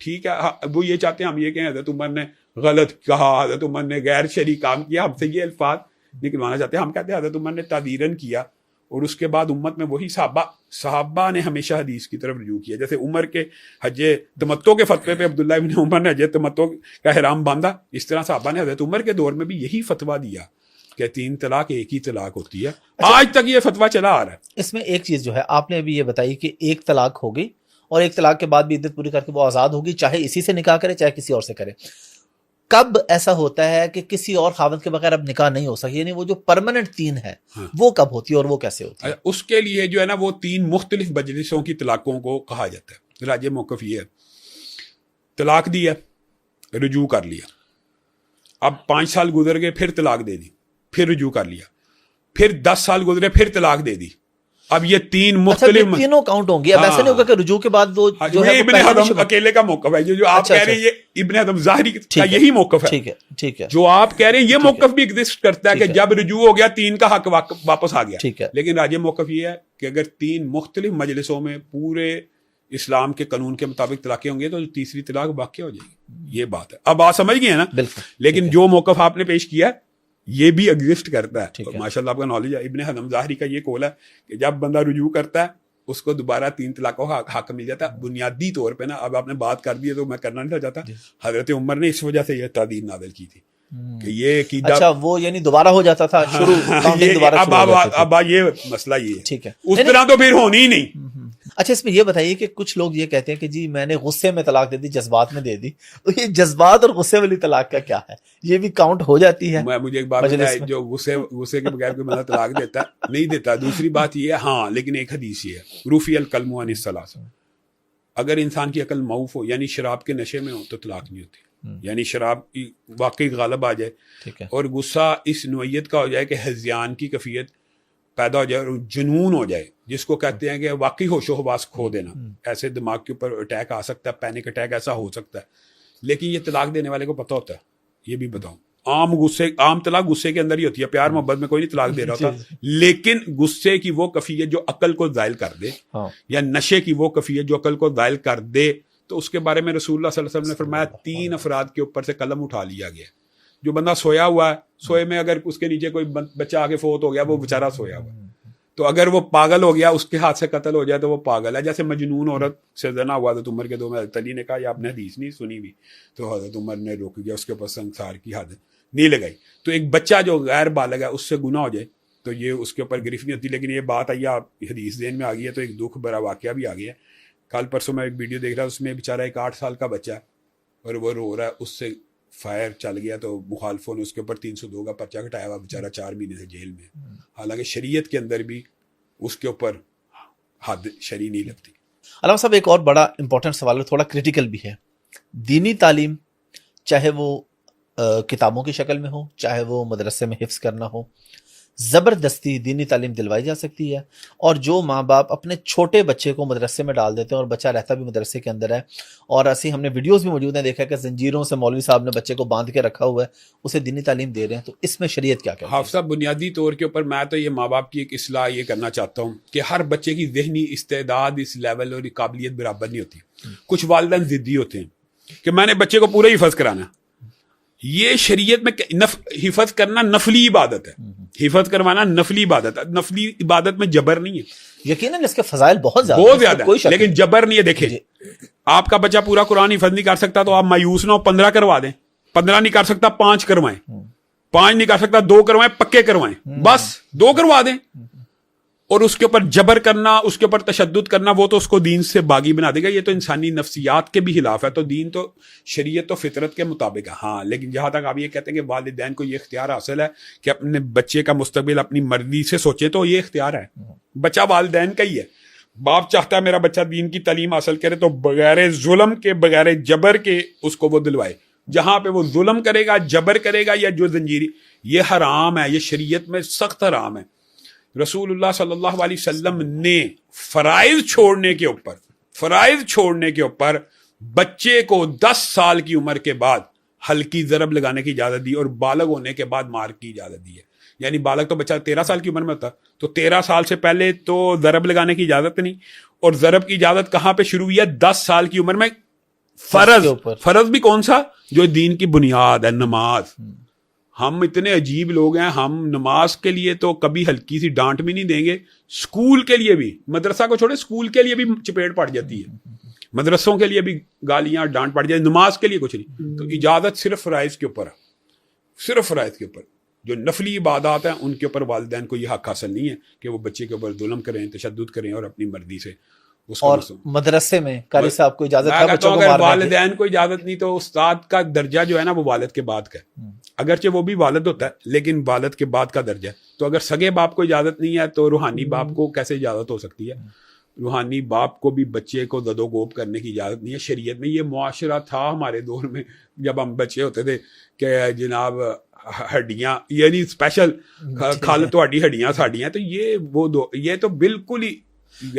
ٹھیک ہے, وہ یہ چاہتے ہیں ہم یہ کہیں حضرت عمر نے غلط کہا, حضرت عمر نے غیر شرعی کام کیا, ہم سے یہ الفاظ نکلوانا چاہتے ہیں. ہم کہتے ہیں حضرت عمر نے تعدیراً کیا, اور اس کے بعد امت میں وہی صحابہ نے ہمیشہ حدیث کی طرف رجوع کیا. جیسے عمر کے حج تمتع کے فتوے پہ عبداللہ ابن عمر نے حج تمتع کا احرام باندھا, اس طرح صحابہ نے حضرت عمر کے دور میں بھی یہی فتویٰ دیا کہ 3 طلاق ایک ہی طلاق ہوتی ہے. آج تک یہ فتویٰ چلا آ رہا ہے. اس میں ایک چیز جو ہے آپ نے ابھی یہ بتائی کہ 1 طلاق ہوگی اور 1 طلاق کے بعد بھی عدت پوری کر کے وہ آزاد ہوگی, چاہے اسی سے نکاح کرے چاہے کسی اور سے کرے. کب ایسا ہوتا ہے کہ کسی اور خاوند کے بغیر اب نکاح نہیں ہو سکتی, یعنی وہ جو پرماننٹ 3 ہے وہ کب ہوتی ہے اور وہ کیسے ہوتی ہے؟ اس کے لیے جو ہے نا وہ 3 مختلف مجلسوں کی طلاقوں کو کہا جاتا ہے. راجع موقف یہ ہے, طلاق دی ہے, رجوع کر لیا, اب 5 سال گزر گئے, پھر طلاق دے دی, پھر رجوع کر لیا, پھر 10 سال گزرے, پھر طلاق دے دی. اب یہ 3 مختلف تینوں کاؤنٹ ہوں گی. اب ایسا نہیں ہوگا کہ رجوع کے بعد وہ جو ہے ابن حزم اکیلے کا موقف ہے, جو آپ کہہ رہے ہیں یہ ابن حزم ظاہری کا یہی موقف ہے. ٹھیک ہے, جو آپ کہہ رہے ہیں یہ موقف بھی ایگزسٹ کرتا ہے کہ جب رجوع ہو گیا 3 کا حق واپس آ گیا. ٹھیک ہے, لیکن راجع موقف یہ ہے کہ اگر 3 مختلف مجلسوں میں پورے اسلام کے قانون کے مطابق طلاقیں ہوں گی تو تیسری طلاق واقع ہو جائے گی. یہ بات ہے. اب آپ سمجھ گئے ہیں نا. بالکل. لیکن جو موقف آپ نے پیش کیا ہے یہ بھی ایگزسٹ کرتا ہے. ماشاء اللہ آپ کا نالج ہے. ابن حزم ظاہری کا یہ قول ہے کہ جب بندہ رجوع کرتا ہے اس کو دوبارہ 3 طلاقوں کا حق مل جاتا ہے. بنیادی طور پہ نا, اب آپ نے بات کر دی ہے تو میں کرنا نہیں چاہتا, حضرت عمر نے اس وجہ سے یہ تعدیل نازل کی تھی کہ یہ عقیدہ, اچھا وہ یعنی دوبارہ ہو جاتا تھا شروع, اب یہ مسئلہ یہ ہے. ٹھیک ہے, اس طرح تو پھر ہونی ہی نہیں. اچھا اس میں یہ بتائیے کہ کچھ لوگ یہ کہتے ہیں کہ جی میں نے غصے میں طلاق دے دی, جذبات میں دے دی, تو یہ جذبات اور غصے والی طلاق کا کیا ہے, یہ بھی کاؤنٹ ہو جاتی ہے؟ مجھے ایک بات ہے, جو غصے کے بغیر کوئی بندہ طلاق دیتا ہے نہیں دیتا. دوسری بات یہ ہے, ہاں لیکن ایک حدیث یہ ہے, رفع القلم عن الثلاث, اگر انسان کی عقل معوف ہو یعنی شراب کے نشے میں ہو تو طلاق نہیں ہوتی. یعنی شراب کی واقعی غالب آ جائے اور غصہ اس نوعیت کا ہو جائے کہ ہذیان کی کیفیت پیدا ہو جائے اور جنون ہو جائے, جس کو کہتے ہیں کہ واقعی ہوش و حواس کھو دینا. ایسے دماغ کے اوپر اٹیک آ سکتا ہے, پینک اٹیک ایسا ہو سکتا ہے. لیکن یہ طلاق دینے والے کو پتہ ہوتا ہے. یہ بھی بتاؤں, عام طلاق غصے کے اندر ہی ہوتی ہے. پیار محبت میں کوئی نہیں طلاق دے رہا ہوتا, لیکن غصے کی وہ کیفیت جو عقل کو زائل کر دے یا نشے کی وہ کیفیت جو عقل کو زائل کر دے, تو اس کے بارے میں رسول اللہ صلی اللہ علیہ وسلم نے فرمایا 3 افراد کے اوپر سے قلم اٹھا لیا گیا. جو بندہ سویا ہوا ہے, سوئے میں اگر اس کے نیچے کوئی بچہ آگے فوت ہو گیا, وہ بیچارہ سویا ہوا ہے, تو اگر وہ پاگل ہو گیا, اس کے ہاتھ سے قتل ہو جائے تو وہ پاگل ہے. جیسے مجنون عورت سے زنا ہوا حضرت عمر کے دور میں, حضرت علی نے کہا یہ آپ نے حدیث نہیں سنی ہوئی, تو حضرت عمر نے روک گیا, اس کے اوپر سنگسار کی حد نہیں لگائی. تو ایک بچہ جو غیر بالغ ہے اس سے گناہ ہو جائے تو یہ اس کے اوپر گرفت نہیں ہوتی. لیکن یہ بات آئی آپ حدیث ذہن میں آ گئی ہے تو ایک دکھ بڑا واقعہ بھی آ گیا ہے. کل پرسوں میں ایک ویڈیو دیکھ رہا, اس میں بیچارہ ایک 8 سال کا بچہ ہے اور وہ رو رہا ہے, اس سے فائر چل گیا تو مخالفوں نے اس کے اوپر 302 کا پرچہ کٹایا ہوا, بیچارہ 4 مہینے سے جیل میں. حالانکہ شریعت کے اندر بھی اس کے اوپر حد شرعی نہیں لگتی. علامہ صاحب ایک اور بڑا امپورٹنٹ سوال ہے, تھوڑا کریٹیکل بھی ہے. دینی تعلیم چاہے وہ کتابوں کی شکل میں ہو, چاہے وہ مدرسے میں حفظ کرنا ہو, زبردستی دینی تعلیم دلوائی جا سکتی ہے. اور جو ماں باپ اپنے چھوٹے بچے کو مدرسے میں ڈال دیتے ہیں اور بچہ رہتا بھی مدرسے کے اندر ہے, اور ایسی ہم نے ویڈیوز بھی موجود ہیں, دیکھا کہ زنجیروں سے مولوی صاحب نے بچے کو باندھ کے رکھا ہوا ہے, اسے دینی تعلیم دے رہے ہیں, تو اس میں شریعت کیا کہتی ہے؟ حافظ صاحب بنیادی طور کے اوپر میں تو یہ ماں باپ کی ایک اصلاح یہ کرنا چاہتا ہوں کہ ہر بچے کی ذہنی استعداد اس لیول اور قابلیت برابر نہیں ہوتی. کچھ والدین ضدی ہوتے ہیں کہ میں نے بچے کو پورا حفظ کرانا. یہ شریعت میں حفظ کرنا نفلی عبادت ہے, حفظ کروانا نفلی عبادت ہے. نفلی عبادت میں جبر نہیں ہے, یقیناً اس کے فضائل بہت زیادہ ہے, لیکن جبر نہیں ہے. دیکھیں آپ کا بچہ پورا قرآن حفظ نہیں کر سکتا تو آپ مایوس نہ ہو, 15 کروا دیں. 15 نہیں کر سکتا 5 کروائیں, 5 نہیں کر سکتا 2 کروائیں, پکے کروائیں, بس 2 کروا دیں. اور اس کے اوپر جبر کرنا, اس کے اوپر تشدد کرنا, وہ تو اس کو دین سے باغی بنا دے گا. یہ تو انسانی نفسیات کے بھی خلاف ہے. تو دین تو شریعت تو فطرت کے مطابق ہے. ہاں لیکن جہاں تک آپ یہ کہتے ہیں کہ والدین کو یہ اختیار حاصل ہے کہ اپنے بچے کا مستقبل اپنی مرضی سے سوچے, تو یہ اختیار ہے. بچہ والدین کا ہی ہے. باپ چاہتا ہے میرا بچہ دین کی تعلیم حاصل کرے تو بغیر ظلم کے, بغیر جبر کے اس کو وہ دلوائے. جہاں پہ وہ ظلم کرے گا, جبر کرے گا, یا جو زنجیری, یہ حرام ہے, یہ شریعت میں سخت حرام ہے. رسول اللہ صلی اللہ علیہ وسلم نے فرائض چھوڑنے کے اوپر بچے کو 10 سال کی عمر کے بعد ہلکی ضرب لگانے کی اجازت دی, اور بالغ ہونے کے بعد مار کی اجازت دی ہے. یعنی بالغ تو بچہ 13 سال کی عمر میں ہوتا, تو 13 سال سے پہلے تو ضرب لگانے کی اجازت نہیں. اور ضرب کی اجازت کہاں پہ شروع ہوئی ہے؟ 10 سال کی عمر میں فرض بھی کون سا؟ جو دین کی بنیاد ہے، نماز. ہم اتنے عجیب لوگ ہیں، ہم نماز کے لیے تو کبھی ہلکی سی ڈانٹ بھی نہیں دیں گے. اسکول کے لیے بھی، مدرسہ کو چھوڑے، اسکول کے لیے بھی چپیٹ پڑ جاتی ہے، مدرسوں کے لیے بھی گالیاں ڈانٹ پڑ جاتی، نماز کے لیے کچھ نہیں. تو اجازت صرف فرائض کے اوپر ہے، صرف فرائض کے اوپر. جو نفلی عبادات ہیں ان کے اوپر والدین کو یہ حق حاصل نہیں ہے کہ وہ بچے کے اوپر ظلم کریں، تشدد کریں اور اپنی مرضی سے اس کو. اور مدرسے میں قاری صاحب کو اجازت ہے میں کہتا بچوں ہوں کو اگر مارنے کی؟ والدین کو اجازت نہیں تو استاد کا درجہ جو ہے نا وہ والد کے بعد کا ہے. اگرچہ وہ بھی والد ہوتا ہے لیکن والد کے بعد کا درجہ ہے. تو اگر سگے باپ کو اجازت نہیں ہے تو روحانی باپ کو کیسے اجازت ہو سکتی ہے؟ روحانی باپ کو بھی بچے کو دد و گوب کرنے کی اجازت نہیں ہے شریعت میں. یہ معاشرہ تھا ہمارے دور میں جب ہم بچے ہوتے تھے کہ جناب ہڈیاں یعنی اسپیشل کھال تہاڈی ہڈیاں ساڈیاں. تو یہ تو بالکل ہی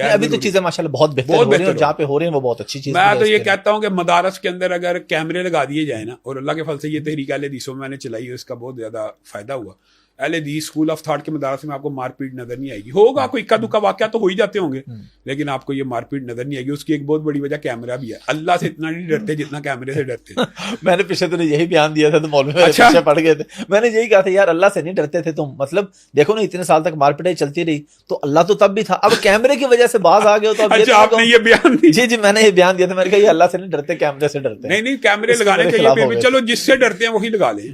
ابھی تو چیزیں ماشاءاللہ بہت بہتر ہو رہی ہیں، اور جہاں پہ ہو رہی ہیں وہ بہت اچھی چیز. میں تو یہ کہتا ہوں کہ مدارس کے اندر اگر کیمرے لگا دیے جائیں نا، اور اللہ کے فضل سے یہ تحریک اہل حدیثوں میں نے چلائی ہے، اس کا بہت زیادہ فائدہ ہوا. اہل حدیث اسکول آف تھاٹ کے مدارس میں آپ کو مار پیٹ نظر نہیں آئے گی. ہوگا کوئی اکا دکا واقعہ تو ہو ہی جاتے ہوں گے لیکن آپ کو یہ مار پیٹ نظر نہیں آئے گی. اس کی ایک بہت بڑی وجہ کیمرہ بھی ہے. اللہ سے اتنا نہیں ڈرتے جتنا کیمرے سے ڈرتے. میں نے پیچھے تو یہی بیان دیا تھا تو مولوی میرے پیچھے پڑ گئے تھے. میں نے یہی کہا تھا یار اللہ سے نہیں ڈرتے تھے تم، مطلب دیکھو نا اتنے سال تک مار پیٹائی چلتی رہی تو اللہ تو تب بھی تھا، اب کیمرے کی وجہ سے باز آ گئے ہو تو اچھا آپ نے یہ بیان دیا؟ جی میں نے یہ بیان دیا تھا. میں نے کہا یہ اللہ سے نہیں ڈرتے، کیمرے سے ڈرتے. نہیں کیمرے لگانے چاہیے. چلو جس سے ڈرتے ہیں وہی لگا لیں،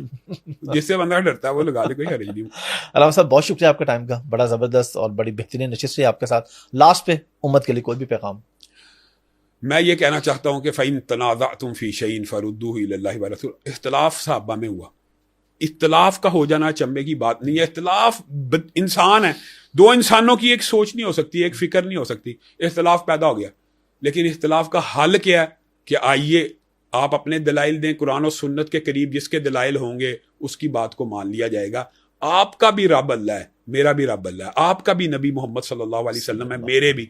جس سے بندہ ڈرتا ہے وہ لگا لے، کوئی حرج نہیں. علامہ صاحب بہت شکریہ آپ کا ٹائم کا، بڑا زبردست اور بڑی بہترین نشست رہی آپ کے ساتھ. لاسٹ پہ امت کے لیے کوئی بھی پیغام؟ میں یہ کہنا چاہتا ہوں کہ فَإِن تَنَازَعْتُمْ فِي شَيْءٍ فَرُدُّوهُ إِلَى اللَّهِ وَرَسُولِهِ. اختلاف صحابہ میں ہوا، اختلاف کا ہو جانا چمبے کی بات نہیں ہے. اختلاف انسان ہے، دو انسانوں کی ایک سوچ نہیں ہو سکتی، ایک فکر نہیں ہو سکتی. اختلاف پیدا ہو گیا، لیکن اختلاف کا حل کیا ہے کہ آئیے آپ اپنے دلائل دیں، قرآن و سنت کے قریب جس کے دلائل ہوں گے اس کی بات کو مان لیا جائے گا. آپ کا بھی رب اللہ ہے، میرا بھی رب اللہ ہے، آپ کا بھی نبی محمد صلی اللہ علیہ وسلم ہے، میرے بھی.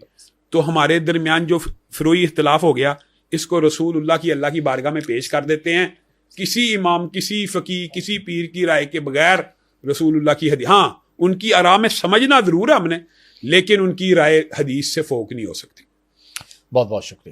تو ہمارے درمیان جو فروئی اختلاف ہو گیا اس کو رسول اللہ کی بارگاہ میں پیش کر دیتے ہیں. کسی امام، کسی فقی، کسی پیر کی رائے کے بغیر رسول اللہ کی حدیث، ہاں ان کی آراء میں سمجھنا ضرور ہے ہم نے، لیکن ان کی رائے حدیث سے فوق نہیں ہو سکتی. بہت بہت شکریہ.